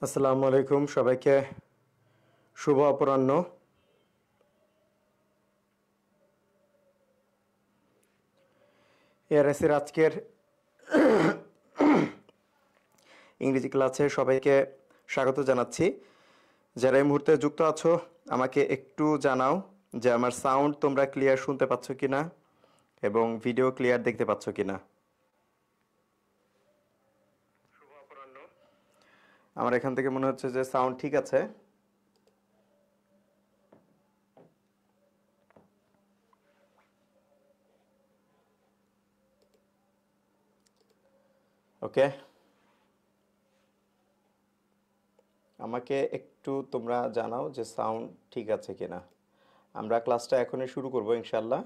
আসসালামু আলাইকুম সবাইকে শুভ অপরাহ্ন। এআরএসের আজকের ইংরেজি ক্লাসে সবাইকে স্বাগত জানাচ্ছি। যারা এই মুহূর্তে যুক্ত আছো আমাকে একটু জানাও যে আমার সাউন্ড তোমরা ক্লিয়ার শুনতে পাচ্ছ কিনা এবং ভিডিও ক্লিয়ার দেখতে পাচ্ছ কিনা। আমার এখান থেকে মনে হচ্ছে যে সাউন্ড ঠিক আছে। ওকে, আমাকে একটু তোমরা জানাও যে সাউন্ড ঠিক আছে কিনা। আমরা ক্লাসটা এখনই শুরু করব ইনশাল্লাহ।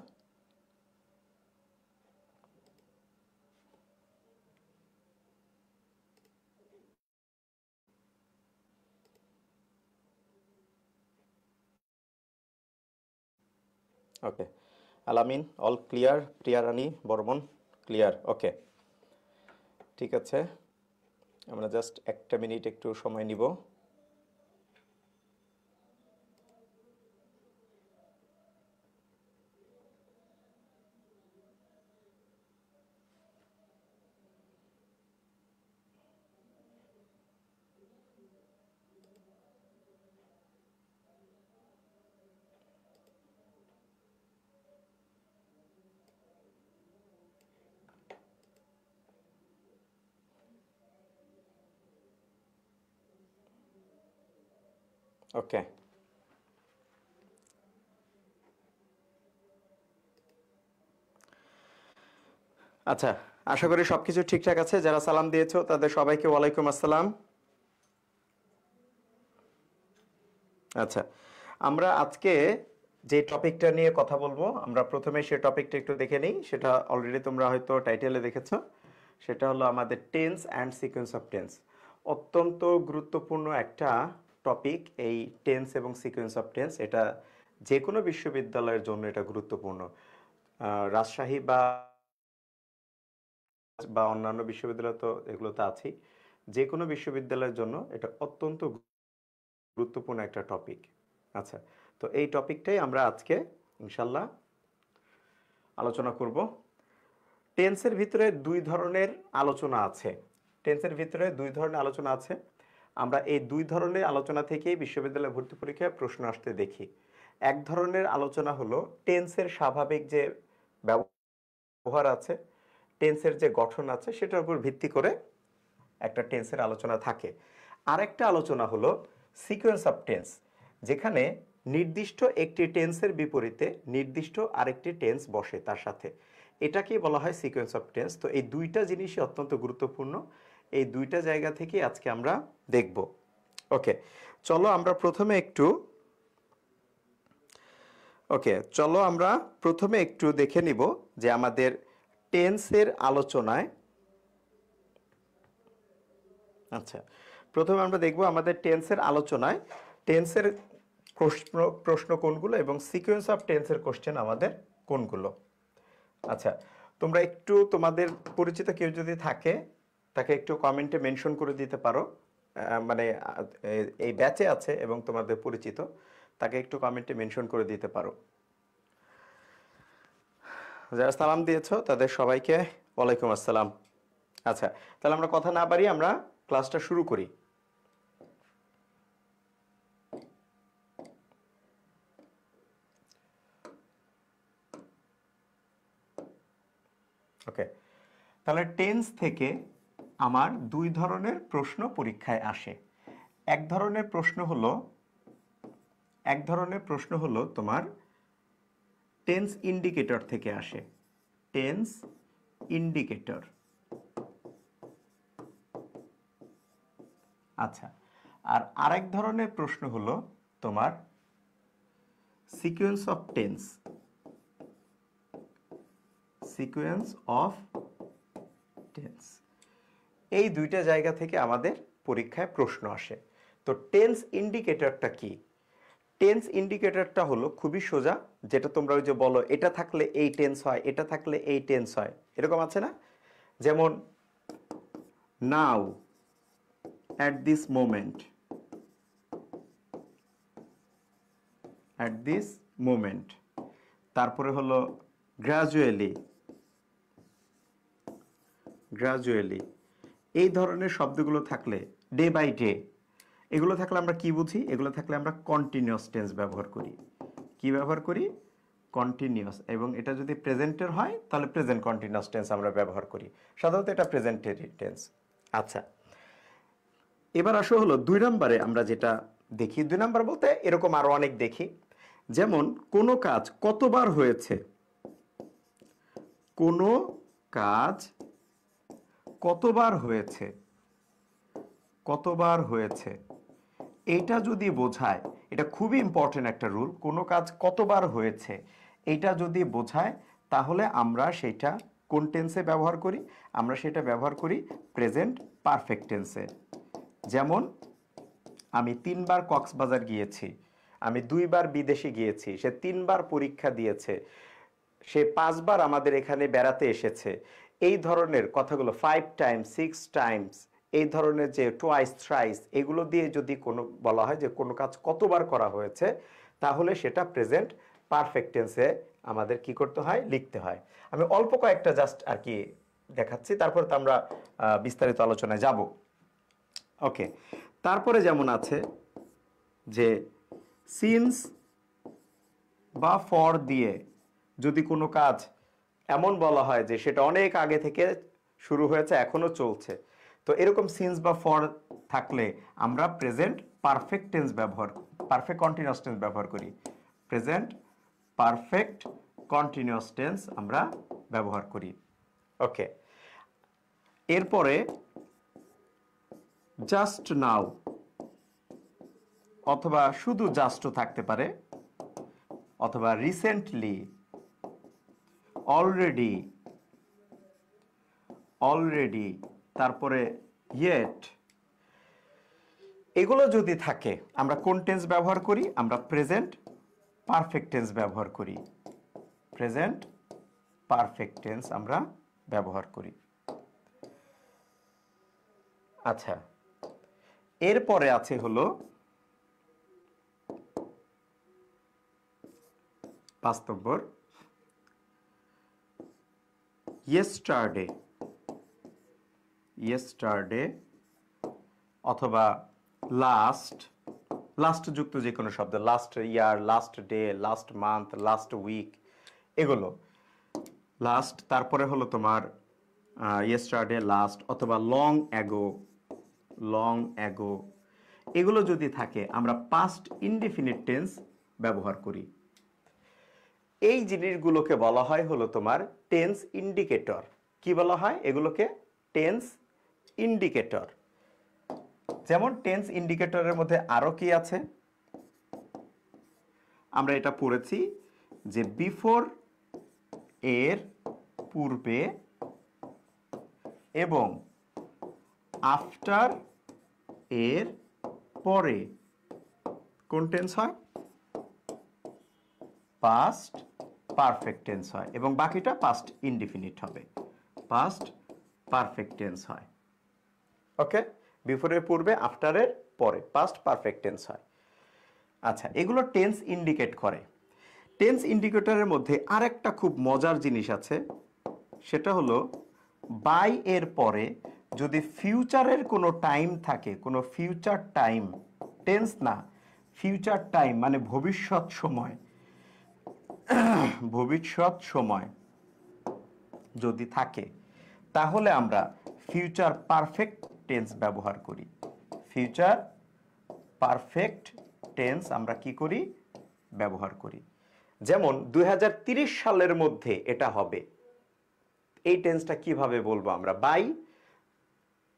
ওকে, আলামিন অল ক্লিয়ার, প্রিয়া রানী বর্মন ক্লিয়ার। ওকে, ঠিক আছে, আমরা জাস্ট একটা মিনিট একটু সময় নিব। ওকে, আচ্ছা, আশা করি সবকিছু ঠিকঠাক আছে। যারা সালাম দিয়েছো তাদের সবাইকে ওয়ালাইকুম আসসালাম। আচ্ছা, আমরা আজকে যে টপিকটা নিয়ে কথা বলবো, আমরা প্রথমে সেই টপিকটা একটু দেখে নিই। সেটা অলরেডি তোমরা হয়তো টাইটেলে দেখেছো। সেটা হলো আমাদের tense and sequence of tense. অত্যন্ত গুরুত্বপূর্ণ একটা টপিক এই টেন্স এবং সিকোয়েন্স অফ টেন্স। এটা যে কোনো বিশ্ববিদ্যালয়ের জন্য এটা গুরুত্বপূর্ণ। রাজশাহী বা অন্যান্য বিশ্ববিদ্যালয় তো এগুলোতে আছেই। যে কোনো বিশ্ববিদ্যালয়ের জন্য এটা অত্যন্ত গুরুত্বপূর্ণ একটা টপিক। আচ্ছা, তো এই টপিকটাই আমরা আজকে ইনশাল্লাহ আলোচনা করব। টেন্সের ভিতরে দুই ধরনের আলোচনা আছে। টেন্সের ভিতরে দুই ধরনের আলোচনা আছে। আমরা এই দুই ধরনের আলোচনা থেকেই বিশ্ববিদ্যালয় ভর্তি পরীক্ষায় প্রশ্ন আসতে দেখি। এক ধরনের আলোচনা হলো টেন্সের স্বাভাবিক যে ব্যবহার আছে, টেন্সের যে গঠন আছে, সেটার উপর ভিত্তি করে একটা টেন্সের আলোচনা থাকে। আরেকটা আলোচনা হলো সিকোয়েন্স অফ টেন্স, যেখানে নির্দিষ্ট একটি টেন্সের বিপরীতে নির্দিষ্ট আরেকটি টেন্স বসে তার সাথে। এটাকেই বলা হয় সিকোয়েন্স অফ টেন্স। তো এই দুইটা জিনিসই অত্যন্ত গুরুত্বপূর্ণ। এই দুইটা জায়গা থেকে আজকে আমরা দেখব। ওকে, চলো আমরা প্রথমে একটু দেখে নিব যে আমাদের টেন্সের আলোচনায়, আচ্ছা, প্রথমে আমরা দেখব আমাদের টেন্সের আলোচনায় টেন্সের প্রশ্ন কোনগুলো এবং সিকোয়েন্স অফ টেন্সের কোশ্চেন আমাদের কোনগুলো। আচ্ছা, তোমরা একটু তোমাদের পরিচিত কেউ যদি থাকে তাকে একটু কমেন্টে মেনশন করে দিতে পারো। মানে এই ব্যাচে আছে এবং তোমাদের পরিচিত, তাকে একটু কমেন্টে মেনশন করে দিতে পারো। যারা সালাম দিয়েছো তাদের সবাইকে ওয়ালাইকুম আসসালাম। আচ্ছা, তাহলে আমরা কথা না বাড়িয়ে আমরা ক্লাসটা শুরু করি। ওকে, তাহলে টেন্স থেকে আমার দুই ধরনের প্রশ্ন পরীক্ষায় আসে। এক ধরনের প্রশ্ন হলো তোমার টেন্স ইন্ডিকেটর থেকে আসে। Tense indicator. আচ্ছা, আর আরেক ধরনের প্রশ্ন হলো তোমার sequence of tense. Sequence of tense. এই দুইটা জায়গা থেকে আমাদের পরীক্ষায় প্রশ্ন আসে। তো টেন্স ইন্ডিকেটরটা কি? টেন্স ইন্ডিকেটরটা হলো খুবই সোজা, যেটা তোমরা ওই যে বলো এটা থাকলে এই টেন্স হয়, এটা থাকলে এই টেন্স হয়, এরকম আছে না? যেমন now, at this moment, at this moment. তারপরে হলো গ্রাজুয়ালি, গ্রাজুয়ালি। এই ধরনের শব্দগুলো থাকলে, ডে বাই ডে, এগুলো থাকলে আমরা কি বুঝি? এগুলো থাকলে আমরা কন্টিনিউয়াস টেন্স ব্যবহার করি। কি ব্যবহার করি? কন্টিনিউয়াস। এবং এটা যদি প্রেজেন্টের হয় তাহলে প্রেজেন্ট কন্টিনিউয়াস টেন্স আমরা ব্যবহার করি। সাধারণত এটা প্রেজেন্টের টেন্স। আচ্ছা, এবার আসো হলো 2 নম্বরে আমরা যেটা দেখি। 2 নম্বর বলতে এরকম আরো অনেক দেখি। যেমন কোনো কাজ কতবার হয়েছে, কোনো কাজ কতবার হয়েছে, কতবার হয়েছে, এইটা যদি বোঝায়, এটা খুবই ইম্পর্টেন্ট একটা রুল। কোনো কাজ কতবার হয়েছে এইটা যদি বোঝায় তাহলে আমরা সেটা কোন টেন্সে ব্যবহার করি? আমরা সেটা ব্যবহার করি প্রেজেন্ট পারফেক্ট টেন্সে। যেমন আমি 3 বার কক্সবাজার গিয়েছি, আমি 2 বার বিদেশে গিয়েছি, সে 3 বার পরীক্ষা দিয়েছে, সে 5 বার আমাদের এখানে বেড়াতে এসেছে। এই ধরনের কথাগুলো 5 টাইমস, 6 টাইমস, এই ধরনের যে টোয়াইস, থ্রাইস, এগুলো দিয়ে যদি কোনো বলা হয় যে কোনো কাজ কতবার করা হয়েছে, তাহলে সেটা প্রেজেন্ট পারফেক্ট টেন্সে আমাদের কি করতে হয়? লিখতে হয়। আমি অল্প কয়েকটা জাস্ট আর কি দেখাচ্ছি, তারপর তো আমরা বিস্তারিত আলোচনায় যাব। ওকে, তারপরে যেমন আছে যে সিন্স বা ফর দিয়ে যদি কোনো কাজ এমন বলা হয় যে সেটা অনেক আগে থেকে শুরু হয়েছে, এখনো চলছে, তো এরকম সিন্স বা ফর থাকলে আমরা প্রেজেন্ট পারফেক্ট টেন্স ব্যবহার, পারফেক্ট কন্টিনিউয়াস টেন্স ব্যবহার করি। প্রেজেন্ট পারফেক্ট কন্টিনিউয়াস টেন্স আমরা ব্যবহার করি। ওকে, এরপরে জাস্ট নাও অথবা শুধু জাস্টও থাকতে পারে, অথবা রিসেন্টলি, অলরেডি, অলরেডি, তারপরে ইয়েট, এগুলো যদি থাকে আমরা কোন টেন্স ব্যবহার করি? আমরা প্রেজেন্ট পারফেক্ট টেন্স ব্যবহার করি। প্রেজেন্ট পারফেক্ট টেন্স আমরা ব্যবহার করি। আচ্ছা, এরপরে আছে হলো 5 নম্বর, ইয়েস্টারডে, ইয়েস্টারডে অথবা লাস্ট, লাস্ট যুক্ত যে কোনো শব্দ, last year, last day, last month, last week, এগুলো লাস্ট। তারপরে হলো তোমার ইয়েস্টারডে, লাস্ট, অথবা লং অ্যাগো, লং অ্যাগো, এগুলো যদি থাকে আমরা পাস্ট ইনডিফিনিট টেন্স ব্যবহার করি। এই জিনিসগুলোকে বলা হয় হলো তোমার টেন্স ইন্ডিকেটর। কি বলা হয় এগুলোকে? Tense indicator. যেমন টেন্স ইন্ডিকেটরের মধ্যে আরো কি আছে? আমরা এটা পড়েছি যে বিফোর এর পূর্বে এবং আফটার এর পরে কোন টেন্স হয়? পাস্ট পারফেক্ট টেন্স হয়, এবং বাকিটা পাস্ট ইনডিফিনিট হবে, পাস্ট পারফেক্ট টেন্স হয়। ওকে, বিফোরের পূর্বে, আফটারের পরে পাস্ট পারফেক্ট টেন্স হয়। আচ্ছা, এগুলো টেন্স ইন্ডিকেট করে। টেন্স ইন্ডিকেটরের মধ্যে আরেকটা খুব মজার জিনিস আছে, সেটা হলো বাই এর পরে যদি ফিউচারের কোনো টাইম থাকে, কোনো ফিউচার টাইম, টেন্স না, ফিউচার টাইম মানে ভবিষ্যৎ সময়, ভবিষ্যৎ সময় যদি থাকে তাহলে আমরা ফিউচার পারফেক্ট টেন্স ব্যবহার করি। ফিউচার পারফেক্ট টেন্স আমরা কি করি? ব্যবহার করি। যেমন 2030 সালের মধ্যে এটা হবে, এই টেন্সটা কিভাবে বলবো আমরা? By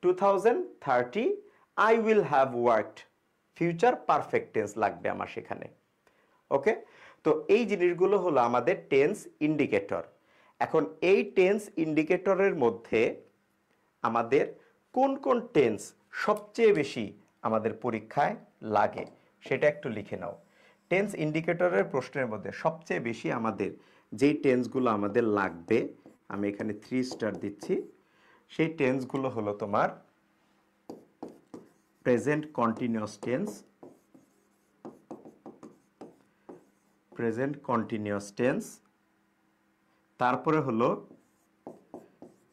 2030 I will have worked, future perfect tense লাগবে আমার সেখানে। ওকে, তো এই জিনিসগুলো হলো আমাদের টেন্স ইন্ডিকেটর। এখন এই টেন্স ইন্ডিকেটরের মধ্যে আমাদের কোন কোন টেন্স সবচেয়ে বেশি আমাদের পরীক্ষায় লাগে সেটা একটু লিখে নাও। টেন্স ইন্ডিকেটরের প্রশ্নের মধ্যে সবচেয়ে বেশি আমাদের যেই টেন্সগুলো আমাদের লাগবে, আমি এখানে 3 স্টার দিচ্ছি, সেই টেন্সগুলো হলো তোমার present continuous tense, present continuous tense, তারপরে হলো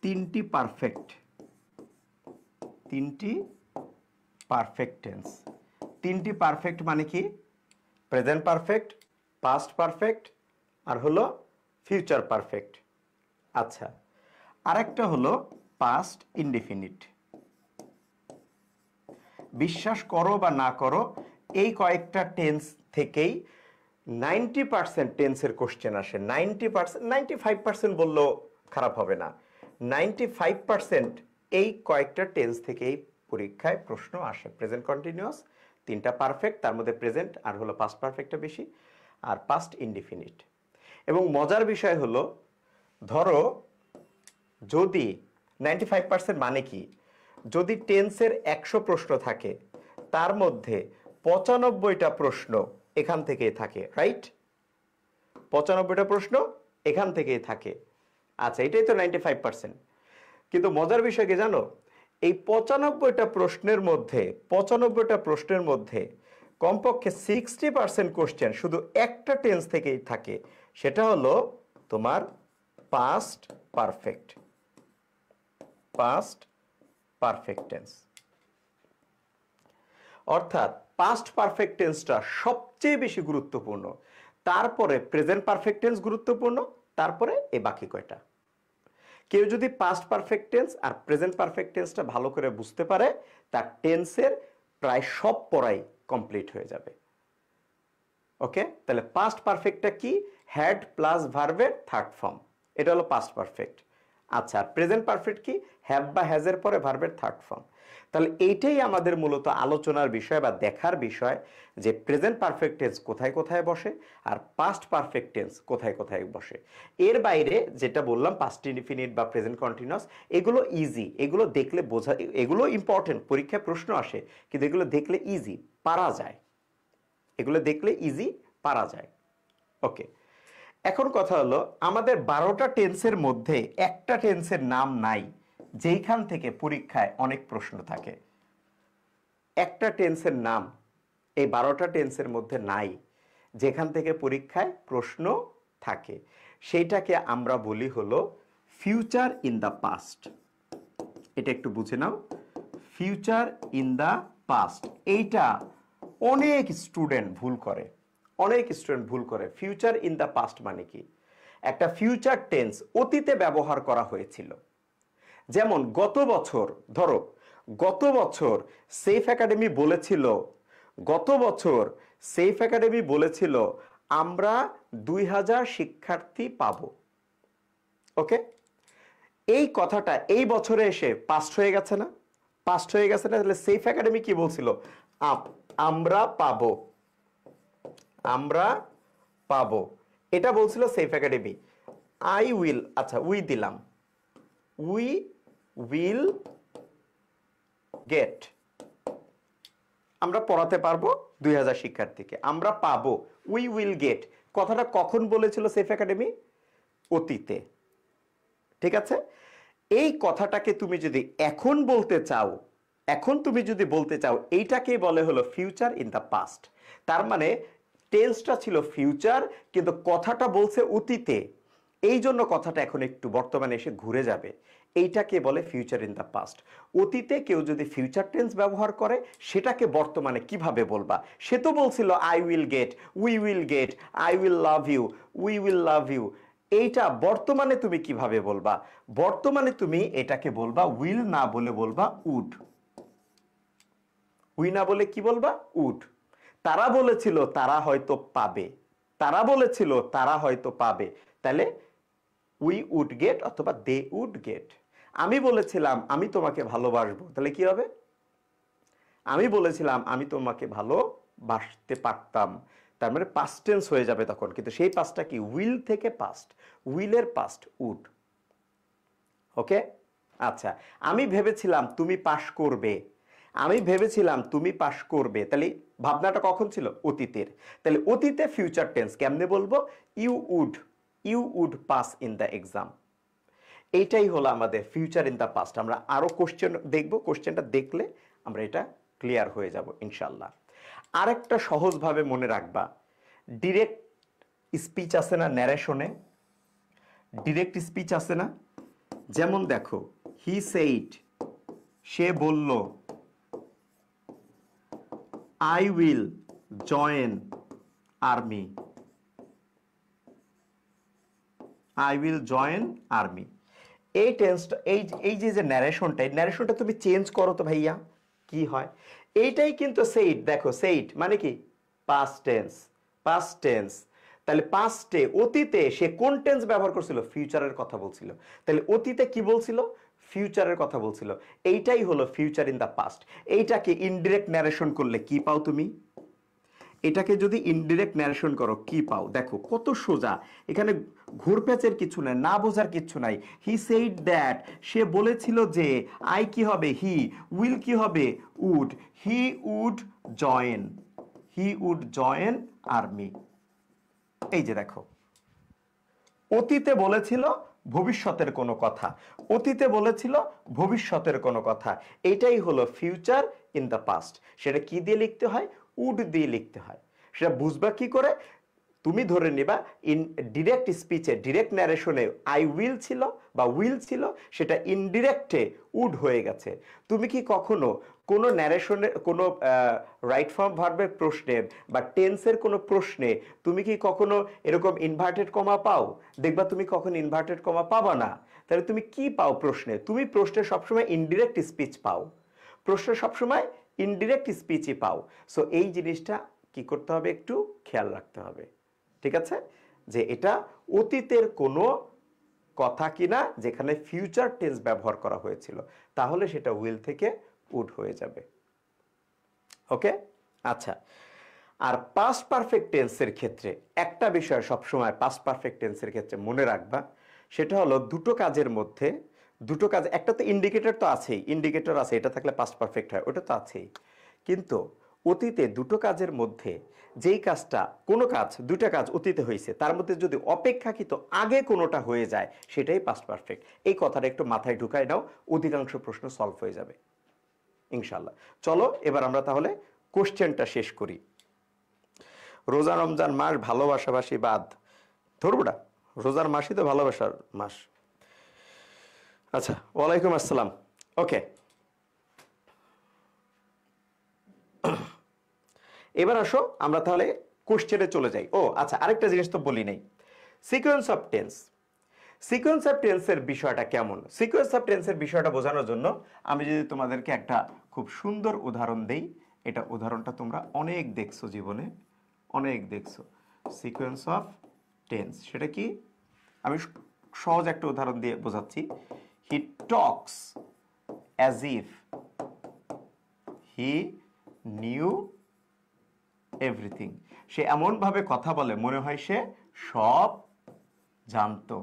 তিনটি পারফেক্ট, তিনটি পারফেক্ট টেন্স। তিনটি পারফেক্ট মানে কি? প্রেজেন্ট পারফেক্ট, পাস্ট পারফেক্ট, আর হলো ফিউচার পারফেক্ট। আচ্ছা, আরেকটা হলো পাস্ট ইনডিফিনিট। বিশ্বাস করো বা না করো, এই কয়েকটা টেন্স থেকেই 90% টেন্সের কোশ্চেন আসে। 90%, 95% বললেও খারাপ হবে না, 95% এই কয়েকটা টেন্স থেকেই পরীক্ষায় প্রশ্ন আসে। প্রেজেন্ট কন্টিনিউয়াস, তিনটা পারফেক্ট, তার মধ্যে প্রেজেন্ট আর হলো পাস্ট পারফেক্টটা বেশি, আর পাস্ট ইনডিফিনিট। এবং মজার বিষয় হলো, ধরো যদি 95% মানে কি, যদি টেন্সের 100 প্রশ্ন থাকে, তার মধ্যে 95টা প্রশ্ন এখান থেকেই থাকে, রাইট? 95টা প্রশ্ন এখান থেকেই থাকে। আচ্ছা, এটাই তো 95%। কিন্তু মজার বিষয় কি জানো, এই 95টা প্রশ্নের মধ্যে, 95টা প্রশ্নের মধ্যে কমপক্ষে 60% কোশ্চেন শুধু একটা টেন্স থেকেই থাকে, সেটা হলো তোমার past perfect, past perfect tense. অর্থাৎ পাস্ট পারফেক্ট টেন্সটা সবচেয়ে বেশি গুরুত্বপূর্ণ, তারপরে প্রেজেন্ট পারফেক্ট টেন্স গুরুত্বপূর্ণ, তারপরে এই বাকি কয়টা। কেউ যদি পাস্ট পারফেক্ট টেন্স আর প্রেজেন্ট পারফেক্ট টেন্সটা ভালো করে বুঝতে পারে, তার টেন্সের প্রায় সব পড়াই কমপ্লিট হয়ে যাবে। ওকে, তাহলে পাস্ট পারফেক্টটা কি? হ্যাড প্লাস ভার্বের থার্ড ফর্ম, এটা হলো পাস্ট পারফেক্ট। আচ্ছা, প্রেজেন্ট পারফেক্ট কি? হ্যাভ বা হ্যাজের পরে ভার্বের থার্ড ফর্ম। তাহলে এইটাই আমাদের মূলত আলোচনার বিষয় বা দেখার বিষয়, যে প্রেজেন্ট পারফেক্ট টেন্স কোথায় কোথায় বসে আর পাস্ট পারফেক্ট টেন্স কোথায় কোথায় বসে। এর বাইরে যেটা বললাম, পাস্ট ইনডিফিনিট বা প্রেজেন্ট কন্টিনিউয়াস, এগুলো ইজি, এগুলো দেখলে বোঝা, এগুলো ইম্পর্টেন্ট, পরীক্ষায় প্রশ্ন আসে, কিন্তু এগুলো দেখলে ইজি, পারা যায়, এগুলো দেখলে ইজি পারা যায়। ওকে, এখন কথা হলো, আমাদের 12টা টেন্সের মধ্যে একটা টেন্সের নাম নাই যেইখান থেকে পরীক্ষায় অনেক প্রশ্ন থাকে। একটা টেন্সের নাম এই 12টা টেন্সের মধ্যে নাই যেখান থেকে পরীক্ষায় প্রশ্ন থাকে, সেইটাকে আমরা বলি হলো ফিউচার ইন দ্য পাস্ট। এটা একটু বুঝে নাও, ফিউচার ইন দ্য পাস্ট। এইটা অনেক স্টুডেন্ট ভুল করে, অনেক স্টুডেন্ট ভুল করে। ফিউচার ইন দ্য পাস্ট মানে কি? একটা ফিউচার টেন্স অতীতে ব্যবহার করা হয়েছিল। যেমন গত বছর, ধরো গত বছর সেফ একাডেমি বলেছিল, গত বছর সেফ একাডেমি বলেছিল আমরা 2000 শিক্ষার্থী পাবো। ওকে, এই কথাটা এই বছরে এসে পাস্ট হয়ে গেছে না? পাস্ট হয়ে গেছে না? তাহলে সেফ একাডেমি কি বলছিল? আমরা পাবো, আমরা পাবো, এটা বলছিল সেফ একাডেমি। আই উইল, আচ্ছা উই দিলাম, উই উইল গেট, আমরা পড়াতে পারবো 2000 শিক্ষার্থীকে, আমরা পাবো, উই উইল গেট। কথাটা কখন বলেছিল সেফ একাডেমি? অতীতে। ঠিক আছে, এই কথাটাকে তুমি যদি এখন বলতে চাও, এখন তুমি যদি বলতে চাও, এইটাকেই বলে হলো ফিউচার ইন দ্য পাস্ট। তার মানে টেন্সটা ছিল ফিউচার, কিন্তু কথাটা বলছে অতীতে, এই জন্য কথাটা এখন একটু বর্তমানে এসে ঘুরে যাবে। এইটাকে বলে ফিউচার ইন দ্য পাস্ট। অতীতে কেউ যদি ফিউচার টেন্স ব্যবহার করে, সেটাকে বর্তমানে কিভাবে বলবা? সে তো বলছিল I will get, we will get, I will love you, we will love you. এইটা বর্তমানে তুমি কিভাবে বলবা? বর্তমানে তুমি এটাকে বলবা উইল না বলে বলবা উড। উই না বলে কি বলবা? উড। তারা বলেছিল তারা হয়তো পাবে, তারা বলেছিল তারা হয়তো পাবে, তাহলে উই উড গেট অথবা দে উড গেট। আমি বলেছিলাম আমি তোমাকে ভালোবাসবো, তাহলে কি হবে? আমি বলেছিলাম আমি তোমাকে ভালোবাসতে পারতাম, তার মানে পাস্ট টেন্স হয়ে যাবে তখন, কিন্তু সেই পাস্টটা কি? উইল থেকে পাস্ট, উইলের পাস্ট উড। ওকে, আচ্ছা, আমি ভেবেছিলাম তুমি পাশ করবে, আমি ভেবেছিলাম তুমি পাশ করবে, তাহলে ভাবনাটা কখন ছিল? অতীতের। তাহলে অতীতে ফিউচার টেন্স কেমনে বলবো? You would, you would pass in the exam. এইটাই হলো আমাদের ফিউচার ইন দ্য পাস্ট। আমরা আরো কোশ্চেন দেখবো, কোশ্চেনটা দেখলে আমরা এটা ক্লিয়ার হয়ে যাব ইনশাল্লাহ। আরেকটা সহজভাবে মনে রাখবা, ডিরেক্ট স্পিচ আছে না ন্যারেশনে, ডিরেক্ট স্পিচ আছে না, যেমন দেখো হি সেইড, সে বলল, I will join army, I will join army. এই টেন্সটা, এই যে ন্যারেশনটা, এই ন্যারেশনটা তুমি চেঞ্জ করো তো ভাইয়া, কি হয়? এইটাই কিন্তু সেইড, দেখো সেইড মানে কি পাস্ট টেন্স, পাস্ট টেন্স। তাহলে পাস্টে, অতীতে সে কোন টেন্স ব্যবহার করছিল? ফিউচারের কথা বলছিল। তাহলে অতীতে কি বলছিল? ফিউচারের কথা বলছিল। এইটাই হলো ফিউচার ইন দ্য পাস্ট। এইটাকে ইনডিরেক্ট ন্যারেশন করলে কি পাও তুমি? এটাকে যদি ইনডিরেক্ট ন্যারেশন করো কি পাও? দেখো কত সোজা, এখানে ঘুরপেচের কিছু নাই, না বোঝার কিছু নাই। হি সেইড দ্যাট, সে বলেছিল যে, আই কি হবে? হি, উইল কি হবে? Would, he would join, he would join army. এই যে দেখো, অতীতে বলেছিল ভবিষ্যতের কোনো কথা, অতীতে বলেছিল ভবিষ্যতের কোনো কথা, এটাই হলো ফিউচার ইন দ্য পাস্ট। সেটা কি দিয়ে লিখতে হয়? উড দিয়ে লিখতে হয়। সেটা বুঝবা কি করে? তুমি ধরে নিবা ইন ডিরেক্ট স্পিচে, ডিরেক্ট ন্যারেশনে আই উইল ছিল বা উইল ছিল, সেটা ইনডিরেক্টে উড হয়ে গেছে। তুমি কি কখনো কোনো ন্যারেশনের, কোনো রাইট ফর্ম ভার্বের প্রশ্নে বা টেন্সের কোনো প্রশ্নে তুমি কি কখনো এরকম ইনভার্টেড কমা পাও? দেখবা তুমি কখনো ইনভার্টেড কমা পাবা না। তাহলে তুমি কি পাও প্রশ্নে? তুমি প্রশ্নে সবসময় ইনডিরেক্ট স্পিচ পাও, প্রশ্নে সবসময় ইনডিরেক্ট স্পিচই পাও। সো এই জিনিসটা কি করতে হবে? একটু খেয়াল রাখতে হবে, ঠিক আছে? যে এটা অতীতের কোনো কথা কিনা যেখানে ফিউচার টেন্স ব্যবহার করা হয়েছিল, তাহলে সেটা উইল থেকে উড হয়ে যাবে। ওকে, আচ্ছা। আর পাস্ট পারফেক্ট টেন্সের ক্ষেত্রে একটা বিষয় সবসময় পাস্ট পারফেক্ট টেন্সের ক্ষেত্রে মনে রাখবা, সেটা হলো দুটো কাজের মধ্যে, দুটো কাজ, একটা তো ইন্ডিকেটর তো আছেই, ইন্ডিকেটর আছে, এটা থাকলে পাস্ট পারফেক্ট হয়, ওটা তো আছেই। কিন্তু অতীতে দুটো কাজের মধ্যে যেই কাজটা, কোনো কাজ, দুটো কাজ অতীতে হয়েছে, তার মধ্যে যদি অপেক্ষাকৃত আগে কোনোটা হয়ে যায়, সেটাই পাস্ট পারফেক্ট। এই কথাটা একটু মাথায় ঢুকায় নাও, অধিকাংশ প্রশ্ন সলভ হয়ে যাবে ইনশাল্লাহ। চলো এবার আমরা তাহলে কোশ্চেনটা শেষ করি। রোজা রমজান মাস ভালোবাসাবাসী বাদ, ধরবো না, রোজার মাসই তো ভালোবাসার মাস। আচ্ছা, ওয়ালাইকুম আসসালাম। ওকে, এবার আসো আমরা তাহলে কোশ্চেনে চলে যাই। ও আচ্ছা, আরেকটা জিনিস তো বলি নাই, sequence of tense. Sequence of টেন্সের বিষয়টা কেমন? সিকোয়েন্স অফ টেন্সের বিষয়টা বোঝানোর জন্য আমি যদি তোমাদেরকে একটা খুব সুন্দর উদাহরণ দেই, এটা উদাহরণটা তোমরা অনেক দেখছো জীবনে, অনেক দেখছো। সিকোয়েন্স অফ টেন্স সেটা কি? আমি সহজ একটা উদাহরণ দিয়ে বোঝাচ্ছি। He talks as if he knew everything. সে এমন ভাবে কথা বলে মনে হয় সে সব জানতো।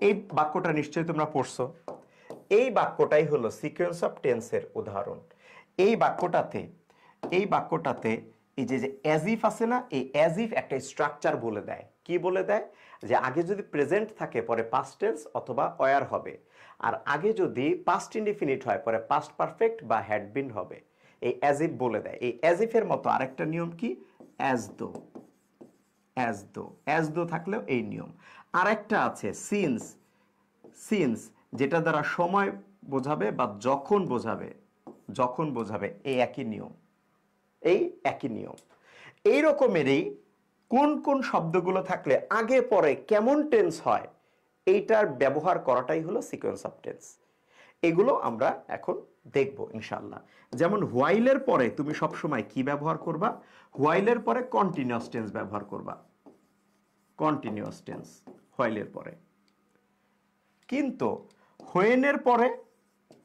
এই বাক্যটা নিশ্চয়ই তোমরা পড়ছো। এই বাক্যটাই হলো সিকোয়েন্স অফ টেন্সের উদাহরণ। এই বাক্যটাতে এই যে অ্যাজ ইফ আছে না, এই অ্যাজ ইফ একটা স্ট্রাকচার বলে দেয়। কি বলে দেয়? যে আগে যদি প্রেজেন্ট থাকে পরে পাস্ট টেন্স অথবা ওয়্যার হবে, আর আগে যদি পাস্ট ইনডিফিনিট হয় পরে পাস্ট পারফেক্ট বা হ্যাড বিন হবে। এই অ্যাজ ইফ বলে দেয়। এই অ্যাজ ইফের মতো আরেকটা নিয়ম কি? As though. As though, as though থাকলেও এই নিয়ম। আরেকটা আছে সিন্স। সিন্স যেটা দ্বারা সময় বোঝাবে বা যখন বোঝাবে, যখন বোঝাবে, এই একই নিয়ম, এই একই নিয়ম। এই রকমেরই কোন কোন শব্দগুলো থাকলে আগে পরে কেমন টেন্স হয়, এইটার ব্যবহার করাটাই হলো সিকোয়েন্স অফ টেন্স। এগুলো আমরা এখন দেখব ইনশাআল্লাহ। যেমন হোয়াইলের পরে তুমি সবসময় কি ব্যবহার করবা? হোয়াইলের পরে কন্টিনিউয়াস টেন্স ব্যবহার করবা, কন্টিনিউয়াস টেন্স হোয়াইলের পরে। কিন্তু হোয়েনের পরে,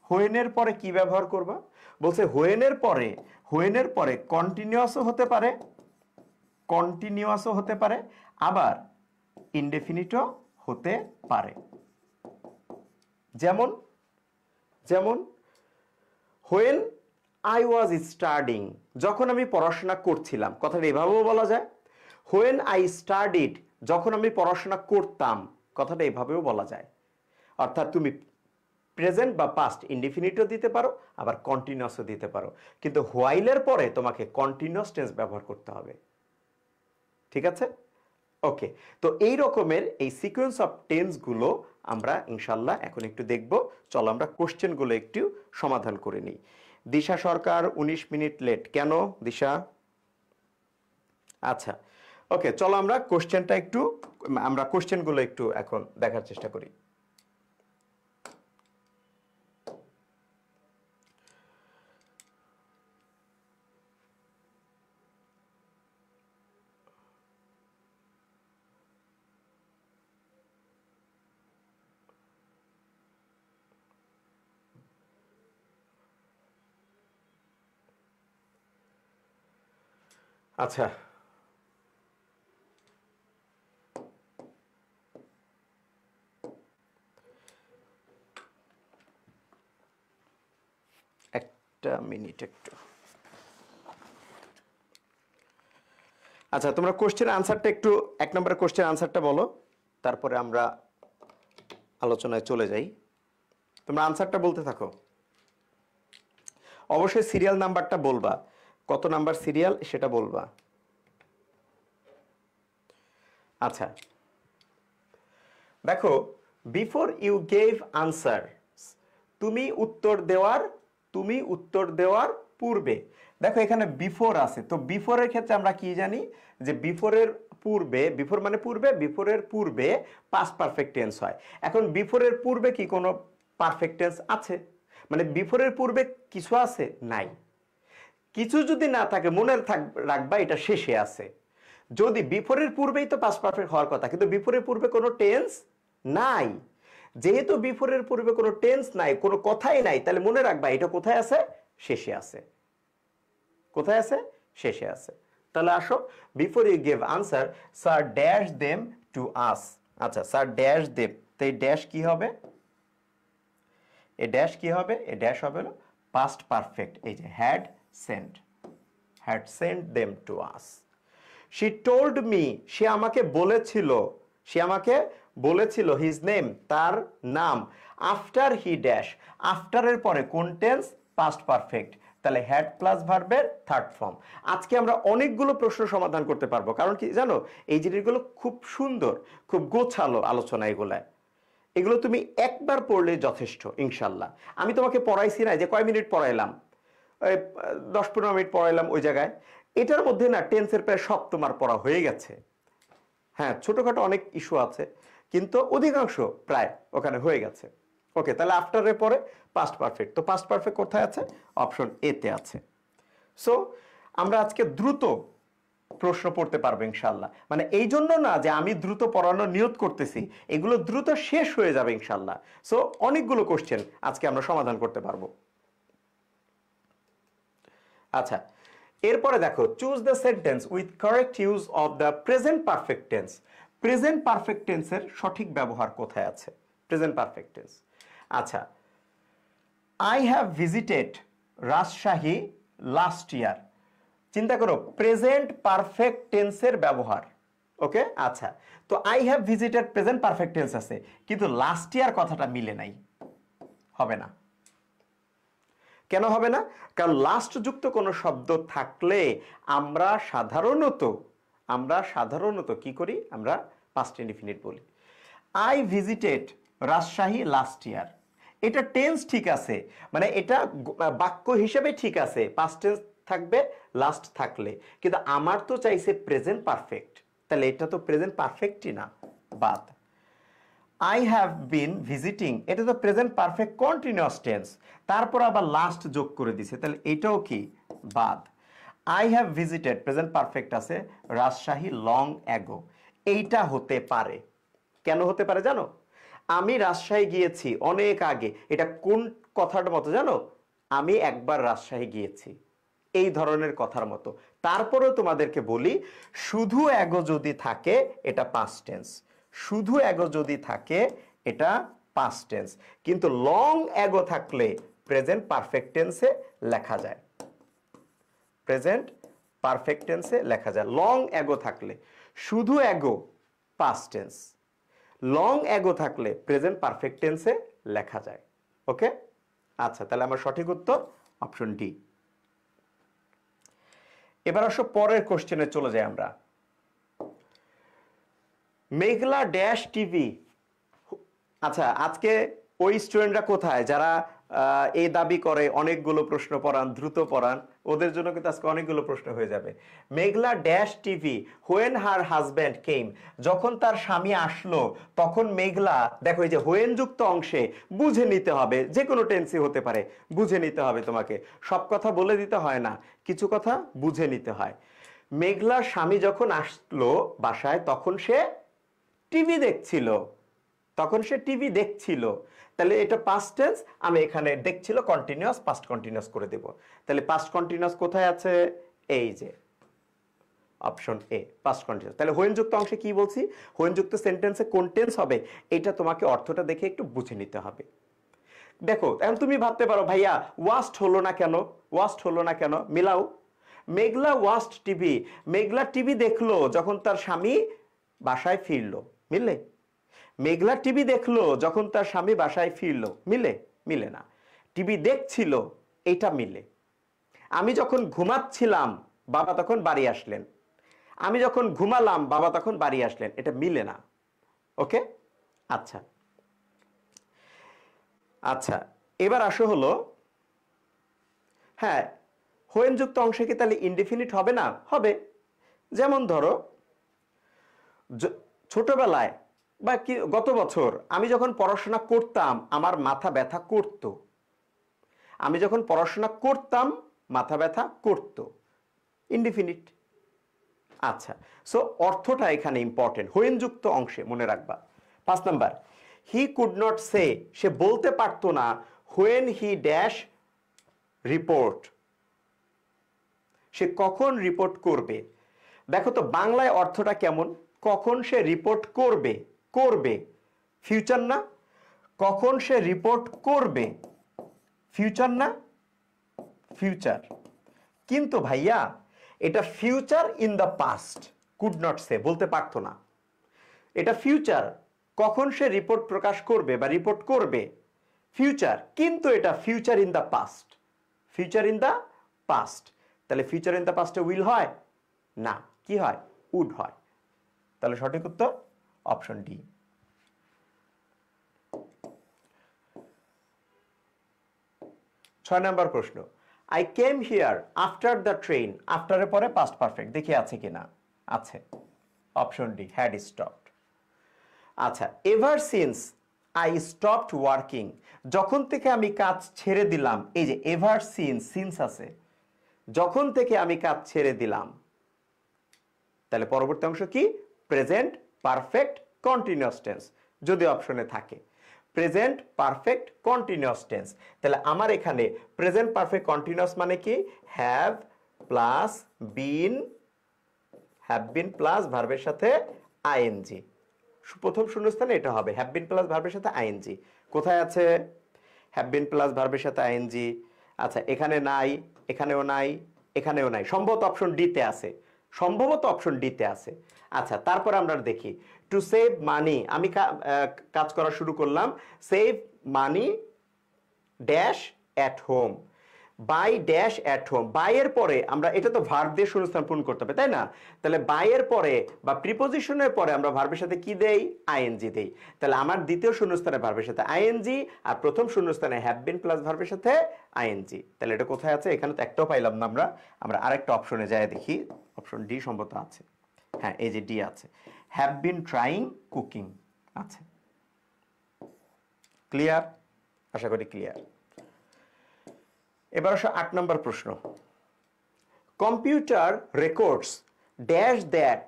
হোয়েনের পরে কি ব্যবহার করবা? বলছে হোয়েনের পরে কন্টিনিউয়াসও হতে পারে, কন্টিনিউয়াসও হতে পারে, আবার ইনডেফিনিটও হতে পারে। যেমন যেমন হোয়েন আই ওয়াজ স্টাডিং, যখন আমি পড়াশোনা করছিলাম, কথাটা এভাবেও বলা যায়। হোয়েন আই স্টাডিড, যখন আমি পড়াশোনা করতাম, কথাটা এভাবেও বলা যায়। অর্থাৎ তুমি প্রেজেন্ট বা পাস্ট ইনডিফিনিটও দিতে পারো, আবার কন্টিনিউয়াসও দিতে পারো, কিন্তু হোয়াইলের পরে তোমাকে কন্টিনিউয়াস টেন্স ব্যবহার করতে হবে। ঠিক আছে? ওকে, তো এই রকমের এই সিকোয়েন্স অফ টেন্সগুলো আমরা ইনশাল্লাহ এখন একটু দেখব। চলো আমরা কোশ্চেনগুলো একটু সমাধান করে নিই। দিশা সরকার 19 মিনিট লেট, কেন দিশা? আচ্ছা, ওকে, চলো আমরা কোশ্চেনগুলো একটু এখন দেখার চেষ্টা করি। আচ্ছা, একটা মিনিট একটু। আচ্ছা, তোমরা কোশ্চেন আনসারটা একটু, 1 নম্বরের কোশ্চেন আনসারটা বলো, তারপরে আমরা আলোচনায় চলে যাই। তোমরা আনসারটা বলতে থাকো, অবশ্যই সিরিয়াল নাম্বারটা বলবা, কত নাম্বার সিরিয়াল সেটা বলবা। আচ্ছা, দেখো, বিফোর ইউ গেভ আনসার, তুমি উত্তর দেওয়ার পূর্বে, দেখো এখানে বিফোর আছে, তো বিফোরের ক্ষেত্রে আমরা কি জানি যে বিফোরের পূর্বে, বিফোর মানে পূর্বে, বিফোরের পূর্বে পাস্ট পারফেক্ট টেন্স হয়। এখন বিফোরের পূর্বে কি কোনো পারফেক্ট টেন্স আছে? মানে বিফোরের পূর্বে কিছু আছে? নাই। কিছু যদি না থাকে মনে রাখবা এটা শেষে আছে। যদি বিফোরের পূর্বেই তো পাস্ট পারফেক্ট হওয়ার কথা, কিন্তু বিফোরের পূর্বে কোনো টেন্স নাই। যেহেতু বিফোরের পূর্বে কোনো টেন্স নাই, কোনো কথাই নাই, তাহলে মনে রাখবা এটা কোথায় আছে? শেষে আছে। কোথায় আছে? শেষে আছে। তাহলে আসো, before you give answer sir dash them to us. আচ্ছা, স্যার ড্যাশ দেম, তো এই ড্যাশ কি হবে? এই ড্যাশ কি হবে? এই ড্যাশ হবে পাস্ট পারফেক্ট, এই যে had sent them to us. She told me, সে আমাকে বলেছিল হিজ নেম, তার নাম, আফটার হি ড্যাশ, আফটারের পরে কোন টেন্স? পাস্ট পারফেক্ট, তাহলে হ্যাড প্লাস ভার্বের থার্ড ফর্ম। আজকে আমরা অনেকগুলো প্রশ্ন সমাধান করতে পারবো, কারণ কি জানো, এই জিনিসগুলো খুব সুন্দর, খুব গোছালো আলোচনা। এগুলো তুমি একবার পড়লে যথেষ্ট ইনশাল্লাহ। আমি তোমাকে পড়াইছি না যে কয় মিনিট পড়াইলাম, 10-15 মিনিট পড়াইলাম ওই জায়গায়, এটার মধ্যে না টেন্সের প্রায় সব তোমার পড়া হয়ে গেছে। হ্যাঁ, ছোটখাটো অনেক ইস্যু আছে, কিন্তু অধিকাংশ প্রায় ওখানে হয়ে গেছে। ওকে, তাহলে আফটারের পরে পাস্ট পারফেক্ট, তো পাস্ট পারফেক্ট কোথায় আছে? অপশন এ তে আছে। সো আমরা আজকে দ্রুত প্রশ্ন পড়তে পারবো ইনশাল্লাহ। মানে এই জন্য না যে আমি দ্রুত পড়ানোর নিয়ত করতেছি, এগুলো দ্রুত শেষ হয়ে যাবে ইনশাল্লাহ। সো অনেকগুলো কোশ্চেন আজকে আমরা সমাধান করতে পারবো। আচ্ছা, এরপরে দেখো, choose the sentence with correct use of the present perfect tense. Present perfect টেন্সের সঠিক ব্যবহার কোথায় আছে? Present perfect tense. আচ্ছা, I have visited Rajshahi last year. চিন্তা করো, প্রেজেন্ট পারফেক্ট টেন্সের ব্যবহার। ওকে, আচ্ছা, তো I have visited present perfect tense আছে, কিন্তু লাস্ট ইয়ার কথাটা মিলে নাই, হবে না। কেন হবে না? কারণ লাস্ট যুক্ত কোনো শব্দ থাকলে আমরা সাধারণত কি করি? আমরা পাস্ট ইনডিফিনিট বলি। আই ভিজিটেড রাজশাহী লাস্ট ইয়ার, এটা টেন্স ঠিক আছে, মানে এটা বাক্য হিসেবে ঠিক আছে, পাস্ট টেন্স থাকবে লাস্ট থাকলে, কিন্তু আমার তো চাইছে প্রেজেন্ট পারফেক্ট, তাহলে এটা তো প্রেজেন্ট পারফেক্টই না, বাদ। আই হ্যাভ বিন ভিজিটিং, এটা তো প্রেজেন্ট পারফেক্ট কন্টিনিউয়াস টেন্স, তারপর আবার লাস্ট যোগ করে দিছে, তাহলে এটাও কি? বাদ। I have visited present perfect আছে রাজশাহী লং অ্যাগো, এইটা হতে পারে। কেন হতে পারে জানো? আমি রাজশাহী গিয়েছি অনেক আগে, এটা কোন কথার মতো জানো? আমি একবার রাজশাহী গিয়েছি, এই ধরনের কথার মতো। তারপরেও তোমাদেরকে বলি, শুধু অ্যাগো যদি থাকে এটা পাস্ট টেন্স, শুধু অ্যাগো যদি থাকে এটা পাস্ট টেন্স, কিন্তু লং অ্যাগো থাকলে প্রেজেন্ট পারফেক্ট টেন্সে লেখা যায়, প্রেজেন্ট পারফেক্ট টেন্সে লেখা যায়। লং অ্যাগো থাকলে, শুধু ago past tense, long ago থাকলে প্রেজেন্ট পারফেক্ট টেন্সে লেখা যায়। ওকে, আচ্ছা তাহলে আমার সঠিক উত্তর অপশন ডি। এবার আসো পরের কোশ্চেনে চলে যাই আমরা। মেঘলা ড্যাশ টিভি। আচ্ছা আজকে ওই স্টুডেন্টরা কোথায় যারা এই দাবি করে অনেকগুলো প্রশ্ন পড়ান, দ্রুত পড়ান, ওদের জন্য কিন্তু আজকে অনেকগুলো প্রশ্ন হয়ে যাবে। Meghla dash TV when her husband came, যখন তার স্বামী আসলো তখন মেঘলা, দেখো এই যে হোয়েন যুক্ত অংশে বুঝে নিতে হবে, যে কোনো টেন্সি হতে পারে, বুঝে নিতে হবে, তোমাকে সব কথা বলে দিতে হয় না, কিছু কথা বুঝে নিতে হয়। মেঘলার স্বামী যখন আসলো বাসায় তখন সে টিভি দেখছিল, তখন সে টিভি দেখছিল, তাহলে এটা পাস্ট টেন্স, আমি এখানে দেখছিল কন্টিনিউয়াস পাস্ট কন্টিনিউয়াস করে দেব। তাহলে পাস্ট কন্টিনিউয়াস কোথায় আছে, এই যে অপশন এ পাস্ট কন্টিনিউয়াস। তাহলে হোয়েন যুক্ত অংশে কি বলছি, হোয়েন যুক্ত সেন্টেন্সে কোন টেন্স হবে এটা তোমাকে অর্থটা দেখে একটু বুঝে নিতে হবে। দেখো এখন তুমি ভাবতে পারো ভাইয়া ওয়াস্ট হলো না কেন, ওয়াস্ট হলো না কেন, মিলাও। মেঘলা ওয়াস্ট টিভি, মেঘলা টিভি দেখলো যখন তার স্বামী বাসায় ফিরলো, মিললে? মেঘলা টিভি দেখলো যখন তার স্বামী বাসায় ফিরলো, মিলে? মিলে না। টিভি দেখছিল, এটা মিলে। আমি যখন ঘুমাচ্ছিলাম বাবা তখন বাড়ি আসলেন, আমি যখন ঘুমালাম বাবা তখন বাড়ি আসলেন, এটা মিলে না। ওকে, আচ্ছা আচ্ছা এবার আসো হলো, হ্যাঁ হোয়েন যুক্ত অংশে কি তাহলে ইনডিফিনিট হবে না? হবে। যেমন ধরো ছোটবেলায় বা কি গত বছর আমি যখন পড়াশোনা করতাম আমার মাথা ব্যথা করত, আমি যখন পড়াশোনা করতাম মাথা ব্যথা করত, ইনডিফিনিট। আচ্ছা, সো অর্থটা এখানে ইম্পর্টেন্ট, হোয়েন যুক্ত অংশে মনে রাখবা। 5 নাম্বার, হি কুড নট সে, সে বলতে পারতো না, হোয়েন হি ড্যাশ রিপোর্ট, সে কখন রিপোর্ট করবে। দেখো তো বাংলায় অর্থটা কেমন, কখন সে রিপোর্ট করবে, করবে ফিউচার না, কখন সে রিপোর্ট করবে ফিউচার না, ফিউচার। কিন্তু ভাইয়া এটা future in the past, could not সে বলতে পারতো না, এটা ফিউচার, কখন সে রিপোর্ট প্রকাশ করবে বা রিপোর্ট করবে ফিউচার, কিন্তু এটা future in the past, future in the past. তাহলে ফিউচার ইন দ্য পাস্টে উইল হয় না, কি হয়, উড হয়। তাহলে সঠিক উত্তর অপশন ডি। 6 নম্বর প্রশ্ন, I came here after the train, আফটারের পরে পাস্ট পারফেক্ট দেখি আছে কিনা, আছে, অপশন ডি হ্যাড স্টপড। আচ্ছা, ever since I stopped working, যখন থেকে আমি কাজ ছেড়ে দিলাম, এই যে এভার সিন্স আছে, যখন থেকে আমি কাজ ছেড়ে দিলাম, তাহলে পরবর্তী অংশ কি, প্রেজেন্ট পারফেক্ট কন্টিনিউয়াস টেন্স, যদি অপশনে থাকে প্রেজেন্ট পারফেক্ট কন্টিনিউয়াস টেন্স। তাহলে আমার এখানে প্রেজেন্ট পারফেক্ট কন্টিনিউয়াস মানে কি, have plus been, have been plus ভার্বের সাথে আইএনজি, প্রথম শূন্যস্থানে এটা হবে হ্যাভ বিন প্লাস ভার্বের সাথে আইএনজি। কোথায় আছে হ্যাভ বিন প্লাস ভার্বের সাথে আইএনজি? আচ্ছা এখানে নাই, এখানেও নাই, এখানেও নাই, সম্ভবত অপশন ডিতে আছে, সম্ভবত অপশন ডিতে আছে। আচ্ছা তারপর আমরা দেখি টু সেভ মানি, আমি কাজ করা শুরু করলাম, save money dash at home, by dash at home, by এর পরে আমরা এটা তো ভার্ব দিয়ে শূন্যস্থান পূরণ করতে হবে তাই না, তাহলে বাই এর পরে বা প্রিপোজিশনের পরে আমরা ভার্বের সাথে কি দেই, আইএনজি দেই। তাহলে আমার দ্বিতীয় শূন্যস্থানে ভার্বের সাথে আইএনজি আর প্রথম শূন্যস্থানে হ্যাভ বিন প্লাস ভার্বের সাথে আইএনজি। তাহলে এটা কোথায় আছে, এখানে তো একটাও পাইলাম না আমরা, আমরা আরেকটা অপশনে যাই দেখি, অপশন ডি সম্ভবত আছে, হ্যাঁ এই যে ডি আছে, হ্যাভ বিন ট্রাইং কুকিং আছে। ক্লিয়ার, আশা করি ক্লিয়ার। এবার আসো 8 নম্বর প্রশ্ন, computer records dash that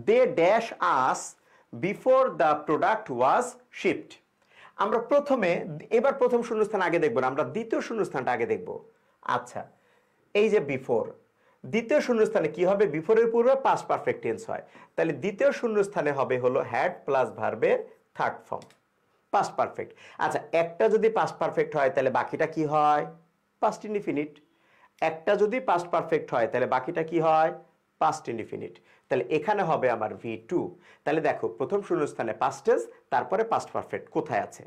they dash us before the product was shipped. আমরা প্রথমে, এবার প্রথম শূন্যস্থান আগে দেখব না, আমরা দ্বিতীয় শূন্যস্থানটা আগে দেখব। আচ্ছা এই যে বিফোর, দ্বিতীয় শূন্যস্থানে কি হবে, বিফোরের পূর্বে পাস্ট পারফেক্ট টেন্স হয়, তাহলে দ্বিতীয় শূন্যস্থানে হবে হলো হ্যাড প্লাস ভার্বের থার্ড ফর্ম পাস্ট পারফেক্ট। আচ্ছা একটা যদি পাস্ট পারফেক্ট হয় তাহলে বাকিটা কি হয়, পাস্ট ইনডিফিনিট। একটা যদি পাস্ট পারফেক্ট হয় তাহলে বাকিটা কি হয়, পাস্ট ইনডিফিনিট। তাহলে এখানে হবে আমার V2। তাহলে দেখো প্রথম শূন্যস্থানে পাস্ট টেন্স, তারপরে পাস্ট পারফেক্ট কোথায় আছে,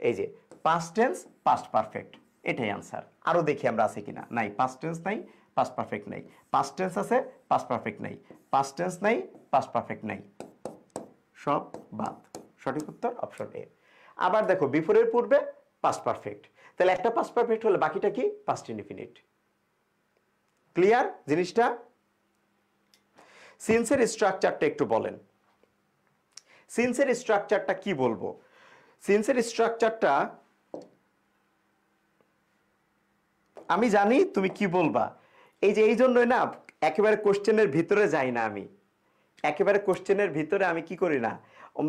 এই যে পাস্ট টেন্স পাস্ট পারফেক্ট, এটাই আনসার। আরো দেখি আমরা আছে কিনা। নাই, পাস্ট টেন্স নাই, পাস্ট পারফেক্ট নাই। পাস্ট টেন্স আছে, পাস্ট পারফেক্ট নাই। পাস্ট টেন্স নাই, পাস্ট পারফেক্ট নাই, সব বাদ। সঠিক উত্তর অপশন এ। আবার দেখো বিফোরের পূর্বে পাস্ট পারফেক্ট, তাহলে একটা পাস্ট পারফেক্ট হলে বাকিটা কি? Past indefinite. ক্লিয়ার জিনিসটা? সিন্সের স্ট্রাকচারটা একটু বলেন। সিন্সের স্ট্রাকচারটা কি বলবো? সিন্সের স্ট্রাকচারটা আমি জানি তুমি কি বলবা। এই যে এই জন্যই না একেবারে কোশ্চেনের ভিতরে যাই না আমি, একেবারে কোশ্চেনের ভিতরে আমি কি করি না,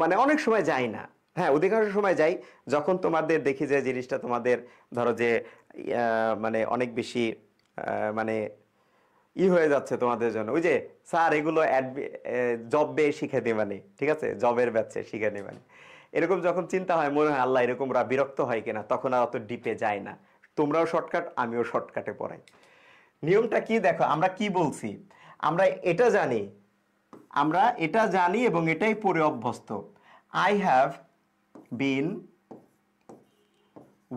মানে অনেক সময় যাই না। হ্যাঁ, অধিকাংশ সময় যাই যখন তোমাদের দেখি যে জিনিসটা তোমাদের ধরো যে মানে অনেক বেশি মানে হয়ে যাচ্ছে তোমাদের জন্য। ওই যে স্যার এগুলো জব বে শিখে দেবানি, ঠিক আছে, জবের ব্যাচে শিখে নেবানি, এরকম যখন চিন্তা হয়, মনে হয় আল্লাহ এরকম বিরক্ত হয় কিনা, তখন আর অত ডিপে যায় না। তোমরাও শর্টকাট, আমিও শর্টকাটে পড়াই। নিয়মটা কি দেখো, আমরা কি বলছি, আমরা এটা জানি, আমরা এটা জানি এবং এটাই পড়ে অভ্যস্ত। আই হ্যাভ বিন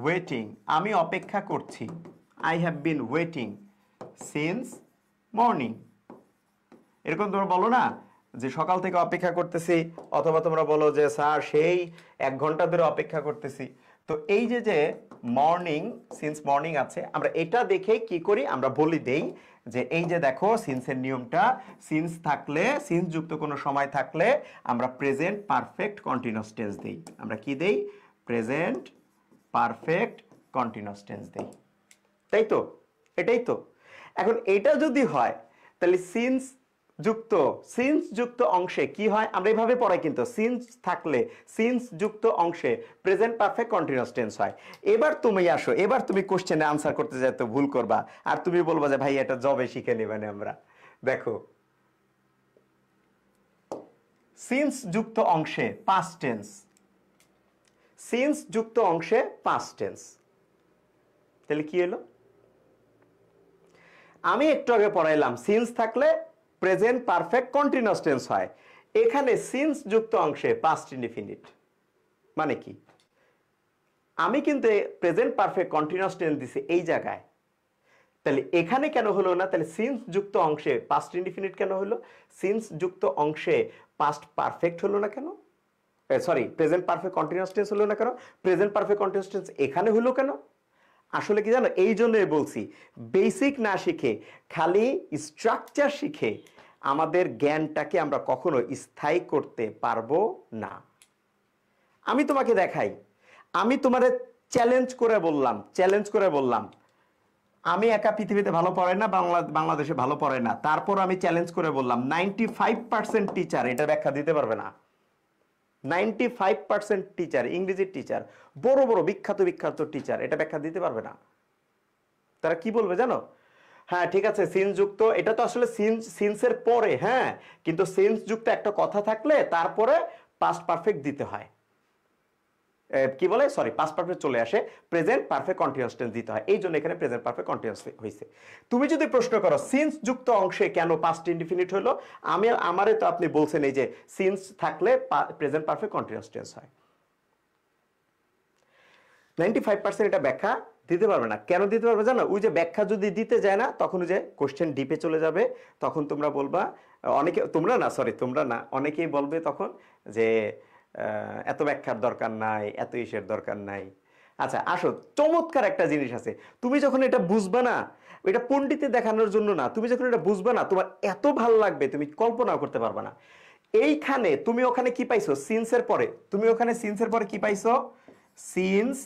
ওয়েটিং, আমি অপেক্ষা করছি। I have been waiting since morning. এরকম তোমরা বলো না যে সকাল থেকে অপেক্ষা করতেছি, অথবা তোমরা বলো যে স্যার সেই 1 ঘন্টা ধরে অপেক্ষা করতেছি। তো এই যে যে মর্নিং, সিন্স মর্নিং আছে, আমরা এটা দেখে কি করি, আমরা বলি দেই যে এই যে দেখো সিন্সের নিয়মটা, সিন্স থাকলে, সিন্স যুক্ত কোনো সময় থাকলে আমরা প্রেজেন্ট পারফেক্ট কন্টিনিউয়াস টেন্স দেই। আমরা কি দেই? প্রেজেন্ট পারফেক্ট কন্টিনিউয়াস টেন্স দেই, তাই তো? এটাই তো। এখন এটা যদি হয় তাহলে সিন্স যুক্ত অংশে কি হয়, আমরা এইভাবে পড়াই কিন্তু, সিন্স থাকলে সিন্স যুক্ত অংশে প্রেজেন্ট পারফেক্ট কন্টিনিউয়াস টেন্স হয়। এবার তুমি আসো, এবার তুমি কোশ্চেনে আনসার করতে যাই তো ভুল করবা, আর তুমি বলবা যে ভাই এটা জবে শিখে নেবেন আমরা। দেখো সিন্স যুক্ত অংশে পাস্ট টেন্স, সিন্স যুক্ত অংশে পাস্ট টেন্স, তাহলে কি হলো? আমি একটু আগে পড়াইলাম সিন্স থাকলে প্রেজেন্ট পারফেক্ট কন্টিনিউয়াস টেন্স হয়, এখানে সিন্স যুক্ত অংশে পাস্ট ইনডিফিনিট। মানে কি? আমি কিন্তু প্রেজেন্ট পারফেক্ট কন্টিনিউয়াস টেন্স দিছি এই জায়গায়, তাহলে এখানে কেন হলো না? তাহলে সিন্স যুক্ত অংশে পাস্ট ইনডিফিনিট কেন হলো? সিন্স যুক্ত অংশে পাস্ট পারফেক্ট হলো না কেন? Sorry, present perfect continuous tense হলো না কেন? প্রেজেন্ট পারফেক্ট কন্টিনিউয়াস টেন্স এখানে হলো কেন? আসলে কি জানো, এই জন্যই বলছি বেসিক না শিখে, খালি স্ট্রাকচার শিখে আমাদের জ্ঞানটাকে আমরা কখনো স্থায়ী করতে পারবো না। আমি তোমাকে দেখাই, আমি তোমারে চ্যালেঞ্জ করে বললাম আমি একা পৃথিবীতে ভালো পড়াই না, বাংলাদেশে ভালো পড়াই না, তারপর আমি চ্যালেঞ্জ করে বললাম 95% টিচার এটা ব্যাখ্যা দিতে পারবে না। 95% টিচার, ইংরেজির টিচার, বড় বড় বিখ্যাত টিচার এটা ব্যাখ্যা দিতে পারবে না। তারা কি বলবে জানো? হ্যাঁ ঠিক আছে, সিন্স যুক্ত, এটা তো আসলে সিন্সের পরে, হ্যাঁ, কিন্তু সিন্স যুক্ত একটা কথা থাকলে তারপরে পাস্ট পারফেক্ট দিতে হয়। কি বলে, সরি, পাস্ট পারফেক্ট চলে আসে, প্রেজেন্ট পারফেক্ট কন্টিনিউয়াস টেন্স দিতে হয়, এই জন্য এখানে প্রেজেন্ট পারফেক্ট কন্টিনিউয়াস হয়েছে। তুমি যদি প্রশ্ন করো সিন্স যুক্ত অংশে কেন পাস্ট ইনডিফিনিট হলো, আমারে তো আপনি বলছেন এই যে সিন্স থাকলে প্রেজেন্ট পারফেক্ট কন্টিনিউয়াস টেন্স হয়। 95% এটা ব্যাখ্যা দিতে পারবে না। কেন দিতে পারবে জানো? ওই যে ব্যাখ্যা যদি দিতে যায় না, তখন ওই যে কোশ্চেন ডিপে চলে যাবে, তখন তোমরা বলবা, তোমরা না অনেকেই বলবে তখন যে এত ব্যাখ্যার দরকার নাই, এত ইসের দরকার নাই। আচ্ছা আসো, চমৎকার একটা জিনিস আছে, তুমি যখন এটা বুঝবা না, এটা পণ্ডিতে দেখানোর জন্য না, তুমি যখন এটা বুঝবা না, তোমার এত ভালো লাগবে তুমি কল্পনাও করতে পারবা না। এইখানে তুমি ওখানে কি পাইছো? সিন্সের পরে তুমি ওখানে সিন্সের পরে কি পাইছো? সিন্স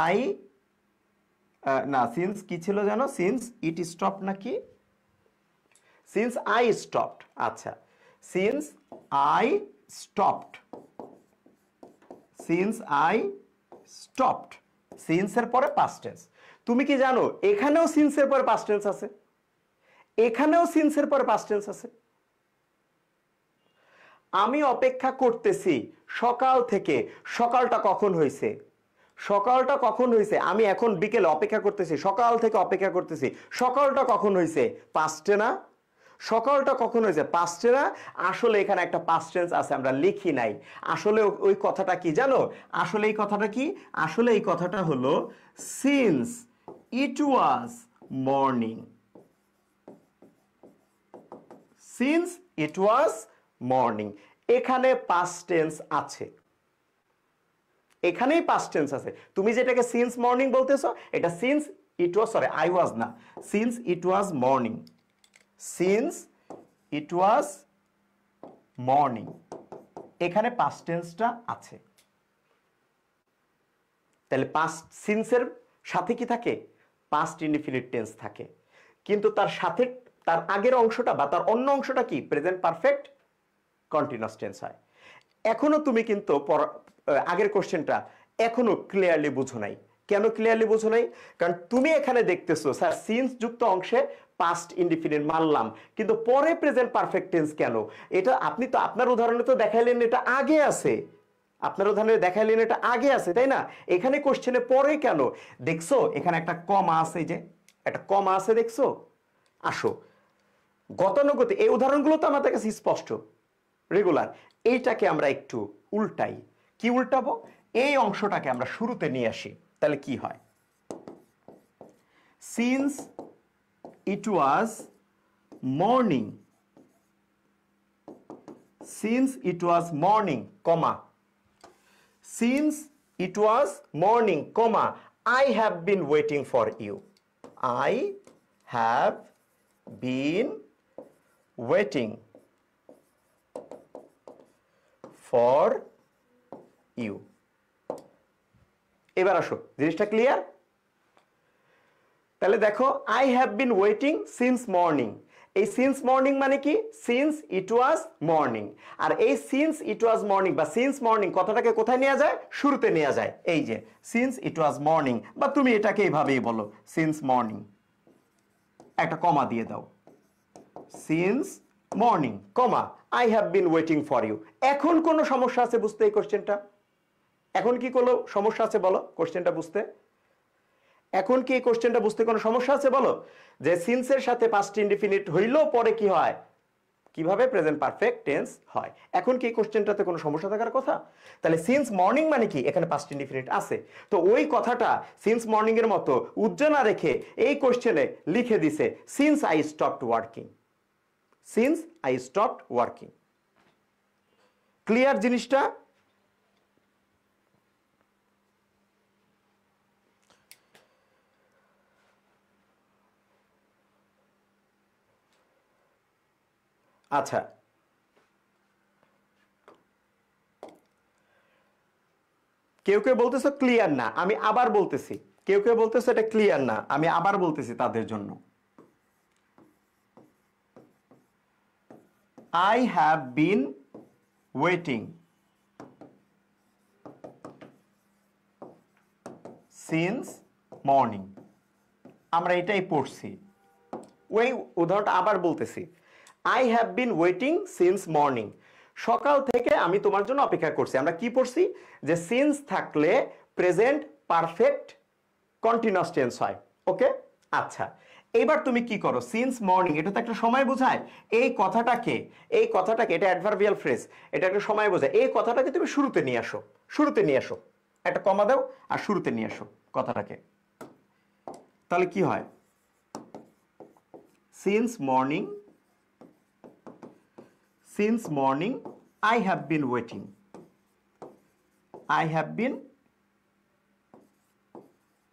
আই, না সিন্স কি ছিল জানো? সিন্স ইট স্টপ নাকি সিন্স আই স্টপড? আচ্ছা, since I stopped, since I stopped, সিন্সের পরে পাস্ট টেন্স। তুমি কি জানো এখানেও সিন্সের পরে পাস্ট টেন্স আছে, এখানেও সিন্সের পরে পাস্ট টেন্স আছে। আমি অপেক্ষা করতেছি সকাল থেকে, সকালটা কখন হয়েছে? সকালটা কখন হয়েছে? আমি এখন বিকেলে অপেক্ষা করতেছি, সকাল থেকে অপেক্ষা করতেছি, সকালটা কখন হয়েছে? পাস্টে না? সকালটা কখন হয়েছে? পাস্টে না? আসলে এখানে একটা পাস্ট টেন্স আছে, আমরা লিখি নাই। আসলে ওই কথাটা কি জানো? আসলে এই কথাটা কি? আসলে এই কথাটা হলো since it was morning. Since it was morning, এখানে পাস্ট টেন্স আছে, এখানেই পাস্ট টেন্স আছে। তুমি যেটাকে সিন্স মর্নিং বলতেছো, এটা since it was, sorry I was না, since it was morning, since it was morning, এখানে পাস্ট টেন্সটা আছে। তাহলে পাস্ট সিন্সের সাথে কি থাকে? পাস্ট ইনডিফিনিট টেন্স থাকে, কিন্তু তার সাথে তার আগের অংশটা বা তার অন্য অংশটা কি? প্রেজেন্ট পারফেক্ট কন্টিনিউয়াস টেন্স হয়। এখনো তুমি কিন্তু আগের কোশ্চেনটা এখনো ক্লিয়ারলি বুঝো নাই। কেন ক্লিয়ারলি বুঝো নাই? কারণ তুমি এখানে দেখতেছো স্যার সিন্স যুক্ত অংশে পাস্ট ইনডিফিনিট মানলাম, কিন্তু পরে প্রেজেন্ট পারফেক্ট টেন্স কেন? এটা আপনি তো আপনার উদাহরণে তো দেখাইলেন এটা আগে আছে, আপনার উদাহরণে দেখাইলেন এটা আগে আছে, তাই না? এখানে কোশ্চেনে পরে কেন? দেখছো এখানে একটা কমা আছে, যে একটা কমা আছে দেখছো? আসো গতানুগতিক এই উদাহরণগুলো তো আমাদের কাছে স্পষ্ট, রেগুলার। এইটাকে আমরা একটু উল্টাই। কি উল্টাবো? এই অংশটাকে আমরা শুরুতে নিয়ে আসি, তাহলে কি হয়? Since it was morning, since it was morning, comma, since it was morning, comma, I have been waiting for you, I have been waiting for you. এবার আসো, জিনিসটা ক্লিয়ার? তাহলে দেখো I have been waiting since morning, এই since morning মানে কি? Since it was morning. আর এই সিন্স ইট ওয়াজ মর্নিং বা সিন্স মর্নিং কথাটাকে কোথায় নেওয়া যায়? শুরুতে নেওয়া যায়। এই যে সিন্স ইট ওয়াজ মর্নিং, বা তুমি এটাকে এইভাবেই বলো সিন্স মর্নিং, একটা কমা দিয়ে দাও, since morning, comma, I have been waiting for you. এখন কোনো সমস্যা আছে বুঝতে এই কোশ্চেনটা? এখন কি কোনো সমস্যা আছে বলো কোশ্চেনটা বুঝতে? এখন কি এই কোশ্চেনটা বুঝতে কোনো সমস্যা আছে বলো? যে সিন্সের সাথে পাস্ট ইনডিফিনিট হইলেও পরে কি হয়, কিভাবে প্রেজেন্ট পারফেক্ট টেন্স হয়। এখন কি এই কোশ্চেনটাতে কোনো সমস্যা থাকার কথা? তাহলে সিন্স মর্নিং মানে কি? এখানে পাস্ট ইনডিফিনিট আছে, তো ওই কথাটা সিন্স মর্নিং এর মতো উজ্জ্বল না রেখে এই কোশ্চেনে লিখে দিছে since I stopped working, since I stopped working. Clear জিনিসটা? আচ্ছা, কেউ কেউ বলতেছে ক্লিয়ার না, আমি আবার বলতেছি। কেউ কেউ বলতেছে এটা ক্লিয়ার না, আমি আবার বলতেছি তাদের জন্য। I have been waiting since morning, আমরা এটাই পড়ছি। ওই উদাহরণটা আবার বলতেছি, I have been waiting since morning, সকাল থেকে আমি তোমার জন্য অপেক্ষা করছি। আমরা কি পড়ছি? যে সিন্স থাকলে প্রেজেন্ট পারফেক্ট কন্টিনিউয়াস টেন্স হয়। ওকে, আচ্ছা এবার তুমি কি করো? সিন্স মর্নিং এটা তো একটা সময় বোঝায়, এই কথাটাকে এটা অ্যাডভার্বিয়াল ফ্রেজ, এটা একটা সময় বোঝায়, এই কথাটাকে তুমি শুরুতে নিয়ে আসো, শুরুতে নিয়ে আসো, একটা কমা দাও আর শুরুতে নিয়ে আসো কথাটাকে। তাহলে কি হয়? Since morning, since morning I have been waiting, I have been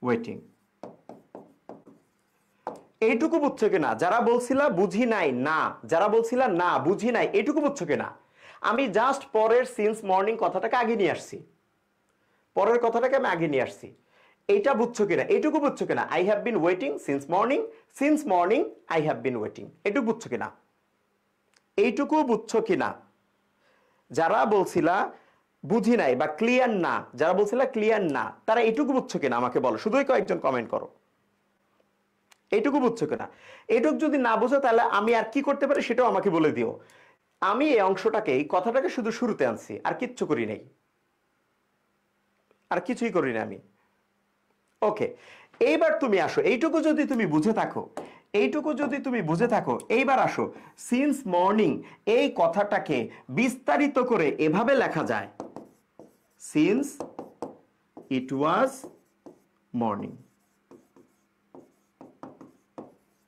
waiting. এইটুকু বুঝছো কিনা? যারা বলছিলা বুঝি নাই, না, যারা বলছিলা না বুঝি নাই, এইটুকু বুঝছো কিনা? আমি জাস্ট পরের সিন্স মর্নিং কথাটাকে আগে নিয়ে আসছি, পরের কথাটাকে আমি আগে নিয়ে আসছি, এইটা বুঝছো কিনা? এইটুকু বুঝছো কিনা? I have been waiting since morning I have been waiting, এইটুকু বুঝছো কিনা? এইটুকু বুঝছো কিনা? যারা বলছিলা বুঝি নাই বা ক্লিয়ার না, যারা বলছিলা ক্লিয়ার না, তারা এইটুকু বুঝছো কিনা আমাকে বলো, শুধুই কয়েকজন কমেন্ট করো। এইটুকু বুঝছো কিনা? এইটুকু যদি না বুঝো তাহলে আমি আর কি করতে পারি সেটাও আমাকে বলে দিও। আমি এই অংশটাকে, এই কথাটাকে শুধু শুরুতে আনছি, আর কিচ্ছু করি নাই, আর কিছুই করি না আমি। ওকে, এইবার তুমি আসো, এইটুকু যদি তুমি বুঝে থাকো, এইটুকু যদি তুমি বুঝে থাকো, এইবার আসো সিন্স মর্নিং এই কথাটাকে বিস্তারিত করে এভাবে লেখা যায়, সিন্স ইট ওয়াজ মর্নিং।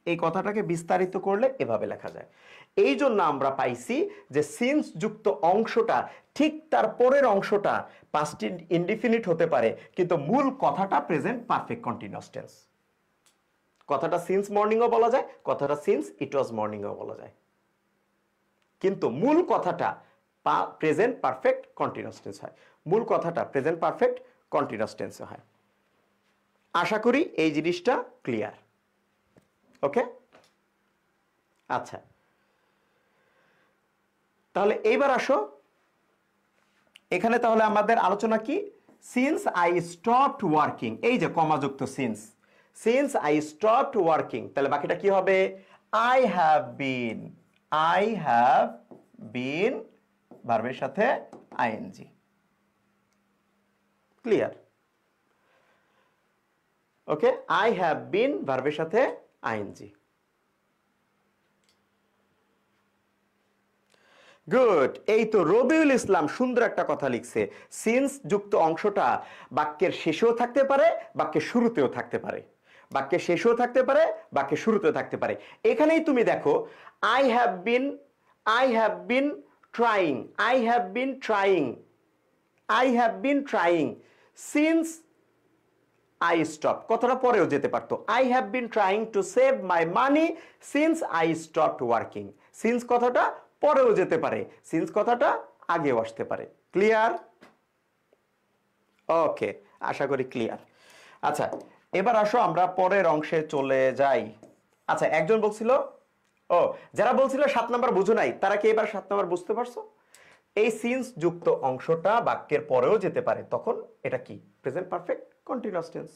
এই কথাটাকে বিস্তারিত করলে এভাবে লেখা যায়। এই জন্য আমরা পাইছি যে সিন্স যুক্ত অংশটা ঠিক তার পরের অংশটা পাস্ট ইনডিফিনিট হতে পারে, কিন্তু মূল কথাটা প্রেজেন্ট পারফেক্ট কন্টিনিউয়াস টেন্স। কথাটা সিন্স মর্নিংও বলা যায়, কথাটা সিন্স ইট ওয়াজ মর্নিংও বলা যায়, কিন্তু মূল কথাটা প্রেজেন্ট পারফেক্ট কন্টিনিউয়াস টেন্স হয়। মূল কথাটা প্রেজেন্ট পারফেক্ট কন্টিনিউয়াস টেন্সে হয়। আশা করি এই জিনিসটা ক্লিয়ার। ওকে, আচ্ছা, তাহলে এইবার আসো এখানে, তাহলে আমাদের আলোচনা কি? সিন্স আই স্টপড ওয়ার্কিং, এই যে কমাযুক্ত since, since I stopped working, তাহলে বাকিটা কি হবে? আই হ্যাভ বিন ভার্বের সাথে ING. Clear? Okay, I have been ভার্বের সাথে আইএনজি। গুড। এই তো রবিউল ইসলাম সুন্দর একটা কথা লিখছে, সিন্স যুক্ত অংশটা বাক্যের শেষেও থাকতে পারে, বাক্যের শুরুতেও থাকতে পারে, বাক্যের শেষেও থাকতে পারে, বাক্যের শুরুতেও থাকতে পারে। এখানেই তুমি দেখো I have been trying, since I stop, কথাটা পরেও যেতে পারতো। I have been trying to save my money since I stopped working. Since কথাটা পরেও যেতে পারে, সিন্স কথাটা আগেও আসতে পারে। ক্লিয়ার? ওকে, আশা করি ক্লিয়ার। আচ্ছা, এবার আসো আমরা পরের অংশে চলে যাই। আচ্ছা, একজন বলছিল, ও যারা বলছিল 7 নাম্বার বুঝো নাই, তারা কি এবার 7 নাম্বার বুঝতে পারছো? এই সিন্স যুক্ত অংশটা বাক্যের পরেও যেতে পারে, তখন এটা কি? Present perfect continuous tense.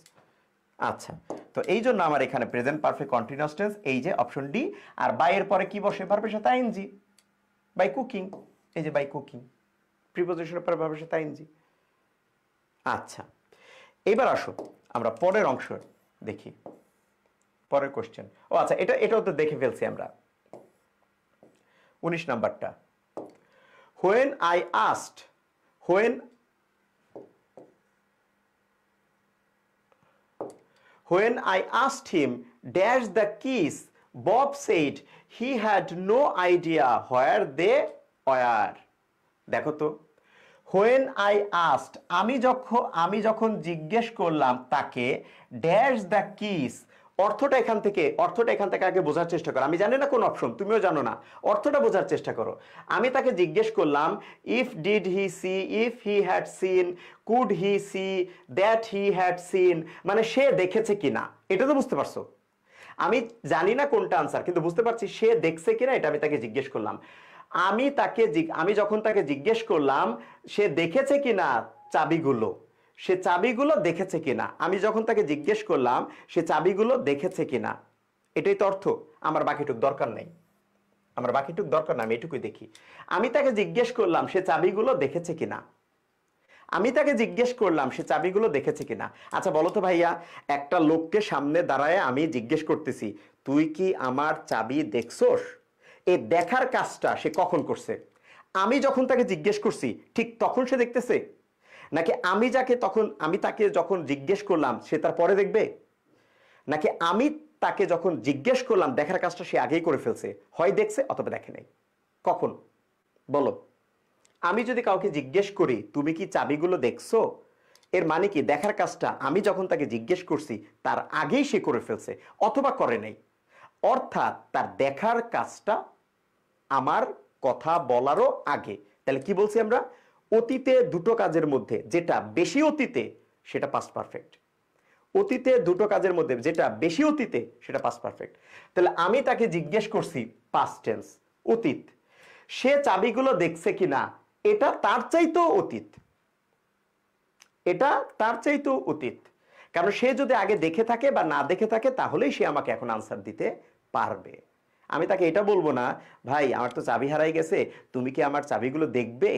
আচ্ছা, তো এই জন্য আমার এখানে প্রেজেন্ট পারফেক্ট কন্টিনিউয়াস টেন্স, এই যে অপশন ডি। আর বাই এর পরে কি বসে? ভার্বের সাথে আইএনজি। বাই কুকিং, এই যে বাই কুকিং, প্রিপোজিশনের পরে ভার্বের সাথে আইএনজি। আচ্ছা, এবার আসো আমরা পরের অংশ দেখি, পরের কোশ্চেন। ও আচ্ছা, এটাও তো দেখে ফেলছি আমরা, 19 নাম্বারটা। When I asked him dash the keys, Bob said he had no idea where they were. দেখো তো, when I asked, আমি যখন জিজ্ঞেস করলাম তাকে, ড্যাশ দ্য কিস, অর্থটা এখান থেকে আগে বোঝার চেষ্টা করো। আমি জানি না কোন অপশন, তুমিও জানো না, অর্থটা বোঝার চেষ্টা করো। আমি তাকে জিজ্ঞেস করলাম, if did he she, if he had scene, could he she, that he had scene, মানে সে দেখেছে কিনা, এটা তো বুঝতে পারছো। আমি জানি না কোনটা আনসার, কিন্তু বুঝতে পারছি সে দেখছে কিনা, এটা আমি তাকে জিজ্ঞেস করলাম। আমি যখন তাকে জিজ্ঞেস করলাম সে দেখেছে কিনা চাবিগুলো, সে চাবিগুলো দেখেছে কিনা, আমি যখন তাকে জিজ্ঞেস করলাম সে চাবিগুলো দেখেছে কিনা, এটাই তো অর্থ। আমার বাকিটুক দরকার নেই, আমি এটুকুই দেখি। আমি তাকে জিজ্ঞেস করলাম সে চাবিগুলো দেখেছে কিনা, আচ্ছা বলো তো ভাইয়া, একটা লোককে সামনে দাঁড়ায় আমি জিজ্ঞেস করতেছি, তুই কি আমার চাবি দেখছোস? এই দেখার কাজটা সে কখন করছে? আমি যখন তাকে জিজ্ঞেস করছি ঠিক তখন সে দেখতেছে, নাকি আমি তাকে যখন জিজ্ঞেস করলাম সে তার পরে দেখবে, নাকি আমি তাকে যখন জিজ্ঞেস করলাম দেখার কাজটা সে আগেই করে ফেলছে, হয় দেখছে অথবা দেখে নাই? কখন বলো? আমি যদি কাউকে জিজ্ঞেস করি তুমি কি চাবিগুলো দেখছো, এর মানে কি দেখার কাজটা আমি যখন তাকে জিজ্ঞেস করছি তার আগেই সে করে ফেলছে অথবা করে নাই। অর্থাৎ তার দেখার কাজটা আমার কথা বলারও আগে। তাহলে কি বলছি আমরা? অতীতে দুটো কাজের মধ্যে যেটা বেশি অতীতে সেটা পাস্ট পারফেক্ট, অতীতে দুটো কাজের মধ্যে যেটা বেশি অতীতে সেটা পাস্ট পারফেক্ট। তাহলে আমি তাকে জিজ্ঞেস করছি পাস্ট টেন্স, অতীত, সে চাবিগুলো দেখছে কিনা, এটা তার চাইতেও অতীত, কারণ সে যদি আগে দেখে থাকে বা না দেখে থাকে তাহলেই সে আমাকে এখন আনসার দিতে পারবে। আমি তাকে এটা বলবো না, ভাই আমার তো চাবি হারাই গেছে, তুমি কি আমার চাবিগুলো দেখবে,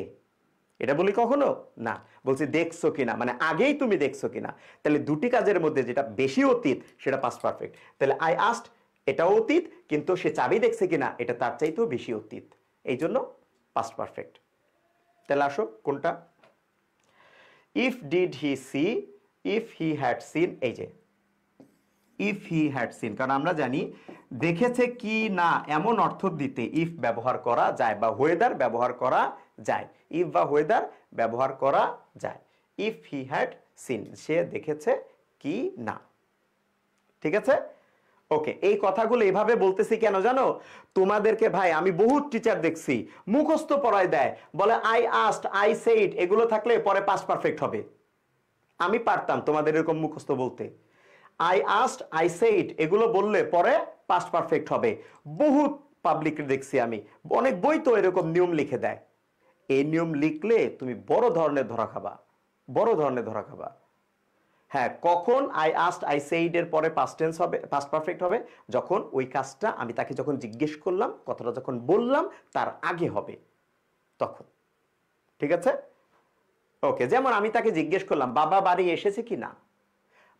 এটা বলি কখনো না। বলছি দেখছো কিনা, মানে আগেই তুমি দেখছো কিনা। তাহলে দুটি কাজের মধ্যে যেটা বেশি অতীত সেটা পাস্ট পারফেক্ট। তাহলে আই আস্কড এটাও অতীত, কিন্তু সে চাবি দেখছে কিনা এটা তার চাইতেও বেশি অতীত, এই জন্য পাস্ট পারফেক্ট। তাহলে আসো কোনটা? If did he she, if he had scene, এই যে ইফ হি হ্যাড সিন, কারণ আমরা জানি দেখেছে কি না এমন অর্থ দিতে ইফ ব্যবহার করা যায় বা ওয়েদার ব্যবহার করা যায়, ইফ বা ওয়েদার ব্যবহার করা যায়। ইফ হি হ্যাড সিন, সে দেখেছে কি না। ঠিক আছে, ওকে। এই কথাগুলো এভাবে বলতেছি কেন জানো? তোমাদেরকে ভাই আমি বহুত টিচার দেখছি মুখস্থ পড়ায় দেয়, বলে আই আস্কড, আই সেড, এগুলো থাকলে পরে পাস্ট পারফেক্ট হবে। আমি পারতাম তোমাদের এরকম মুখস্থ বলতে, আই আস্কড, আই সেড এগুলো বললে পরে পাস্ট পারফেক্ট হবে। বহুত পাবলিক দেখছি আমি, অনেক বই তো এরকম নিয়ম লিখে দেয়। এই নিয়ম লিখলে তুমি বড় ধরনের ধরা খাবা, বড় ধরনের ধরা খাবা। হ্যাঁ, কখন আই আস্কড, আই সেড এর পরে পাস্ট টেন্স হবে, পাস্ট পারফেক্ট হবে? যখন ওই কাজটা আমি তাকে যখন জিজ্ঞেস করলাম, কথাটা যখন বললাম তার আগে হবে, তখন। ঠিক আছে, ওকে। যেমন আমি তাকে জিজ্ঞেস করলাম বাবা বাড়ি এসেছে কি না,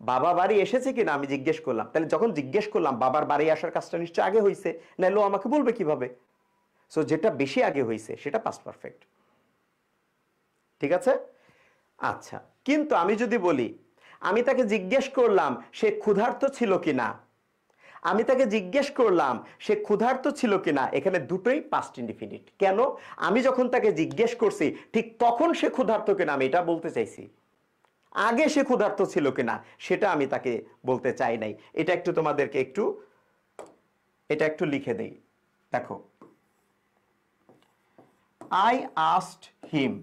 বাবা বাড়ি এসেছে কিনা আমি জিজ্ঞেস করলাম, তাহলে যখন জিজ্ঞেস করলাম বাবার বাড়ি আসার কাজটা নিশ্চয় আগে হয়েছে, নাহলে ও আমাকে বলবে কিভাবে? সো যেটা বেশি আগে হয়েছে সেটা পাস্ট পারফেক্ট। ঠিক আছে, আচ্ছা। কিন্তু আমি যদি বলি আমি তাকে জিজ্ঞেস করলাম সে ক্ষুধার্ত ছিল কিনা, আমি তাকে জিজ্ঞেস করলাম সে ক্ষুধার্ত ছিল কিনা, এখানে দুটোই পাস্ট ইনডিফিনিট। কেন? আমি যখন তাকে জিজ্ঞেস করছি ঠিক তখন সে ক্ষুধার্ত কিনা আমি এটা বলতে চাইছি, আগে সে ক্ষুধার্ত ছিল কিনা সেটা আমি তাকে বলতে চাই নাই। এটা একটু তোমাদেরকে এটা একটু লিখে দেই, দেখো। আই আস্কড হিম,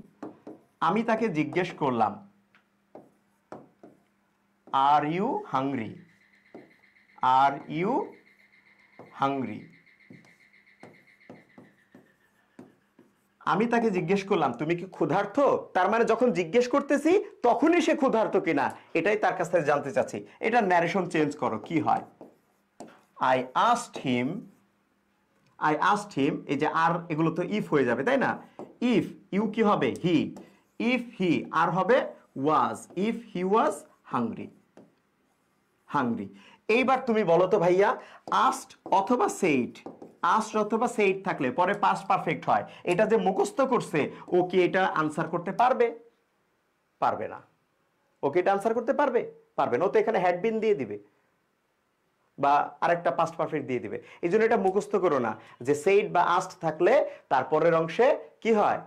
আমি তাকে জিজ্ঞেস করলাম are you hungry, are you hungry. আমি তাকে জিজ্ঞেস করলাম তুমি কি ক্ষুধার্ত, তার মানে যখন জিজ্ঞেস করতেছি তখনই সে ক্ষুধার্ত কিনা এটাই তার কাছ থেকে জানতে চাচ্ছি। এটা ন্যারেশন চেঞ্জ করো, কি হয়? I asked him, I asked হিম, এই যে আর এগুলো তো ইফ হয়ে যাবে তাই না? ইফ, ইউ কি হবে? হি। ইফ হি, আর হবে was, if he was hungry, hungry. এইবার তুমি বলো তো ভাইয়া, আস্কড অথবা সেইড, আস্কড অথবা সেইড থাকলে পরে পাস্ট পারফেক্ট হয়, এটা যে মুখস্থ করছে ও কি এটা আনসার করতে পারবে? পারবে না। ও কি এটা আনসার করতে পারবে? পারবে না। ও তো এখানে হ্যাড বিন দিয়ে দিবে বা আরেকটা পাস্ট পারফেক্ট দিয়ে দিবে। এই জন্য এটা মুখস্থ করো না যে সেইড বা আস্কড থাকলে তারপরের অংশে কি হয়?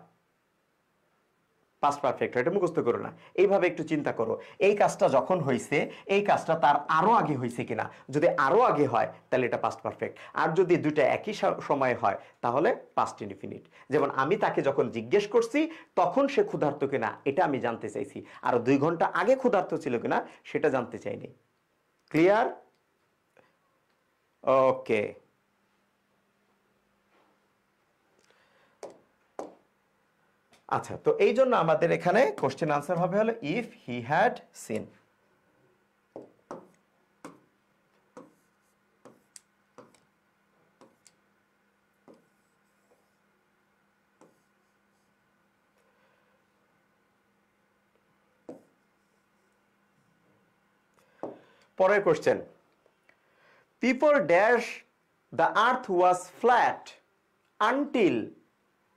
পাস্ট পারফেক্ট হয়, এটা মুখস্থ করো না। এইভাবে একটু চিন্তা করো, এই কাজটা যখন হয়েছে এই কাজটা তার আরো আগে হয়েছে কিনা। যদি আরো আগে হয় তাহলে এটা পাস্ট পারফেক্ট, আর যদি দুইটা একই সময়ে হয় তাহলে পাস্ট ইনডিফিনিট। যেমন আমি তাকে যখন জিজ্ঞেস করছি তখন সে ক্ষুধার্ত কিনা এটা আমি জানতে চাইছি, আর 2 ঘন্টা আগে ক্ষুধার্ত ছিল কিনা সেটা জানতে চাইনি। ক্লিয়ার? ওকে। আচ্ছা, তো এই জন্য আমাদের এখানে কোশ্চেন আনসার হবে হলো ইফ হি হ্যাড সিন। পরের question, people dash the earth was flat until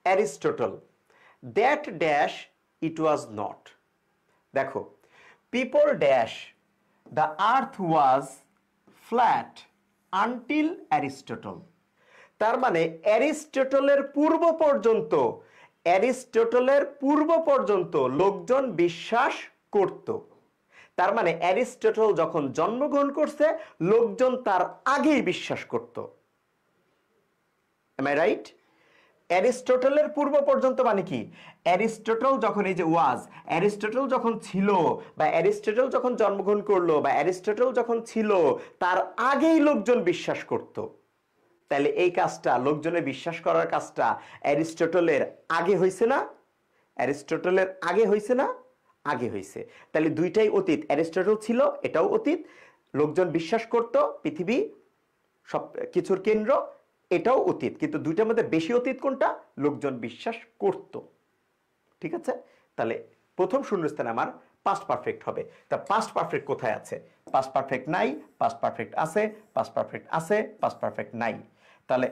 Aristotle, that dash it was not. দেখো, people dash the earth was flat until Aristotle, তার মানে অ্যারিস্টটলের পূর্ব পর্যন্ত, অ্যারিস্টটলের পূর্ব পর্যন্ত লোকজন বিশ্বাস করত। তার মানে অ্যারিস্টটল যখন জন্মগ্রহণ করছে লোকজন তার আগেই বিশ্বাস করত। M I right? অ্যারিস্টটলের পূর্ব পর্যন্ত মানে কি? অ্যারিস্টটল যখন, এই যে ওয়াজ, অ্যারিস্টটল যখন ছিল বা অ্যারিস্টটল যখন জন্মগ্রহণ করলো বা অ্যারিস্টটল যখন ছিল তার আগেই লোকজন বিশ্বাস করত। তাহলে এই কাজটা, লোকজনের বিশ্বাস করার কাজটা অ্যারিস্টটলের আগে হয়েছে না? অ্যারিস্টটলের আগে হয়েছে না? আগে হয়েছে। তাহলে দুইটাই অতীত। অ্যারিস্টটল ছিল, এটাও অতীত। লোকজন বিশ্বাস করত, পৃথিবী সব কিছুর কেন্দ্র, এটাও অতীত। কিন্তু দুইটার মধ্যে বেশি অতীত কোনটা? লোকজন বিশ্বাস করত। ঠিক আছে, তাহলে প্রথম শূন্যস্থানে আমার পাস্ট পারফেক্ট হবে। তা পাস্ট পারফেক্ট কোথায় আছে? পাস্ট পারফেক্ট নাই, পাস্ট পারফেক্ট আছে, পাস্ট পারফেক্ট আছে, পাস্ট পারফেক্ট নাই। তাহলে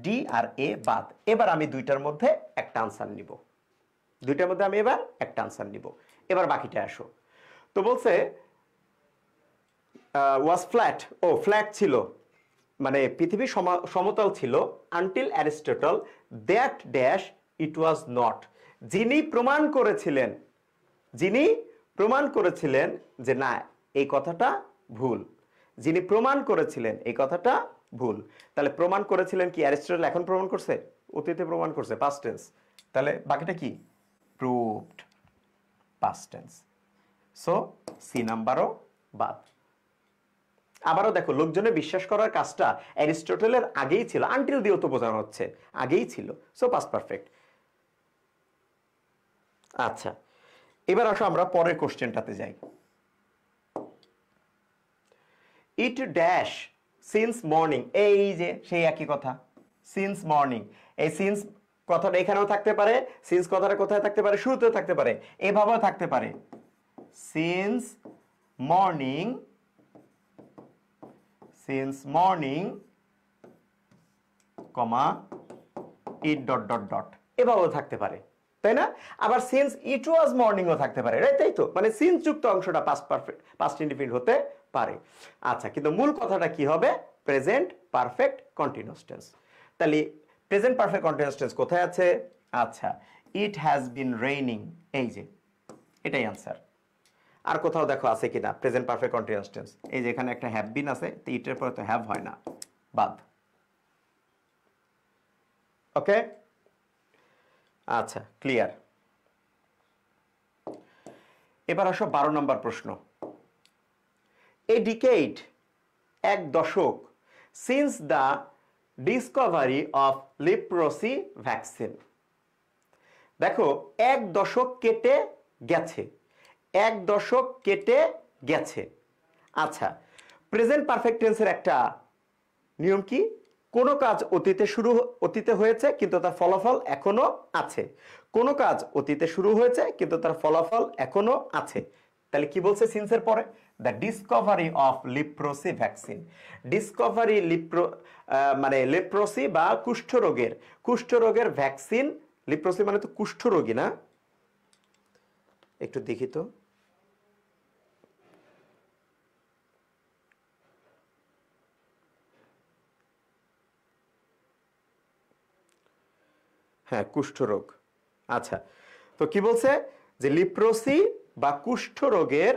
ডি আর এ বাদ। এবার আমি দুইটার মধ্যে একটা আনসার নিব, দুইটার মধ্যে আমি এবার একটা আনসার নিব। এবার বাকিটা আসো। তো বলছে ওয়াজ ফ্ল্যাট, ও ফ্ল্যাট ছিল মানে পৃথিবী সমতল ছিল, until Aristotle that dash it was not. যিনি প্রমাণ করেছিলেন, যিনি প্রমাণ করেছিলেন যে না এই কথাটা ভুল, যিনি প্রমাণ করেছিলেন এই কথাটা ভুল। তাহলে প্রমাণ করেছিলেন কি অ্যারিস্টটল এখন প্রমাণ করছে? অতীতে প্রমাণ করছে, পাস্ট টেন্স। তাহলে বাকিটা কি? Proved, past tense. So C নাম্বারও বাদ। আবারও দেখো, লোকজনের বিশ্বাস করার কাজটা অ্যারিস্টটলের আগেই ছিল, আনটিল দিয়েও তো বোঝানো হচ্ছে আগেই ছিল, সো পাস্ট পারফেক্ট। আচ্ছা, এবার আসো আমরা পরের কোশ্চেনটাতে যাই। ইট ড্যাশ সিন্স মর্নিং, এই যে সেই একই কথা, সিন্স মর্নিং। এই সিন্স কথাটা এখানেও থাকতে পারে, সিন্স কথাটা কোথায় থাকতে পারে? শুরুতেও থাকতে পারে, এভাবেও থাকতে পারে। সিন্স মর্নিং, সিন্স মর্নিং কমা ইট ডট ডট ডট, এভাবেও থাকতে পারে, তাই না? আবার সিন্স ইট ওয়াজ মর্নিংও থাকতে পারে, রাইট? তাই তো, মানে সিন্স যুক্ত অংশটা পাস্ট পারফেক্ট, পাস্ট ইনডিফিনিট হতে পারে। আচ্ছা, কিন্তু মূল কথাটা কি হবে? Present perfect continuous tense. তাহলে প্রেজেন্ট পারফেক্ট কন্টিনিউয়াস টেন্স কোথায় আছে? আচ্ছা, ইট হ্যাজ বিন রেইনিং, এই যে এটাই আনসার। আর কোথাও দেখো আছে কিনা প্রেজেন্ট পারফেক্ট কন্টিনিউয়াস টেন্স? এই যে এখানে একটা হ্যাভ বিন আছে, তো ইটের পরে তো হ্যাভ হয় না, বাদ। ওকে, আচ্ছা, ক্লিয়ার। এবার আসো 12 নম্বর প্রশ্ন। এ ডিকেড, এক দশক, since the discovery of leprosy vaccine. দেখো, এক দশক কেটে গেছে, এক দশক কেটে গেছে। আচ্ছা, প্রেজেন্ট পারফেক্ট টেন্সের একটা নিয়ম কি? কোনো কাজ অতীতে হয়েছে কিন্তু তার ফলাফল এখনো আছে, কোনো কাজ অতীতে শুরু হয়েছে কিন্তু তার ফলাফল এখনো আছে। তাহলে কি বলছে সিন্সের পরে? The discovery of leprosy vaccine. Discovery মানে লেপ্রসি বা কুষ্ঠরোগের ভ্যাকসিন। লিপ্রসি মানে তো কুষ্ঠরোগী না? একটু দেখি তো, হ্যাঁ, কুষ্ঠরোগ। আচ্ছা, তো কি বলছে? যে লিপ্রসি বা কুষ্ঠরোগের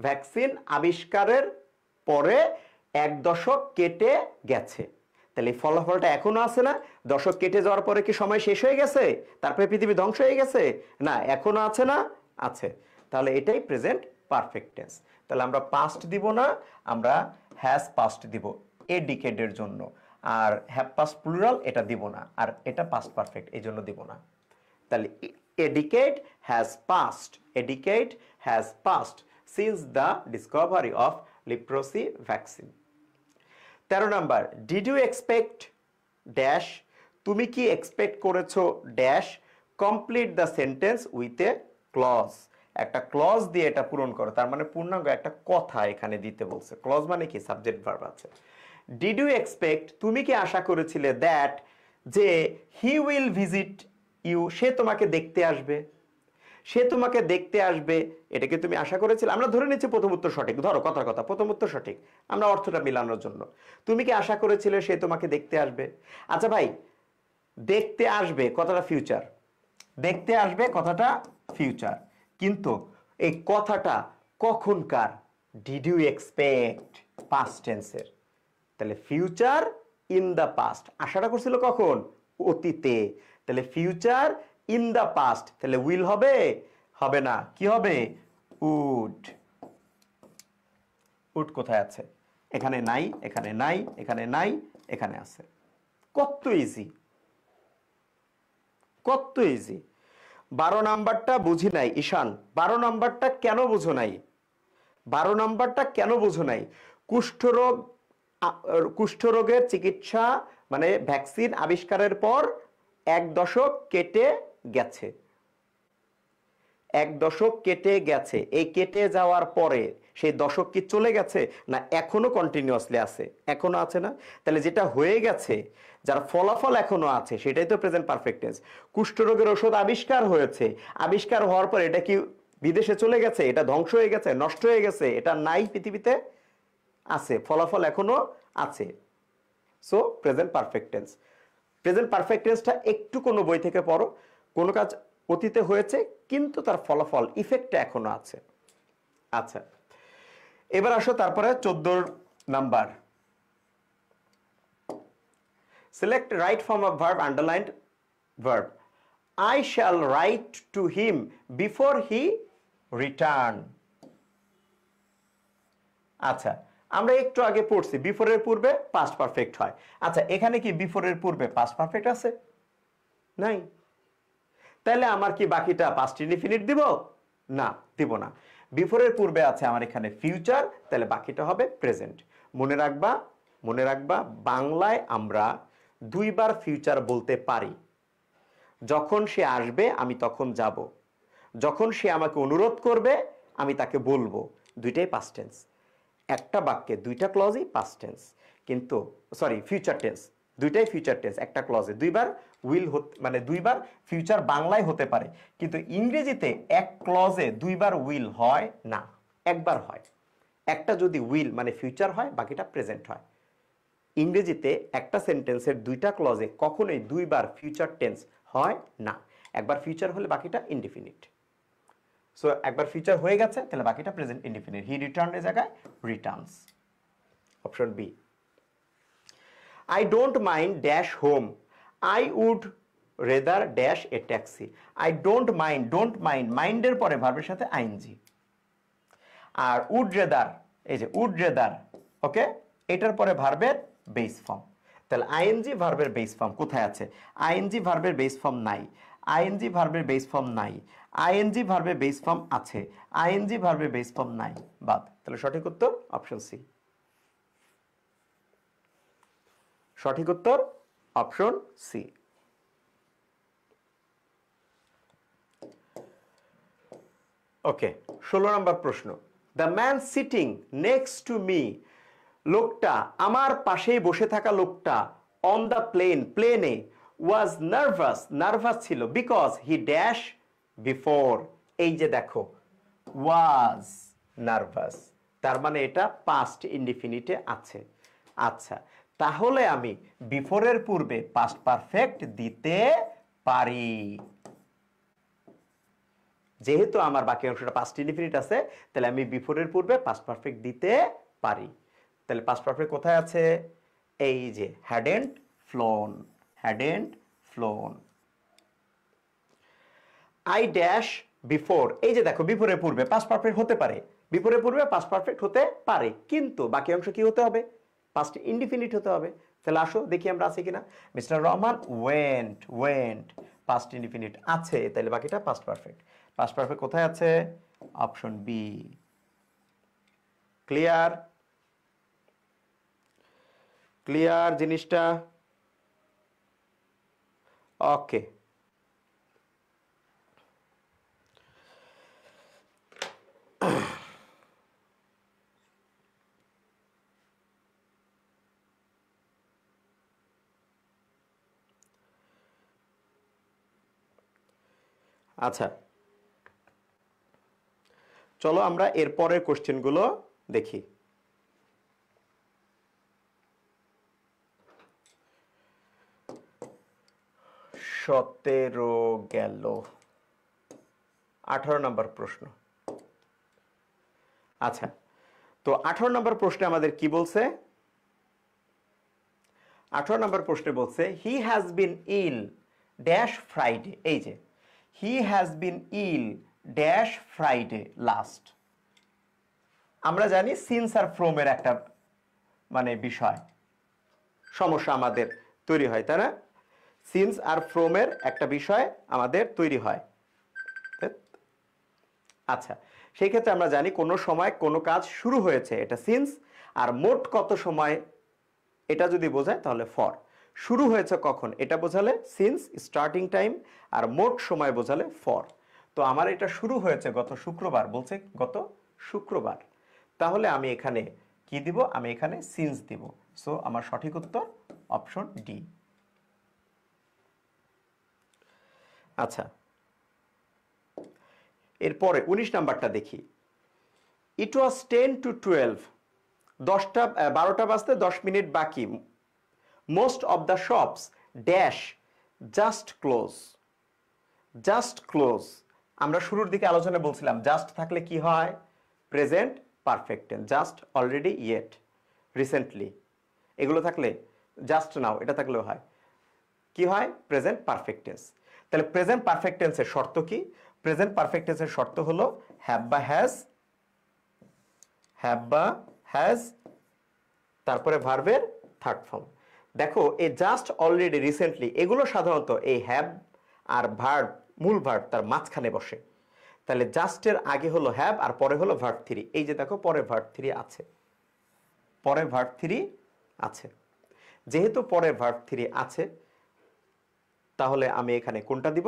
ভ্যাকসিন আবিষ্কারের পরে এক দশক কেটে গেছে। তাহলে ফলাফলটা এখনো আছে না? দশক কেটে যাওয়ার পরে কি সময় শেষ হয়ে গেছে, তারপরে পৃথিবী ধ্বংস হয়ে গেছে? না, এখনো আছে না? আছে। তাহলে এটাই প্রেজেন্ট পারফেক্ট টেন্স। তাহলে আমরা পাস্ট দিব না, আমরা হ্যাজ পাস্ট দিব এ ডিকেডের জন্য। আর হ্যাভ পাস্ট প্লুরাল এটা দিব না, আর এটা পাস্ট পারফেক্ট এই জন্য দিব না। তাহলে a decade has passed since the discovery of leprosy vaccine. 13 number, did you expect dash, তুমি কি এক্সপেক্ট করেছো dash, complete the sentence with a clause. একটা ক্লজ দিয়ে এটা পূরণ করো, তার মানে পূর্ণাঙ্গ একটা কথা এখানে দিতে বলছে। ক্লজ মানে কি? সাবজেক্ট ভার্ব আছে। ডিড ইউ এক্সপেক্ট, তুমি কি আশা করেছিলে, দ্যাট, যে হি উইল ভিজিট ইউ, সে তোমাকে দেখতে আসবে, সে তোমাকে দেখতে আসবে, এটাকে তুমি আশা করেছিলে? আমরা ধরে নিচ্ছি প্রথম উত্তর সঠিক, ধরো কথার কথা প্রথম উত্তর সঠিক, আমরা অর্থটা মিলানোর জন্য। তুমি কি আশা করেছিলে সে তোমাকে দেখতে আসবে? আচ্ছা ভাই, দেখতে আসবে কথাটা ফিউচার, দেখতে আসবে কথাটা ফিউচার, কিন্তু এই কথাটা কখনকার? ডিড ইউ এক্সপেক্ট, পাস্ট টেন্সের। তাহলে ফিউচার ইন দ্য পাস্ট, আশাটা করছিল কখন? অতীতে। তাহলে ফিউচার ইন দ্য পাস্ট, তাহলে উইল হবে? হবে না, কি হবে? উড। উড কোথায় আছে? এখানে নাই, এখানে নাই, এখানে নাই, এখানে আছে। কত ইজি, কত ইজি। 12 নাম্বারটা বুঝি নাই ঈশান, 12 নাম্বারটা কেন বুঝো নাই? 12 নাম্বারটা কেন বুঝো নাই? কুষ্ঠরোগের চিকিৎসা মানে ভ্যাকসিন আবিষ্কারের পর এক দশক কেটে গেছে। এক দশক কেটে গেছে, এই কেটে যাওয়ার পরে সেই দশক কি চলে গেছে না এখনো কন্টিনিউয়াসলি আছে? এখনো আছে না? তাহলে যেটা হয়ে গেছে, যার ফলাফল এখনো আছে, সেটাই তো প্রেজেন্ট পারফেক্ট টেন্স। কুষ্ঠরোগের ওষুধ আবিষ্কার হয়েছে, আবিষ্কার হওয়ার পর এটা কি বিদেশে চলে গেছে, এটা ধ্বংস হয়ে গেছে, নষ্ট হয়ে গেছে, এটা নাই পৃথিবীতে? আছে, ফলাফল এখনো আছে। So present perfect tense. Present perfect টেন্সটা একটু কোনো বই থেকে পড়ো, কোনো কাজ অতীতে হয়েছে কিন্তু তার ফলাফল ইফেক্টটা এখনো আছে। আচ্ছা, এবার আসো তারপরে 14 number. Select right form of verb, underlined verb. I shall write to him before he return। আচ্ছা, আমরা একটু আগে পড়ছি বিফোরের পূর্বে পাস্ট পারফেক্ট হয়। আচ্ছা, এখানে কি বিফোরের পূর্বে পাস্ট পারফেক্ট আছে? নাই। তাহলে আমার কি বাকিটা পাস্ট ইনডিফিনিট দিব? না, দিব না। বিফোরের পূর্বে আছে আমার এখানে ফিউচার, তাহলে বাকিটা হবে প্রেজেন্ট। মনে রাখবা, মনে রাখবা, বাংলায় আমরা দুইবার ফিউচার বলতে পারি। যখন সে আসবে আমি তখন যাব, যখন সে আমাকে অনুরোধ করবে আমি তাকে বলবো, দুইটাই পাস্ট টেন্স। একটা বাক্যে দুইটা ক্লজই পাস্ট টেন্স, কিন্তু সরি ফিউচার টেন্স, দুইটাই ফিউচার টেন্স। একটা ক্লজে দুইবার উইল মানে দুইবার ফিউচার বাংলায় হতে পারে, কিন্তু ইংরেজিতে এক ক্লজে দুইবার উইল হয় না, একবার হয়। একটা যদি উইল মানে ফিউচার হয়, বাকিটা প্রেজেন্ট হয়। ইংরেজিতে একটা সেন্টেন্সের দুইটা ক্লজে কখনোই দুইবার ফিউচার টেন্স হয় না, একবার ফিউচার হলে বাকিটা ইনডিফিনিট। সো একবার ফিউচার হয়ে গেছে, তাহলে বাকিটা প্রেজেন্ট ইনডিফিনিট। হি রিটার্নের জায়গায় returns. Option B. I don't mind dash home, I would rather dash a taxi. I don't mind, don't mind, মাইন্ডের পরে ভার্বের সাথে আইএনজি। আর উড রেদার, এই যে উড রেদার, ওকে, এটার পরে ভার্বের বেস ফর্ম। তাহলে আইএনজি ভার্বের বেস ফর্ম কোথায় আছে? আইএনজি ভার্বের বেস ফর্ম নাই, আইএনজি ভার্বের বেস ফর্ম নাই, আইএনজি ভার্বের বেস ফর্ম আছে, আইএনজি ভার্বের বেস ফর্ম নাই, বাদ। তাহলে সঠিক উত্তর অপশন সি। সঠিক উত্তর অপশন সি। ওকে, 16 নম্বর প্রশ্ন। The man sitting next to me, লোকটা আমার পাশেই বসে থাকা লোকটা, অন দ্য প্লেন, প্লেনে, ওয়াজ নার্ভাস, নার্ভাস ছিল, বিকজ হি ড্যাশ বিফোর। এই যে দেখো, ওয়াজ নার্ভাস, তার মানে এটা পাস্ট ইনডিফিনিটে আছে। আচ্ছা, তাহলে আমি বিফোরের পূর্বে পাস্ট পারফেক্ট দিতে পারি। যেহেতু আমার বাকি অংশটা পাস্ট ইনডিফিনিট আছে, তাহলে আমি বিফোরের পূর্বে পাস্ট পারফেক্ট দিতে পারি। তাহলে পাস্ট পারফেক্ট কোথায় আছে? এই যে hadn't flown, hadn't flown. I dash before, এই যে দেখো বিফোরের পূর্বে পাস্ট পারফেক্ট হতে পারে, বিফোরের পূর্বে পাস্ট পারফেক্ট হতে পারে, কিন্তু বাকি অংশ কি হতে হবে? পাস্ট ইনডিফিনিট হতে হবে। তাহলে আসো দেখি আমরা আছি কিনা। Mister Rahman went, went past indefinite আছে, তাহলে বাকিটা পাস্ট পারফেক্ট। পাস্ট পারফেক্ট কোথায় আছে? Option B. ক্লিয়ার? ক্লিয়ার জিনিসটা? ওকে, আচ্ছা চলো আমরা এরপরের কোশ্চেনগুলো দেখি। 17 গেল, 18 নম্বর প্রশ্ন। আচ্ছা, তো 18 নম্বর প্রশ্নে আমাদের কি বলছে? 18 নম্বর প্রশ্নে বলছে he has been ill dash Friday. এই যে he has been ill dash Friday last. আমরা জানি সিন্স আর ফ্রমের একটা মানে বিষয় সমস্যা আমাদের তৈরি হয়, তাই না? সিন্স আর ফ্রমের একটা বিষয় আমাদের তৈরি হয়। আচ্ছা, সেই ক্ষেত্রে আমরা জানি কোনো সময় কোনো কাজ শুরু হয়েছে, এটা সিন্স, আর মোট কত সময় এটা যদি বোঝায় তাহলে ফর। শুরু হয়েছে কখন এটা বোঝালে সিন্স স্টার্টিং টাইম, আর মোট সময় বোঝালে ফর। তো আমার এটা শুরু হয়েছে গত শুক্রবার, বলছে গত শুক্রবার। তাহলে আমি এখানে কি দিব? আমি এখানে সিন্স দিব। সো আমার সঠিক উত্তর অপশন ডি। আচ্ছা, এরপরে 19 নাম্বারটা দেখি। ইট ওয়াজ 10 to 12, 12টা বাজতে 10 মিনিট বাকি। Most of the shops dash just close. Just close আমরা শুরুর দিকে আলোচনা বলছিলাম, জাস্ট থাকলে কি হয়? Present perfect tense. Just, already, yet, recently, এগুলো থাকলে, জাস্ট নাও এটা থাকলেও হয়, কি হয়? Present perfect tense. তাহলে প্রেজেন্ট পারফেক্ট টেন্সের শর্ত কি? প্রেজেন্ট পারফেক্ট টেন্সের শর্ত হলো হ্যাভ বা হ্যাজ, হ্যাভ বা হ্যাজ, তারপরে ভার্বের থার্ড ফর্ম। দেখো এই জাস্ট, অলরেডি, রিসেন্টলি এগুলো সাধারণত এই হ্যাভ আর ভার্ব, মূল ভার্ব তার মাঝখানে বসে। তাহলে জাস্টের আগে হলো হ্যাভ আর পরে হলো ভার্ব থ্রি। এই যে দেখো পরে ভার্ব থ্রি আছে, পরে ভার্ব থ্রি আছে। যেহেতু পরে ভার্ব থ্রি আছে, তাহলে আমি এখানে কোনটা দিব?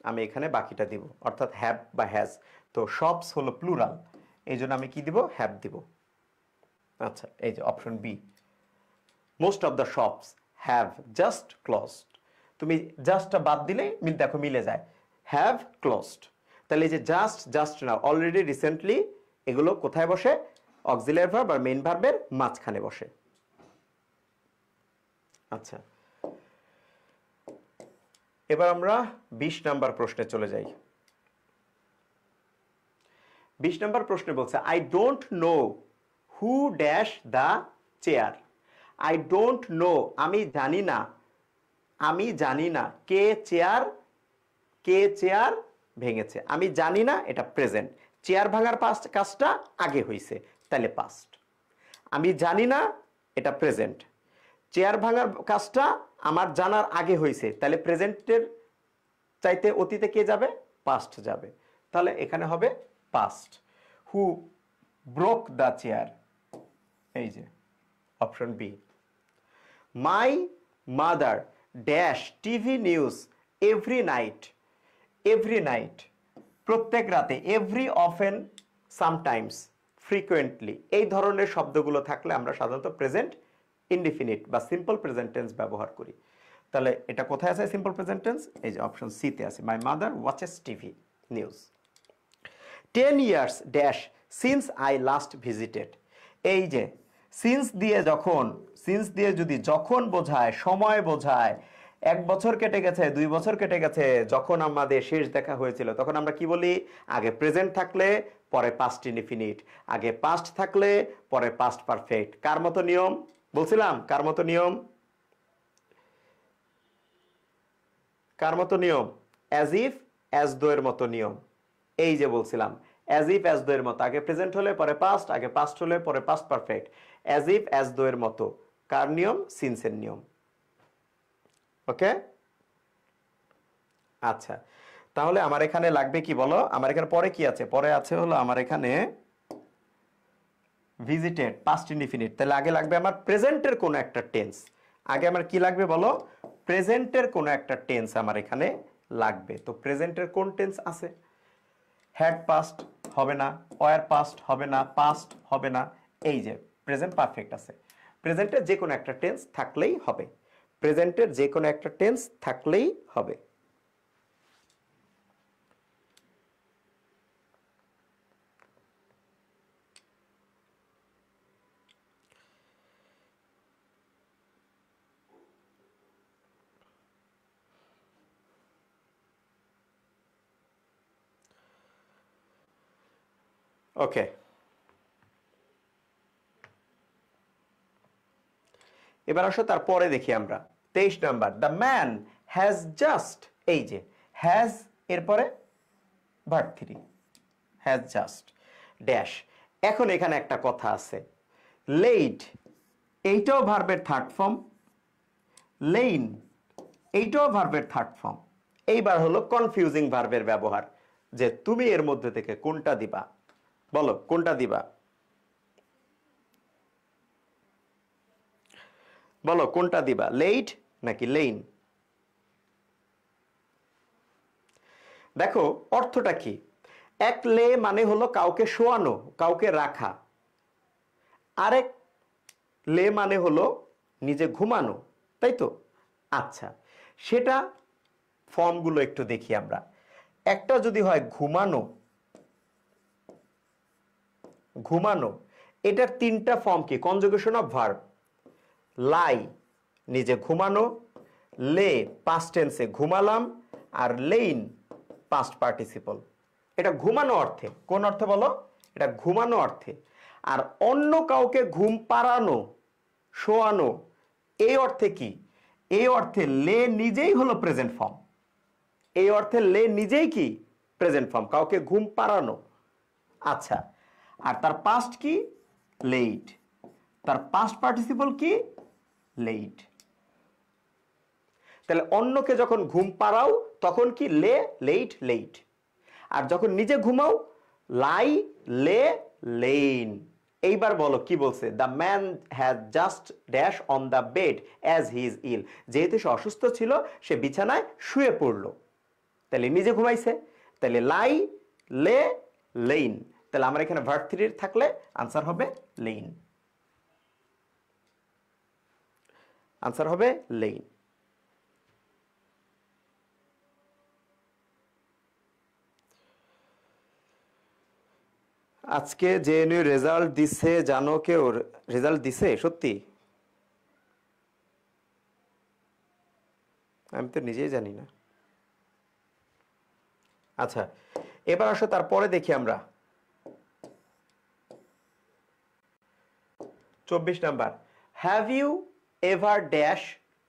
আমি এখানে বাকিটা দিব, অর্থাৎ হ্যাভ বা হ্যাজ। তো শপস হলো প্লুরাল, এই জন্য আমি কি দিব? হ্যাভ দিব। আচ্ছা, এই যে option B, most of the shops have just closed. তুমি জাস্টটা বাদ দিলে দেখো মিলে যায়, হ্যাভ ক্লোজড। তাহলে এই যে just, just now, already, recently এগুলো কোথায় বসে? অক্সিলারি ভার্ব আর মেইন ভার্বের মাঝখানে বসে। আচ্ছা, এবার আমরা 20 নাম্বার প্রশ্নে চলে যাই। 20 নাম্বার প্রশ্নে বলছে I don't know who dash the chair. I don't know, আমি জানি না, আমি জানি না কে চেয়ার, কে চেয়ার ভেঙেছে। আমি জানি না, এটা প্রেজেন্ট। চেয়ার ভাঙার পাস্ট কাজটা আগে হয়েছে, তাহলে পাস্ট। আমি জানি না, এটা প্রেজেন্ট। চেয়ার ভাঙার কাজটা আমার জানার আগে হয়েছে, তাহলে প্রেজেন্টের চাইতে অতীতে কে যাবে? পাস্ট যাবে। তাহলে এখানে হবে past. Who broke the chair, এই যে option B. My mother dash TV news every night. Every night প্রত্যেক রাতে, এভরি অফেন, সামটাইমস, ফ্রিকুয়েন্টলি, এই ধরনের শব্দগুলো থাকলে আমরা সাধারণত প্রেজেন্ট ইনডিফিনিট বা সিম্পল প্রেজেন্ট টেন্স ব্যবহার করি। তাহলে এটা কোথায় আছে সিম্পল প্রেজেন্ট টেন্স? এই যে অপশন সি তে আছে, my mother watches TV news. 10 years dash since I last visited. এই যে সিন্স দিয়ে, যখন, সিন্স দিয়ে যদি যখন বোঝায়, সময় বোঝায়, 1 বছর কেটে গেছে, 2 বছর কেটে গেছে, যখন আমাদের শেষ দেখা হয়েছিল, তখন আমরা কি বলি? আগে প্রেজেন্ট থাকলে পরে পাস্ট ইনডিফিনিট, আগে পাস্ট থাকলে পরে পাস্ট পারফেক্ট। কার মতো নিয়ম বলছিলাম? কার মতো নিয়ম? কার মতো নিয়ম? অ্যাজ ইফ অ্যাজ দো এর মতো নিয়ম। এই যে বলছিলাম অ্যাজ ইফ অ্যাজ দো এর মতো, আগে প্রেজেন্ট হলে পরে পাস্ট, আগে পাস্ট হলে পরে past perfect. As if as though এর মতো কার নিয়ম? সিন্সের নিয়ম। ওকে, আচ্ছা, তাহলে আমার এখানে লাগবে কি বলো? আমার এখানে পরে কি আছে? পরে আছে হলো আমার এখানে ভিজিটেড, পাস্ট ইনডিফিনিট। তাহলে আগে লাগবে আমার প্রেজেন্টের কোনো একটা টেন্স। আগে আমার কি লাগবে বলো? প্রেজেন্টের কোনো একটা টেন্স আমার এখানে লাগবে। তো প্রেজেন্টের কোন টেন্স আছে? হ্যাড পাস্ট হবে না, ওয়ার পাস্ট হবে না, পাস্ট হবে না, এই যে প্রেজেন্ট পারফেক্ট আছে। প্রেজেন্টের যে কোনো একটা টেন্স থাকলেই হবে, প্রেজেন্টের যে কোনো একটা টেন্স থাকলেই হবে। ওকে, এবার আসো তারপরে দেখি আমরা 23 number. The man has just, এই যে হ্যাজ এরপরে verb three, has just dash. এখন এখানে একটা কথা আছে, লেইড এইটাও ভার্বের থার্ড ফর্ম, লেইন এইটাও ভার্বের থার্ড ফর্ম। এইবার হলো কনফিউজিং ভার্বের ব্যবহার, যে তুমি এর মধ্যে থেকে কোনটা দিবা? বলো কোনটা দিবা? বলো কোনটা দিবা, লেইড নাকি লেইন? দেখো অর্থটা কি, এক লে মানে হলো কাউকে শোয়ানো, কাউকে রাখা। আরেক লে মানে হলো নিজে ঘুমানো, তাই তো? আচ্ছা, সেটা ফর্মগুলো একটু দেখি আমরা। একটা যদি হয় ঘুমানো, ঘুমানো, এটার তিনটা ফর্ম কি? Conjugation of verb. লাই নিজে ঘুমানো, লে পাস্ট টেন্সে ঘুমালাম, আর লেইন পাস্ট পার্টিসিপল। এটা ঘুমানো অর্থে। কোন অর্থে বলো? এটা ঘুমানো অর্থে। আর অন্য কাউকে ঘুম পাড়ানো, শোয়ানো, এই অর্থে কি? এই অর্থে লে নিজেই হলো প্রেজেন্ট ফর্ম। এই অর্থে লে নিজেই কি? প্রেজেন্ট ফর্ম, কাউকে ঘুম পাড়ানো। আচ্ছা, আর তার পাস্ট কি? লেইট। তার পাস্ট পার্টিসিপল কি? লেইট। তাহলে অন্যকে যখন ঘুম পাড়াও তখন কি? লে, লেইট, লেইট। আর যখন নিজে ঘুমাও, লাই, লে, লেইন। এইবার বলো কি বলছে? The man has just dash on the bed as he is ill. যেহেতু সে অসুস্থ ছিল, সে বিছানায় শুয়ে পড়লো। তাহলে নিজে ঘুমাইছে, তাহলে লাই, লে, লেইন। তাহলে আমার এখানে ভার্ব 3 থাকলে আনসার হবে লেইন। আনসার হবে লেইন। আজকে জেএনইউ রেজাল্ট দিছে, জানো কেউ রেজাল্ট দিছে? সত্যি? আমি তো নিজেই জানি না। আচ্ছা, এবার আসো তারপরে দেখি আমরা 24 number. Have you ever dash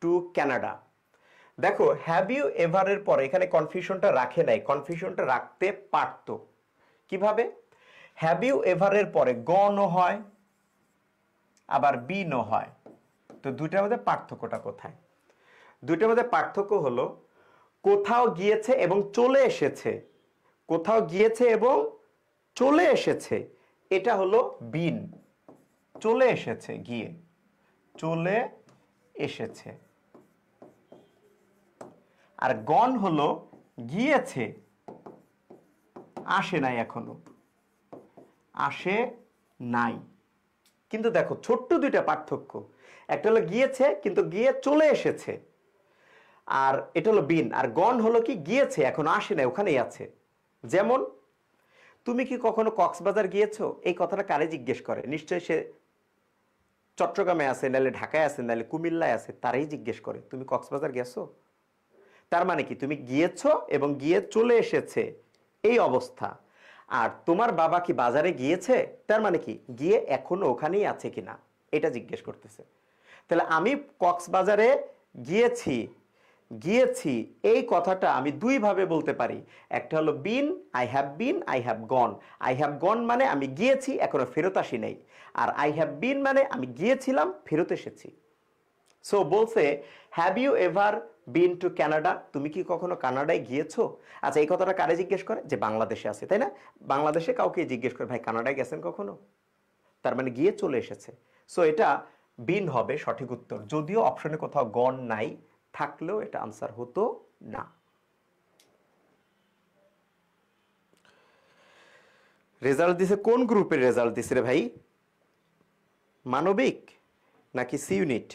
to Canada? দেখো হ্যাভ ইউ এভারের পরে এখানে কনফিউশনটা রাখে নাই, কনফিউশনটা রাখতে পারতো। কিভাবে? হ্যাভ ইউ এভারের পরে গনও হয়, আবার বিনও হয়। তো দুইটার মধ্যে পার্থক্যটা কোথায়? দুইটার মধ্যে পার্থক্য হলো কোথাও গিয়েছে এবং চলে এসেছে। কোথাও গিয়েছে এবং চলে এসেছে, এটা হলো বিন। চলে এসেছে, গিয়ে চলে এসেছে। আর গন হলো গিয়েছে, আসে নাই, এখনো আসে নাই। কিন্তু দেখো ছোট্ট দুইটা পার্থক্য। একটা হলো গিয়েছে কিন্তু গিয়ে চলে এসেছে, আর এটা হলো বিন। আর গন হলো কি? গিয়েছে এখনো আসে নাই, ওখানেই আছে। যেমন তুমি কি কখনো কক্সবাজার গিয়েছো? এই কথাটা কারে জিজ্ঞেস করে? নিশ্চয়ই সে চট্টগ্রামে আছে, নাহলে ঢাকায় আছে, নাহলে কুমিল্লায় আছে, তারাই জিজ্ঞেস করে তুমি কক্সবাজার গেছো? তার মানে কি? তুমি গিয়েছো এবং গিয়ে চলে এসেছে, এই অবস্থা। আর তোমার বাবা কি বাজারে গিয়েছে? তার মানে কি? গিয়ে এখনো ওখানেই আছে কিনা, এটা জিজ্ঞেস করতেছে। তাহলে আমি কক্সবাজারে গিয়েছি, গিয়েছি এই কথাটা আমি দুই ভাবে বলতে পারি। একটা হলো been, I have been, I have gone. I have gone মানে আমি গিয়েছি, এখনো ফেরত আসি নাই। আর আই হ্যাভ বিন মানে আমি গিয়েছিলাম, ফেরত এসেছি। সো বলছে have you ever been to Canada? তুমি কি কখনো কানাডায় গিয়েছো? আচ্ছা, এই কথাটা কারে জিজ্ঞেস করে? যে বাংলাদেশে আছে, তাই না? বাংলাদেশে কাউকে জিজ্ঞেস করে ভাই কানাডায় গেছেন কখনো? তার মানে গিয়ে চলে এসেছে। সো এটা বিন হবে সঠিক উত্তর, যদিও অপশনে কোথাও গন নাই, থাকলেও এটা আনসার হতো না। রেজাল্ট দিছে কোন গ্রুপের রেজাল্ট দিছে রে ভাই? মানবিক নাকি সি ইউনিট?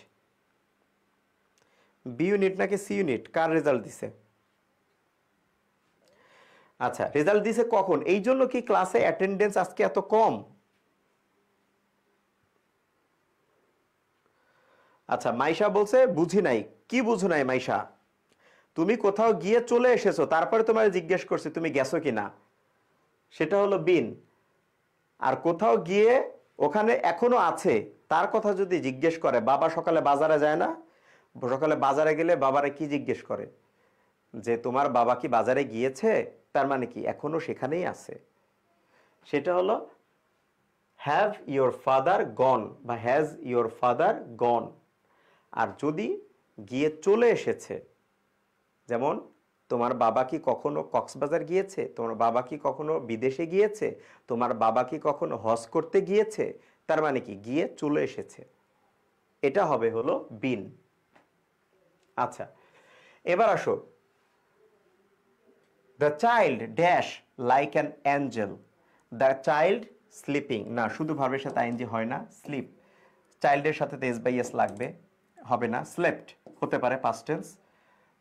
বি ইউনিট নাকি সি ইউনিট? কার রেজাল্ট দিছে? আচ্ছা, রেজাল্ট দিছে কখন? এই জন্য কি ক্লাসে অ্যাটেন্ডেন্স আজকে এত কম? আচ্ছা, মাইশা বলছে বুঝি নাই। কি বুঝো নাই মাইশা? তুমি কোথাও গিয়ে চলে এসেছো, তারপরে তোমার জিজ্ঞেস করছে তুমি গেছো কিনা, সেটা হলো বিন। আর কোথাও গিয়ে ওখানে এখনো আছে, তার কথা যদি জিজ্ঞেস করে, বাবা সকালে বাজারে যায় না? সকালে বাজারে গেলে বাবারে কি জিজ্ঞেস করে? যে তোমার বাবা কি বাজারে গিয়েছে? তার মানে কি? এখনো সেখানেই আছে। সেটা হলো হ্যাভ ইয়োর ফাদার গন বা হ্যাজ ইয়োর ফাদার গন। আর যদি গিয়ে চলে এসেছে, যেমন তোমার বাবা কি কখনো কক্সবাজার গিয়েছে? তোমার বাবা কি কখনো বিদেশে গিয়েছে? তোমার বাবা কি কখনো হজ করতে গিয়েছে? তার মানে কি? গিয়ে চলে এসেছে। এটা হবে হলো বিন। আচ্ছা, এবার আসো the child dash like an Angel, the child sleeping, না শুধু ভার্বের সাথে আইএনজি হয় না, স্লিপ চাইল্ডের সাথে তো এস বাই এস লাগবে, হবে না। স্লেপ্ট হতে পারে পাস্ট টেন্স,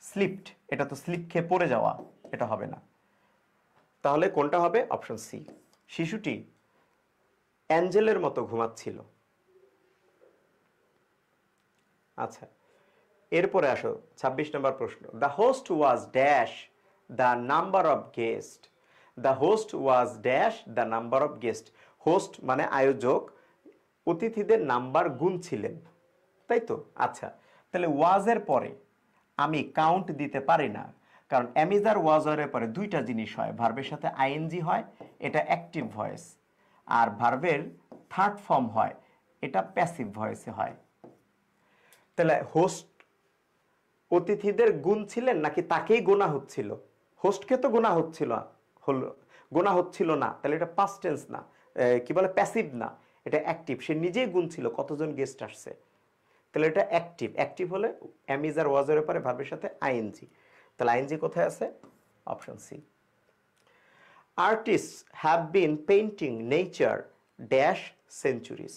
স্লিপড এটা তো স্লিপ খেয়ে পড়ে যাওয়া, এটা হবে না। তাহলে কোনটা হবে? অপশন সি, শিশুটি অ্যাঞ্জেলের মতো ঘুমাচ্ছিল। আচ্ছা, এরপরে আসো 26 নম্বর প্রশ্ন। The host was dash the number of guest, the host was dash the number of guest, host মানে আয়োজক, অতিথিদের নাম্বার গুনছিলেন, তাই তো? আচ্ছা, তাহলে ওয়াজের পরে আমি কাউন্ট দিতে পারি না, কারণ অ্যামিজার ওয়াজারের পরে দুইটা জিনিস হয়, ভার্বের সাথে আইএনজি হয়, এটা অ্যাক্টিভ ভয়েস, আর ভার্বের থার্ড ফর্ম হয়, এটা প্যাসিভ ভয়েসে হয়। তাহলে হোস্ট অতিথিদের গুনছিলেন নাকি তাকেই গোনা হচ্ছিল? হোস্টকে তো গোনা হচ্ছিল, হলো গোনা হচ্ছিল না, তাহলে এটা পাস্ট টেন্স না, কি বলে প্যাসিভ না, এটা অ্যাক্টিভ, সে নিজেই গুনছিল কতজন গেস্ট আসছে, তাহলে এটা অ্যাক্টিভ। অ্যাক্টিভ হলে অ্যামিজার ওয়াজের পরে ভার্বের সাথে আইএনজি, তাহলে আইএনজি কোথায় আছে? Option C. Artist have been painting nature dash centuries,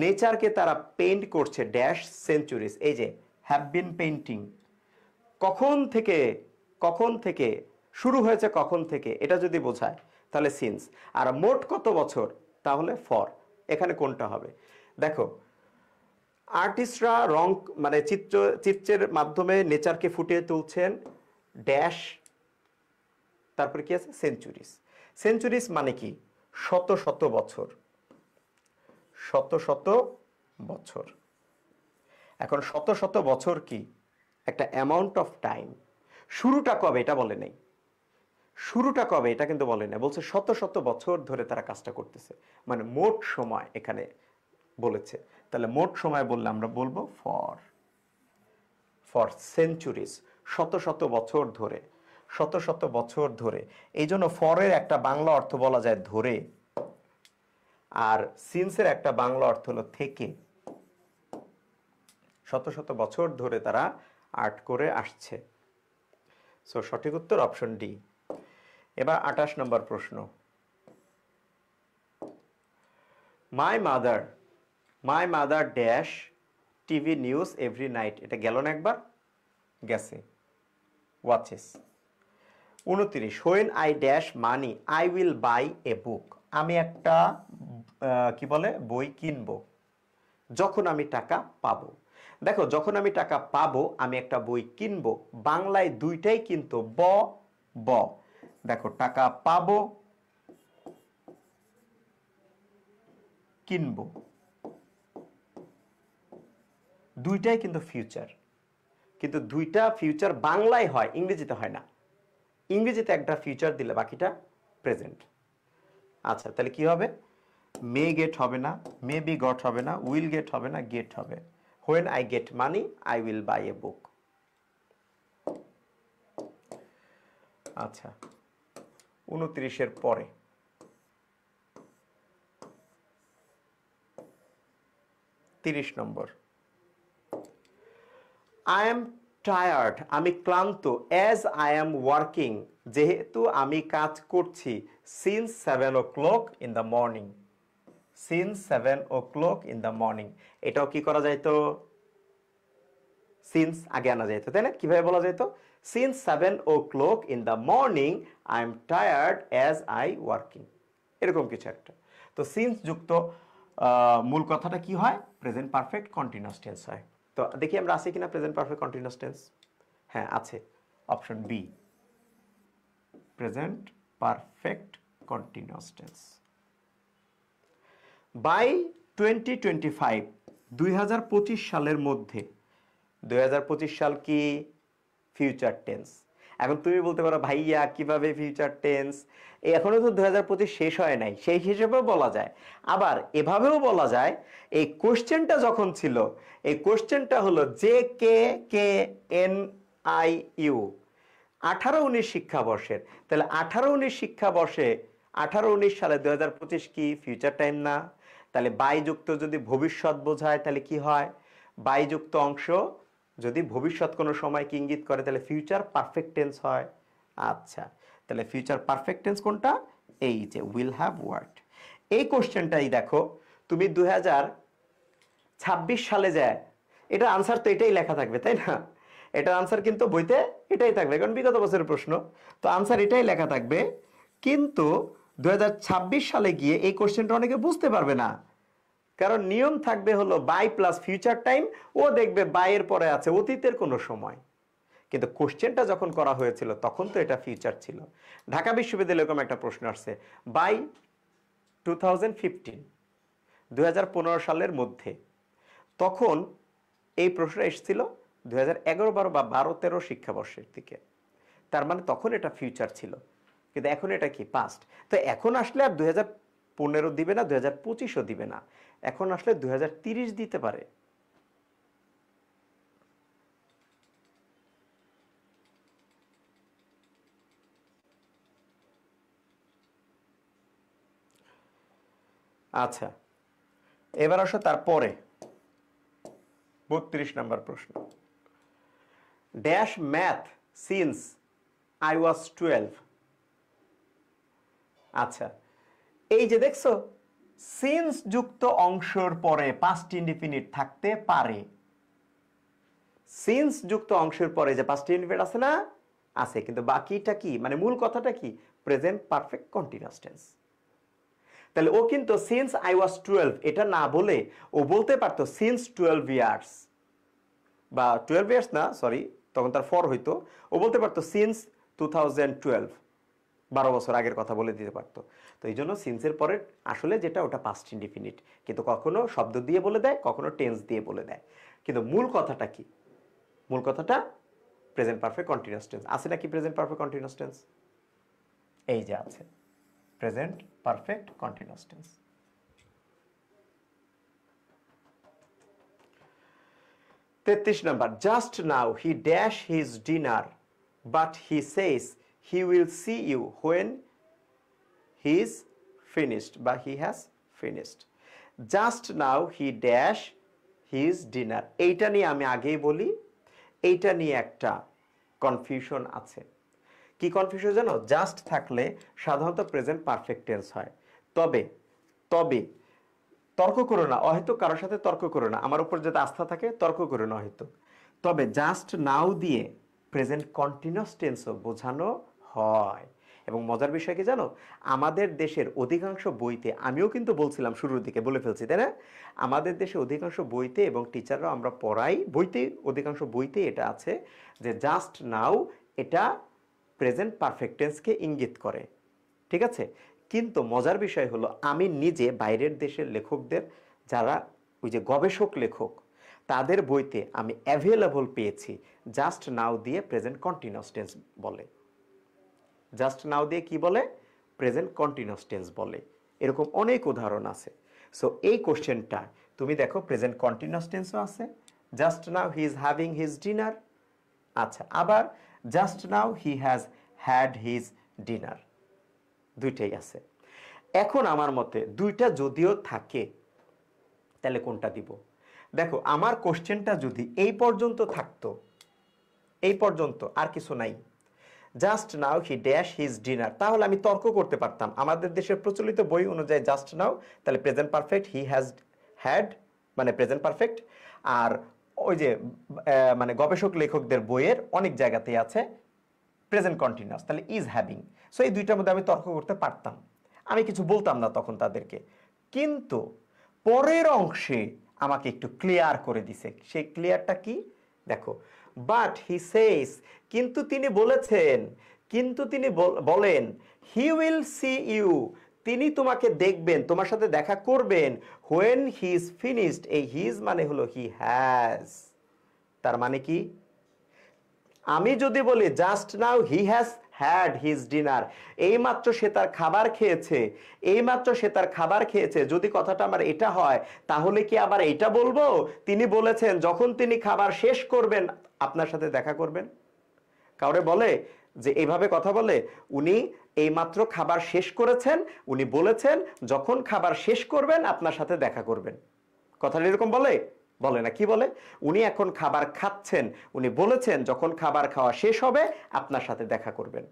নেচারকে তারা পেইন্ট করছে ড্যাশ সেঞ্চুরিজ, এই যে হ্যাভ বিন পেইন্টিং, কখন থেকে, কখন থেকে শুরু হয়েছে, কখন থেকে, এটা যদি বোঝায় তাহলে সিন্স, আর মোট কত বছর তাহলে ফর। এখানে কোনটা হবে? দেখো, আর্টিস্টরা রং মানে চিত্রের মাধ্যমে নেচারকে ফুটিয়ে তুলছেন ড্যাশ, তারপরে কি আছে? সেঞ্চুরিজ। সেঞ্চুরিজ মানে কি? শত শত বছর, শত শত বছর। এখন শত শত বছর কি? একটা অ্যামাউন্ট অফ টাইম। শুরুটা কবে এটা বলে নেই, শুরুটা কবে এটা কিন্তু বলে না, বলছে শত শত বছর ধরে তারা কাজটা করতেছে, মানে মোট সময় এখানে বলেছে। তাহলে মোট সময় বললে আমরা বলবো ফর, ফর সেঞ্চুরিজ, শত শত বছর ধরে, শত শত বছর ধরে। এই জন্য ফরের একটা বাংলা অর্থ বলা যায় ধরে, আর সিন্সের একটা বাংলা অর্থ হলো থেকে। শত শত বছর ধরে তারা আর্ট করে আসছে। সো সঠিক উত্তর অপশন ডি। এবার 28 নম্বর প্রশ্ন। My mother dash TV news every night, এটা গেল না একবার? গেছে। Watches. 29, when I dash money I will buy a book, আমি একটা কি বলে বই কিনবো, যখন আমি টাকা পাবো। দেখো, যখন আমি টাকা পাবো আমি একটা বই কিনবো, বাংলায় দুইটাই কিন্তু ব ব। দেখো, টাকা পাবো, কিনবো, দুইটাই কিন্তু ফিউচার, কিন্তু দুইটা ফিউচার বাংলায় হয়, ইংরেজিতে হয় না। ইংরেজিতে একটা ফিউচার দিলে বাকিটা প্রেজেন্ট। আচ্ছা, তাহলে কি হবে? মে গেট হবে না, মে বি গট হবে না, উইল গেট হবে না, গেট হবে। When I get money I will buy a book. আচ্ছা, 29-এর পরে 30 নম্বর। আই এম টায়ার্ড, আমি ক্লান্ত, অ্যাজ আই এম ওয়ার্কিং, যেহেতু আমি কাজ করছি, since 7 o'clock in the morning, since 7 o'clock in the morning. এটাও কি করা যাইতো? সিন্স আগে আনা যাইতো, তাই না? কিভাবে বলা যাইতো? Since 7 o'clock in the morning I am tired as I working, এরকম কিছু একটা। তো সিন্স যুক্ত মূল কথাটা কি হয়? প্রেজেন্ট পারফেক্ট কন্টিনিউয়াস টেন্স হয়। তো দেখি আমরা আছে কিনা প্রেজেন্ট পারফেক্ট কন্টিনিউয়াস টেন্স। হ্যাঁ আছে, option B, present perfect continuous tense. By 2025, 2025 সালের মধ্যে, 2025 সাল কি? Future tense. এখন তুমি বলতে পারো ভাইয়া কিভাবে ফিউচার টেন্স, এখনো তো 2025 শেষ হয় নাই, সেই হিসেবেও বলা যায়। আবার এভাবেও বলা যায়, এই কোশ্চেনটা যখন ছিল, এই কোশ্চেনটা হলো J K K N I U, 18-19 শিক্ষাবর্ষের। তাহলে 18-19 শিক্ষাবর্ষে 18-19 সালে 2025 কি ফিউচার টাইম না? তাহলে বাই যুক্ত যদি ভবিষ্যৎ বোঝায় তাহলে কি হয়? বাই যুক্ত অংশ যদি ভবিষ্যৎ কোনো সময়কে ইঙ্গিত করে তাহলে ফিউচার পারফেক্ট টেন্স হয়। আচ্ছা, তাহলে ফিউচার পারফেক্ট টেন্স কোনটা? এই যে উইল হ্যাভ ওয়ার্কড। এই কোশ্চেনটাই দেখো তুমি 2026 সালে যায়, এটা আনসার তো এটাই লেখা থাকবে, তাই না? এটার আনসার কিন্তু বইতে এটাই থাকবে, কারণ বিগত বছরের প্রশ্ন, তো আনসার এটাই লেখা থাকবে। কিন্তু 2026 সালে গিয়ে এই কোশ্চেনটা অনেকে বুঝতে পারবে না, কারণ নিয়ম থাকবে হলো বাই প্লাস ফিউচার টাইম, ও দেখবে বাইয়ের পরে আছে অতীতের কোনো সময়। কিন্তু কোশ্চেনটা যখন করা হয়েছিল তখন তো এটা ফিউচার ছিল। ঢাকা বিশ্ববিদ্যালয়ে এরকম একটা প্রশ্ন আসছে, বাই 2015 সালের মধ্যে, তখন এই প্রশ্ন এসেছিল 2011-12 বা 12-13 শিক্ষাবর্ষের দিকে, তার মানে তখন এটা ফিউচার ছিল, কিন্তু এখন এটা কি পাস্ট। তো এখন আসলে আর 2015 দিবে না, 2025ও দিবে না, এখন আসলে 2030 দিতে পারে। আচ্ছা, এবার আসো তারপরে 32 নম্বর প্রশ্ন, dash math since I was 12। আচ্ছা, এই যে দেখছো সিন্স যুক্ত অংশের পরে পাস্ট ইনডিফিনিট থাকতে পারে। সিন্স যুক্ত অংশের পরে যে পাস্ট ইনডিফিনিট আছে না, আছে, কিন্তু বাকিটা কি, মানে মূল কথাটা কি, প্রেজেন্ট পারফেক্ট কন্টিনিউয়াস টেন্স। তাহলে ও কিন্তু সিন্স আই ওয়াজ 12 এটা না বলে ও বলতে পারতো সিন্স 12 ইয়ার্স, বা 12 ইয়ার্স না, সরি, তখন তার ফর হইতো, ও বলতে পারতো সিন্স 2012, 12 বছর আগের কথা বলে দিতে পারতো। তো এই জন্য সিন্সের পরে আসলে যেটা ওটা পাস্ট ইনডিফিনিট, কিন্তু কখনো শব্দ দিয়ে বলে দেয়, কখনো টেন্স দিয়ে বলে দেয়, কিন্তু মূল কথাটা কি, মূল কথাটা প্রেজেন্ট পারফেক্ট কন্টিনিউয়াস টেন্স। আছে নাকি প্রেজেন্ট পারফেক্ট কন্টিনিউয়াস টেন্স? এই যে আছে present perfect continuous tense. 33 number, just now he dash his dinner but he says he will see you when he is finished বা he has finished. Just now he dash his dinner, এইটা নিয়ে আমি আগেই বলি, এইটা নিয়ে একটা confusion আছে। কি কনফিউশন জানো? জাস্ট থাকলে সাধারণত প্রেজেন্ট পারফেক্ট টেন্স হয়, তবে তবে তর্ক করো না, হয়তো কারোর সাথে তর্ক করো না, আমার উপর যদি আস্থা থাকে তর্ক করো না হয়তো, তবে জাস্ট নাও দিয়ে প্রেজেন্ট কন্টিনিউয়াস টেন্সও বোঝানো হয়। এবং মজার বিষয় কি জানো, আমাদের দেশের অধিকাংশ বইতে, আমিও কিন্তু বলছিলাম শুরুর দিকে, বলে ফেলছি তাই না, আমাদের দেশে অধিকাংশ বইতে এবং টিচাররাও আমরা পড়াই, বইতে অধিকাংশ বইতে এটা আছে যে জাস্ট নাও এটা প্রেজেন্ট পারফেক্ট টেন্সকে ইঙ্গিত করে, ঠিক আছে। কিন্তু মজার বিষয় হলো আমি নিজে বাইরের দেশের লেখকদের, যারা ওই যে গবেষক লেখক, তাদের বইতে আমি অ্যাভেলেবল পেয়েছি জাস্ট নাও দিয়ে প্রেজেন্ট কন্টিনিউয়াস টেন্স বলে। জাস্ট নাও দিয়ে কি বলে? প্রেজেন্ট কন্টিনিউয়াস টেন্স বলে। এরকম অনেক উদাহরণ আছে। সো এই কোশ্চেনটা তুমি দেখো প্রেজেন্ট কন্টিনিউয়াস টেন্সও আছে, just now he is having his dinner, আচ্ছা, আবার just now he has had his dinner, দুইটাই আছে। এখন আমার মতে দুইটা যদিও থাকে তাহলে কোনটা দিব? দেখো আমার কোশ্চেনটা যদি এই পর্যন্ত থাকতো, এই পর্যন্ত আর কিছু নাই, just now he dash his dinner, তাহলে আমি তর্ক করতে পারতাম। আমাদের দেশের প্রচলিত বই অনুযায়ী জাস্ট নাও তাহলে present perfect, he has had মানে প্রেজেন্ট পারফেক্ট, আর ওই যে মানে গবেষক লেখকদের বইয়ের অনেক জায়গাতেই আছে প্রেজেন্ট কন্টিনিউয়াস, তাহলে ইজ হ্যাভিং। সো এই দুইটার মধ্যে আমি তর্ক করতে পারতাম, আমি কিছু বলতাম না তখন তাদেরকে। কিন্তু পরের অংশে আমাকে একটু ক্লিয়ার করে দিছে। সেই ক্লিয়ারটা কি দেখো, বাট হি সেজ, কিন্তু তিনি বলেছেন, কিন্তু তিনি বলেন, হি উইল সি ইউ, তিনি তোমাকে দেখবেন, তোমার সাথে দেখা করবেন, হোয়েন হি ইজ ফিনিশড, এই হিজ মানে হলো হি হ্যাজ, তার মানে কি, আমি যদি বলি just now he has had his dinner, এইমাত্র সে তার খাবার খেয়েছে, এইমাত্র সে তার খাবার খেয়েছে, যদি কথাটা আমার এটা হয় তাহলে কি আবার এটা বলবো তিনি বলেছেন যখন তিনি খাবার শেষ করবেন আপনার সাথে দেখা করবেন? কাউরে বলে যে এইভাবে কথা বলে, উনি এইমাত্র খাবার শেষ করেছেন, উনি বলেছেন যখন খাবার শেষ করবেন আপনার সাথে দেখা করবেন, কথাটা এরকম বলে? বলে না। কি বলে? উনি এখন খাবার খাচ্ছেন, উনি বলেছেন যখন খাবার খাওয়া শেষ হবে আপনার সাথে দেখা করবেন।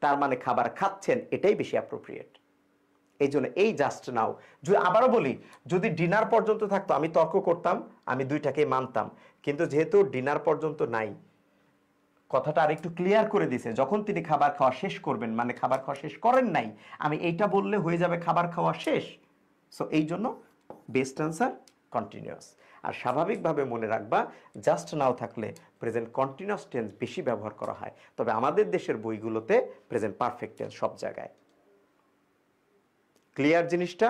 তার মানে খাবার খাচ্ছেন, এটাই বেশি অ্যাপ্রোপ্রিয়েট। এই জন্য এই জাস্ট নাও, যদি আবারও বলি, যদি ডিনার পর্যন্ত থাকতো আমি তর্ক করতাম, আমি দুইটাকে মানতাম, কিন্তু যেহেতু ডিনার পর্যন্ত নাই, কথাটা আরেকটু ক্লিয়ার করে দিছে, যখন তিনি খাবার খাওয়া শেষ করবেন, মানে খাবার খাওয়া শেষ করেন নাই, আমি এইটা বললে হয়ে যাবে খাবার খাওয়া শেষ। সো এই জন্য বেস্ট অ্যান্সার কন্টিনিউয়াস। আর স্বাভাবিকভাবে মনে রাখবা, জাস্ট নাও থাকলে প্রেজেন্ট কন্টিনিউয়াস টেন্স বেশি ব্যবহার করা হয়, তবে আমাদের দেশের বইগুলোতে প্রেজেন্ট পারফেক্ট টেন্স সব জায়গায়। ক্লিয়ার জিনিসটা?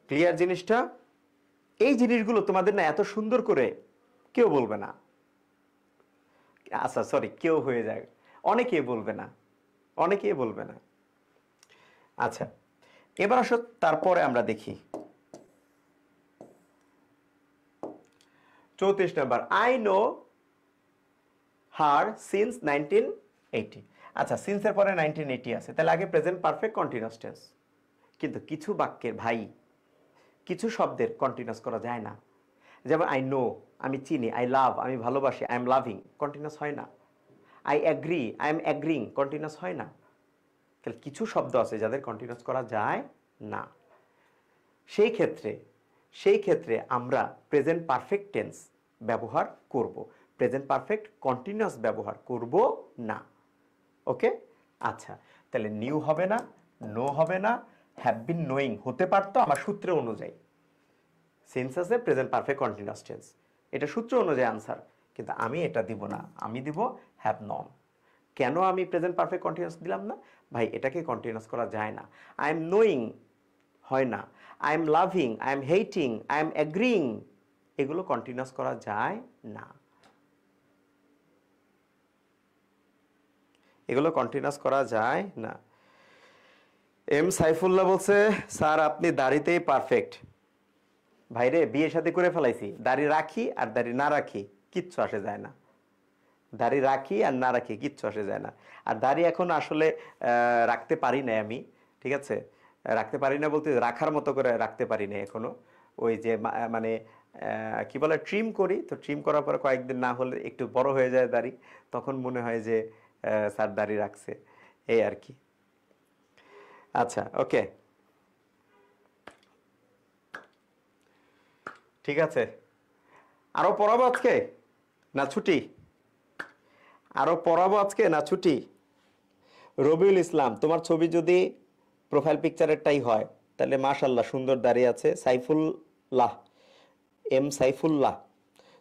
ক্লিয়ার জিনিসটা? এই জিনিসগুলো তোমাদের না এত সুন্দর করে কেউ বলবে না। আচ্ছা সরি, কেউ হয়ে যায়, অনেকেই বলবে না, অনেকেই বলবে না। আচ্ছা, এবার আসো তারপরে আমরা দেখি 34 number, I know her since 1980। আচ্ছা, সিন্সের পরে 1980 আছে, তাহলে আগে প্রেজেন্ট পারফেক্ট কন্টিনিউয়াস টেন্স। কিন্তু কিছু বাক্যের ভাই, কিছু শব্দের কন্টিনিউয়াস করা যায় না। যেমন আই নো, আমি চিনি, আই লাভ, আমি ভালোবাসি, আই এম লাভিং, কন্টিনিউয়াস হয় না। I agree, I am agreeing, continuous হয় না। তাহলে কিছু শব্দ আছে যাদের কন্টিনিউয়াস করা যায় না। সেই ক্ষেত্রে আমরা প্রেজেন্ট পারফেক্ট টেন্স ব্যবহার করব, প্রেজেন্ট পারফেক্ট কন্টিনিউয়াস ব্যবহার করব না। ওকে? আচ্ছা, তাহলে নিউ হবে না, নো হবে না, হ্যাভ বিন নোয়িং হতে পারতো আমার সূত্র অনুযায়ী। সেন্স আছে প্রেজেন্ট পারফেক্ট কন্টিনিউয়াস টেন্স, এটা সূত্র অনুযায়ী আনসার, কিন্তু আমি এটা দিব না, আমি দিব হ্যাভ নন। কেন আমি প্রেজেন্ট পারফেক্ট কন্টিনিউয়াস দিলাম না? ভাই এটাকে কন্টিনিউয়াস করা যায় না। আই এম নোয়িং হয় না, I am loving, I am hating, I am agreeing, এগুলো কন্টিনিউয়াস করা যায় না, এগুলো কন্টিনিউয়াস করা যায় না। এম সাইফুল্লাহ বলছে, স্যার আপনি দাড়িতেই পারফেক্ট। ভাইরে বিয়ে শাদী করে ফেলাইছি, দাড়ি রাখি আর দাড়ি না রাখি কিচ্ছু আসে যায় না, দাড়ি রাখি আর না রাখি কিচ্ছু আসে যায় না। আর দাড়ি এখন আসলে রাখতে পারি না আমি, ঠিক আছে, রাখতে পারি না বলতে রাখার মতো করে রাখতে পারি না এখনো। ওই যে মানে কি বলে, ট্রিম করি, তো ট্রিম করার পরে কয়েকদিন না হলে একটু বড় হয়ে যায় দাড়ি, তখন মনে হয় যে স্যার দাড়ি রাখছে, এই আর কি। আচ্ছা ওকে, ঠিক আছে। আরো পড়াবো আজকে না ছুটি? আরো পড়াবো আজকে না ছুটি? রবিউল ইসলাম, তোমার ছবি যদি প্রোফাইল পিকচারেরটাই হয় তাহলে মাশাল্লাহ সুন্দর দাঁড়িয়ে আছে। সাইফুল্লাহ, এম সাইফুল্লাহ,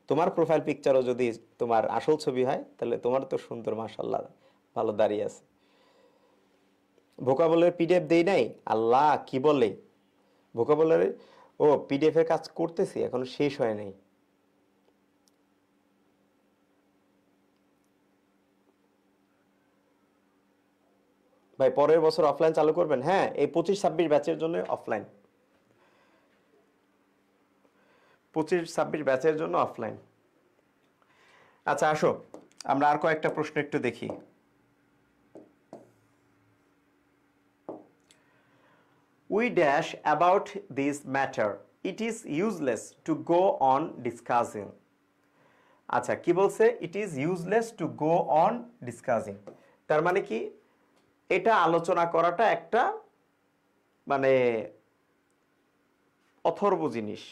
তোমার প্রোফাইল পিকচারও যদি তোমার আসল ছবি হয় তাহলে তোমার তো সুন্দর, মাশাল্লাহ ভালো দাঁড়িয়ে আছে। ভোকাবুলারি পিডিএফ দেই নাই, আল্লাহ কি বলে ভোকাবুলারি, ও পিডিএফ এর কাজ করতেছি, এখনো শেষ হয় নাই। ভাই পরের বছর অফলাইন চালু করবেন? হ্যাঁ, এই 25-26 ব্যাচের জন্য অফলাইন, 25-26 ব্যাচের জন্য অফলাইন। আচ্ছা আসো আমরা আর কয়েকটা প্রশ্ন একটু দেখি। We dash about this matter. It is useless to go on discussing. আচ্ছা কি বলছে? It is useless to go on discussing. তার মানে কি? এটা আলোচনা করাটা একটা মানে অথর্ব জিনিস,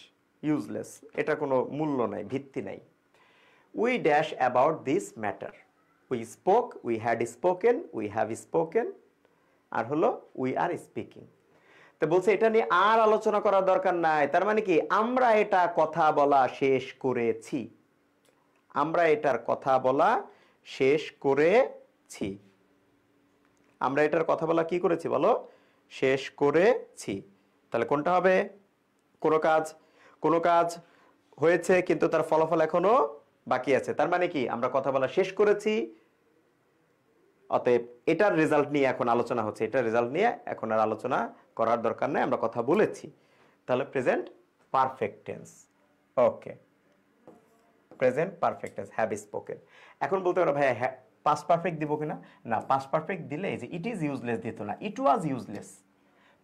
ইউজলেস, এটা কোনো মূল্য নাই, ভিত্তি নাই। We dash about this matter. We spoke, we had spoken, we have spoken, আর হলো we are speaking। তো বলছে এটা নিয়ে আর আলোচনা করার দরকার নাই, তার মানে কি আমরা এটা কথা বলা শেষ করেছি, আমরা এটার কথা বলা শেষ করেছি, আমরা এটার কথা বলা কি করেছি বলো? শেষ করেছি। তাহলে কোনটা হবে? কোনো কাজ হয়েছে কিন্তু তার ফলাফল এখনো বাকি আছে, তার মানে কি আমরা কথা বলা শেষ করেছি, অতএব এটার রেজাল্ট নিয়ে এখন আলোচনা হচ্ছে, এটার রেজাল্ট নিয়ে এখন আর আলোচনা করার দরকার নেই, আমরা কথা বলেছি। তাহলে present perfect tense. Okay, present perfect tense, have spoken. এখন বলতে পারো ভাই পাস্ট পারফেক্ট দিব কিনা? না, পাস্ট পারফেক্ট দিলে এই যে ইট ইজ ইউজলেস দিত না, ইট ওয়াজ ইউজলেস।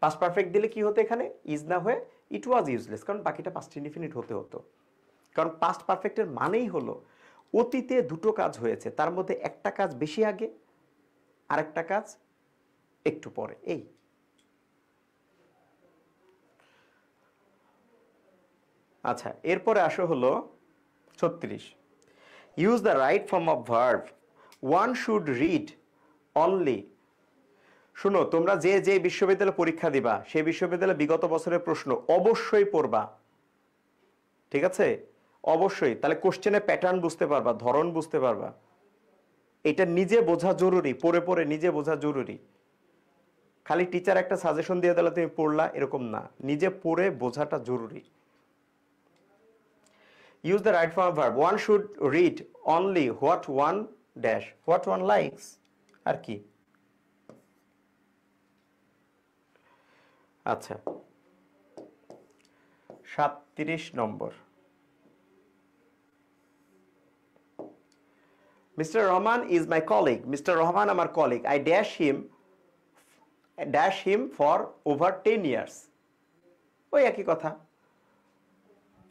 পাস্ট পারফেক্ট দিলে কি হতো? এখানে ইজ না হয়ে ইট ওয়াজ ইউজলেস, কারণ বাকিটা পাস্ট ইনডিফিনিট হতে হতো। কারণ পাস্ট পারফেক্টের মানেই হলো অতীতে দুটো কাজ হয়েছে, তার মধ্যে একটা কাজ বেশি আগে, আরেকটা কাজ একটু পরে। এই আচ্ছা, এরপরে আসো হলো 36, use the right form of verb, one should read only. শুনো, তোমরা যে যে বিশ্ববিদ্যালয়ে পরীক্ষা দিবা সেই বিশ্ববিদ্যালয়ে বিগত বছরের প্রশ্ন অবশ্যই পড়বা, ঠিক আছে? অবশ্যই, তাহলে কোশ্চেনের প্যাটার্ন বুঝতে পারবা, ধরন বুঝতে পারবা। এটা নিজে বোঝা জরুরি, পড়ে পড়ে নিজে বোঝা জরুরি। খালি টিচার একটা সাজেশন দিয়ে দিলে তুমি পড়লা এরকম না, নিজে পড়ে বোঝাটা জরুরি। Use the right form verb, one should read only what one dash, what one likes. আর কি? আচ্ছা, 37 নম্বর, mister Rahman is my colleague, mister Rahman আমার colleague, I dash him for over 10 years. ওই একই কথা,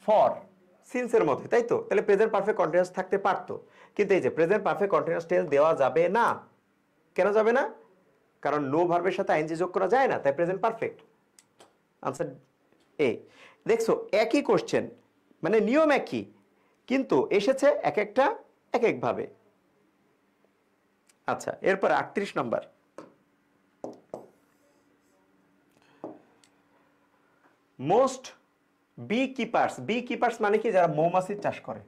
ফর সিন্সের মধ্যে, তাই তো? তাহলে প্রেজেন্ট পারফেক্ট কন্টিনিউয়াস থাকতে পারতো, কিন্তু এই যে প্রেজেন্ট পারফেক্ট কন্টিনিউয়াস টেন্স দেওয়া যাবে না। কেন যাবে না? কারণ নো ভার্বের সাথে আইএনজি যোগ করা যায় না, তাই প্রেজেন্ট পারফেক্ট। আনসার এ। দেখছো, একই কোশ্চেন, মানে নিয়ম একই, কিন্তু এসেছে এক একটা এক এক ভাবে। আচ্ছা, এরপর 38 নম্বর, most bee keepers, bee keepers মানে কি? যারা মৌমাছির চাষ করে।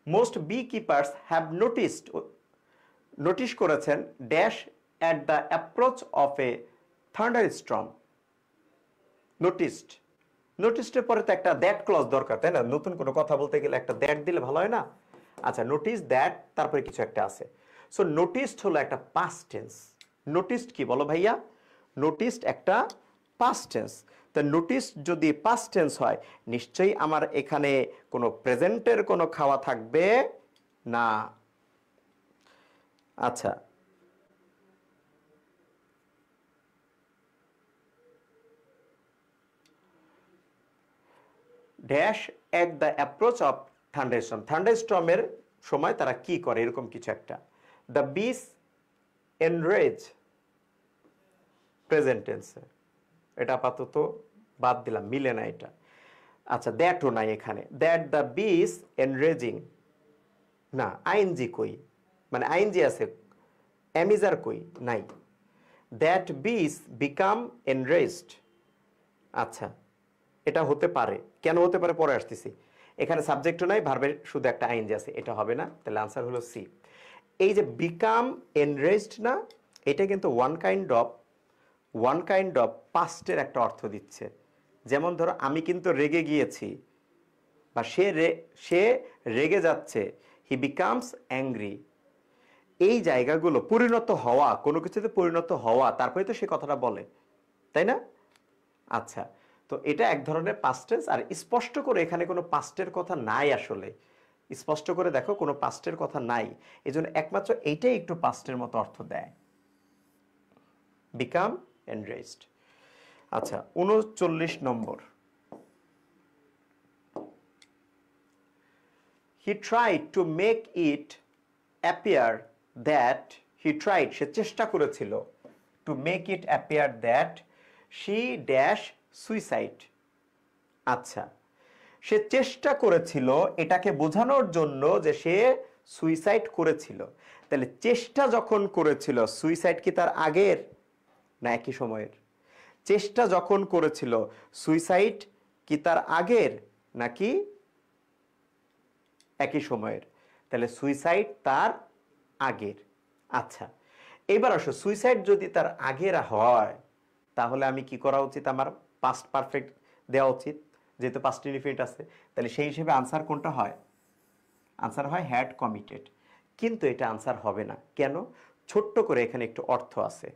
Most bee keepers have notice করেছেন dash at the approach of a thunderstorm. Noticed পরে তো একটা দ্যাট ক্লজ দরকার, তাই না? নতুন কোনো কথা বলতে গেলে একটা দ্যাট দিলে ভালো হয় না? আচ্ছা, নোটিস দ্যাট, তারপরে কিছু একটা আছে। সো নোটিসড হলো একটা পাস্ট টেন্স। নোটিসড কি বলো ভাইয়া? নোটিসড একটা পাস্ট টেন্স। তো নোটিস যদি পাস্ট টেন্স হয়, নিশ্চয়ই আমার এখানে কোনো প্রেজেন্টের কোনো খাওয়া থাকবে না। আচ্ছা, dash at the approach of thunderstorm, থান্ডারস্টর্মের সময় তারা কি করে, এরকম কিছু একটা। দ্য বিস এনরেজ, প্রেজেন্ট টেন্সে, এটা আপাতত বাদ দিলাম, মিলে না এটা। আচ্ছা, দ্যাটও নাই এখানে, দ্যাট দ্য বিস এনরেজিং, না আইএনজি কই, মানে আইএনজি আছে, অ্যামিজার কই, নাই। দ্যাট বিস বিকাম এনরেজড, আচ্ছা এটা হতে পারে, কেন হতে পারে পরে আসতেছি। এখানে সাবজেক্টও নাই, ভার্বের শুধু একটা আইএনজি আছে, এটা হবে না, তাহলে আনসার হলো সি। এই যে বিকাম এনরেজড না, এটা কিন্তু ওয়ান কাইন্ড অফ পাস্টের একটা অর্থ দিচ্ছে। যেমন ধরো, আমি কিন্তু রেগে গিয়েছি, বা সে রেগে যাচ্ছে, হি বিকামস অ্যাংরি। এই জায়গাগুলো পরিণত হওয়া, কোনো কিছুতে পরিণত হওয়া, তারপরে তো সে কথাটা বলে, তাই না? আচ্ছা, তো এটা এক ধরনের পাস্ট টেন্স। আর স্পষ্ট করে এখানে কোনো পাস্টের কথা নাই, আসলে স্পষ্ট করে দেখো কোনো পাস্টের কথা নাই, এজন্য একমাত্র এইটাই একটু পাস্টের মতো অর্থ দেয়, বিকাম এনরেজড। আচ্ছা, 39 নম্বর, he tried to make it appear that, he tried সে চেষ্টা করেছিল, to make it appear that she dash suicide. আচ্ছা, সে চেষ্টা করেছিল এটাকে বোঝানোর জন্য যে সে সুইসাইড করেছিল। তাহলে চেষ্টা যখন করেছিল, সুইসাইড কি তার আগের না একই সময়ের? চেষ্টা যখন করেছিল, সুইসাইড কি তার আগের নাকি একই সময়ের? তাহলে সুইসাইড তার আগের। আচ্ছা, এবার আসো, সুইসাইড যদি তার আগের হয়, তাহলে আমি কি করা উচিত? আমার পাস্ট পারফেক্ট দেওয়া উচিত, যেহেতু পাস্ট ইনডিফিনিট আছে। তাহলে সেই হিসেবে আনসার কোনটা হয়? আনসার হয় হ্যাড কমিটেড। কিন্তু এটা আনসার হবে না, কেন? ছোট্ট করে এখানে একটু অর্থ আছে।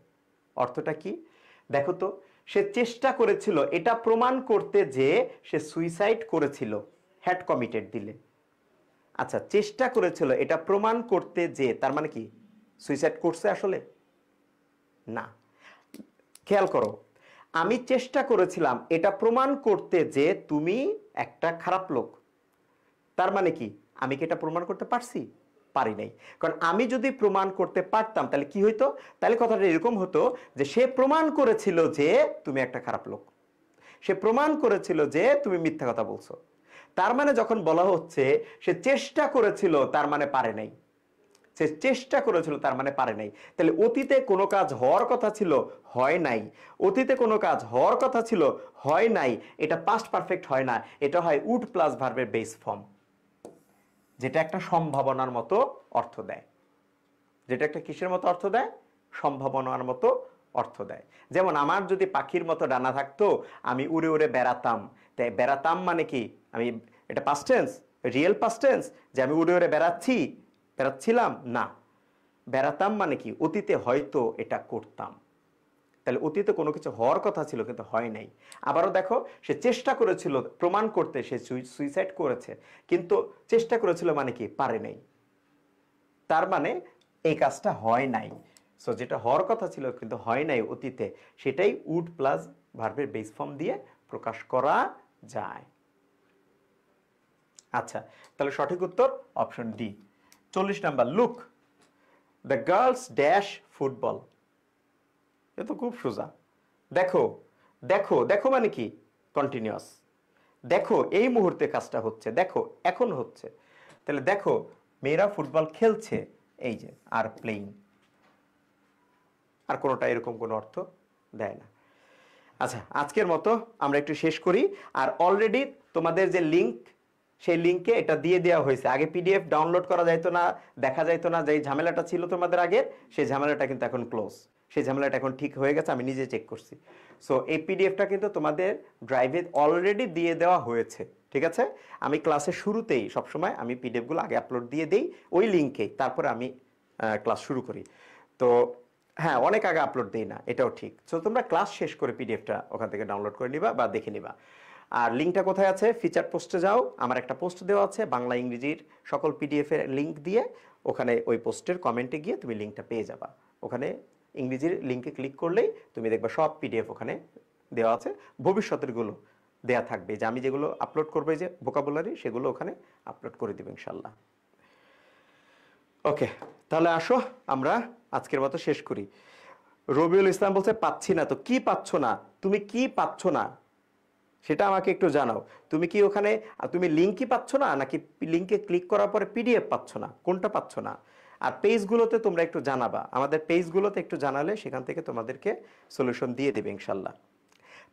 অর্থটা কি দেখো তো, সে চেষ্টা করেছিল এটা প্রমাণ করতে যে সে সুইসাইড করেছিল, হ্যাড কমিটেড দিলে। আচ্ছা, চেষ্টা করেছিল এটা প্রমাণ করতে যে, তার মানে কি সুইসাইড করছে আসলে? না। খেয়াল করো, আমি চেষ্টা করেছিলাম এটা প্রমাণ করতে যে তুমি একটা খারাপ লোক, তার মানে কি আমি কি এটা প্রমাণ করতে পারছি? পারি নাই। কারণ আমি যদি প্রমাণ করতে পারতাম তাহলে কি হইতো, তাহলে কথাটা এরকম হতো যে সে প্রমাণ করেছিল যে তুমি একটা খারাপ লোক, সে প্রমাণ করেছিল যে তুমি মিথ্যা কথা বলছো। তার মানে যখন বলা হচ্ছে সে চেষ্টা করেছিল, তার মানে পারে নাই। সে চেষ্টা করেছিল, তার মানে পারে নাই। তাহলে অতীতে কোনো কাজ হওয়ার কথা ছিল, হয় নাই। অতীতে কোনো কাজ হওয়ার কথা ছিল, হয় নাই। এটা পাস্ট পারফেক্ট হয় না, এটা হয় উড প্লাস ভার্বের বেস ফর্ম, যেটা একটা সম্ভাবনার মতো অর্থ দেয়। যেটা একটা কিসের মতো অর্থ দেয়? সম্ভাবনার মতো অর্থ দেয়। যেমন আমার যদি পাখির মতো ডানা থাকতো, আমি উড়ে উড়ে বেড়াতাম। তাই বেড়াতাম মানে কি? আমি, এটা past tense, real past tense, যে আমি উড়ে উড়ে বেড়াচ্ছি, বেড়াচ্ছিলাম না। বেড়াতাম মানে কি? অতীতে হয়তো এটা করতাম। তাহলে অতীতে কোনো কিছু হওয়ার কথা ছিল কিন্তু হয় নাই। আবারও দেখো, সে চেষ্টা করেছিল প্রমাণ করতে, সে সুইসাইড করেছে, কিন্তু চেষ্টা করেছিল মানে কি? পারে নাই। তার মানে এই কাজটা হয় নাই। সো যেটা হওয়ার কথা ছিল কিন্তু হয় নাই অতীতে, সেটাই উড প্লাস ভার্বের বেস ফর্ম দিয়ে প্রকাশ করা যায়। আচ্ছা, তাহলে সঠিক উত্তর option D. 40 number, look the girls dash football. এ তো খুব সোজা। দেখো, দেখো, দেখো মানে কি? কন্টিনিউয়াস। দেখো এই মুহূর্তে কাজটা হচ্ছে, দেখো এখন হচ্ছে। তাহলে দেখো মেয়েরা ফুটবল খেলছে, এই যে, আর প্লেইং। আর কোনোটা এরকম কোনো অর্থ দেয় না। আচ্ছা, আজকের মতো আমরা একটু শেষ করি। আর অলরেডি তোমাদের যে লিংক, সেই লিংকে এটা দিয়ে দেওয়া হয়েছে। আগে পিডিএফ ডাউনলোড করা যাইতো না, দেখা যাইতো না, যে ঝামেলাটা ছিল তোমাদের আগের, সেই ঝামেলাটা কিন্তু এখন ক্লোজ। সেই ঝামেলাটা এখন ঠিক হয়ে গেছে, আমি নিজে চেক করছি। সো এই পিডিএফটা কিন্তু তোমাদের ড্রাইভে অলরেডি দিয়ে দেওয়া হয়েছে, ঠিক আছে? আমি ক্লাসের শুরুতেই সবসময় আমি পিডিএফগুলো আগে আপলোড দিয়ে দিই ওই লিঙ্কে, তারপরে আমি ক্লাস শুরু করি। তো হ্যাঁ, অনেক আগে আপলোড দিই না, এটাও ঠিক। সো তোমরা ক্লাস শেষ করে পিডিএফটা ওখান থেকে ডাউনলোড করে নিবা বা দেখে নিবা। আর লিঙ্কটা কোথায় আছে? ফিচার পোস্টে যাও, আমার একটা পোস্ট দেওয়া আছে বাংলা ইংরেজির সকল পিডিএফ এর লিঙ্ক দিয়ে। ওখানে ওই পোস্টের কমেন্টে গিয়ে তুমি লিঙ্কটা পেয়ে যাবা। ওখানে ইংরেজির লিঙ্কে ক্লিক করলেই তুমি দেখবা সব পিডিএফ ওখানে দেওয়া আছে। ভবিষ্যতেরগুলো দেয়া থাকবে, যে আমি যেগুলো আপলোড করবো, যে ভোকাবুলারি, সেগুলো ওখানে আপলোড করে দিব ইনশাল্লাহ। ওকে, তাহলে আসো আমরা আজকের মতো শেষ করি। রবিউল ইসলাম বলছে পাচ্ছি না। তো কি পাচ্ছ না? তুমি কি পাচ্ছ না সেটা আমাকে একটু জানাও। তুমি কি ওখানে, তুমি লিঙ্কই পাচ্ছ না, নাকি লিঙ্কে ক্লিক করার পরে পিডিএফ পাচ্ছ না? কোনটা পাচ্ছ না? আর পেজগুলোতে তোমরা একটু জানাবা, আমাদের পেজগুলোতে একটু জানালে সেখান থেকে তোমাদেরকে সলিউশন দিয়ে দেবে ইনশাল্লাহ।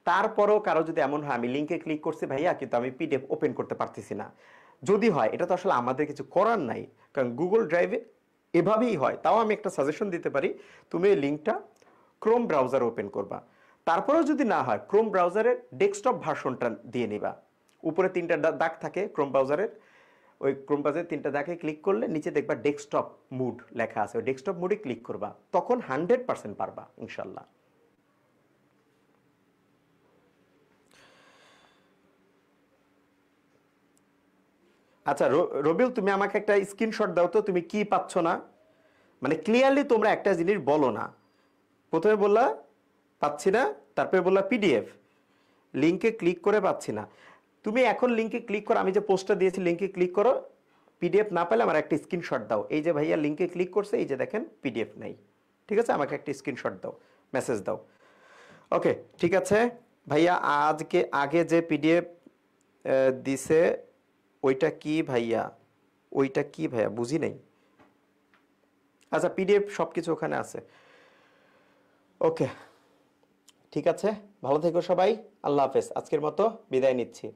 তারপরও কারো যদি এমন হয় আমি লিঙ্কে ক্লিক করছি ভাইয়া, কিন্তু আমি পিডিএফ ওপেন করতে পারতেছি না, যদি হয়, এটা তো আসলে আমাদের কিছু করার নাই, কারণ গুগল ড্রাইভে এভাবেই হয়। তাও আমি একটা সাজেশন দিতে পারি, তুমি এই লিঙ্কটা ক্রোম ব্রাউজার ওপেন করবা। তারপরেও যদি না হয়, ক্রোম ব্রাউজারের ডেস্কটপ ভার্সনটা দিয়ে নিবা। উপরে 3টা দাগ থাকে ক্রোম ব্রাউজারের, ওই ক্রোম ব্রাউজারের 3টা দাগে ক্লিক করলে নিচে দেখবা ডেস্কটপ মুড লেখা আছে, ওই ডেস্কটপ মুডে ক্লিক করবা, তখন 100% পারবা ইনশাল্লাহ। আচ্ছা রবিউল, তুমি আমাকে একটা স্ক্রিনশট দাও তো, তুমি কি পাচ্ছ না? মানে ক্লিয়ারলি তোমরা একটা জিনিস বলো না। প্রথমে বললা পাচ্ছি না, তারপরে বললা পিডিএফ, লিঙ্কে ক্লিক করে পাচ্ছি না। তুমি এখন লিঙ্কে ক্লিক করো, আমি যে পোস্টটা দিয়েছি লিঙ্কে ক্লিক করো, পিডিএফ না পেলে আমার একটা স্ক্রিনশট দাও, এই যে ভাইয়া লিঙ্কে ক্লিক করছে, এই যে দেখেন পিডিএফ নেই, ঠিক আছে? আমাকে একটা স্ক্রিনশট দাও, মেসেজ দাও। ওকে, ঠিক আছে ভাইয়া। আজকে আগে যে পিডিএফ দিছে ওইটা কি ভাইয়া? ওইটা কি ভাইয়া? বুঝি নাই। আচ্ছা, পিডিএফ সব কিছু ওখানে আছে। ওকে, ঠিক আছে, ভালো থেকো সবাই। আল্লাহ হাফেজ। আজকের মতো বিদায় নিচ্ছি।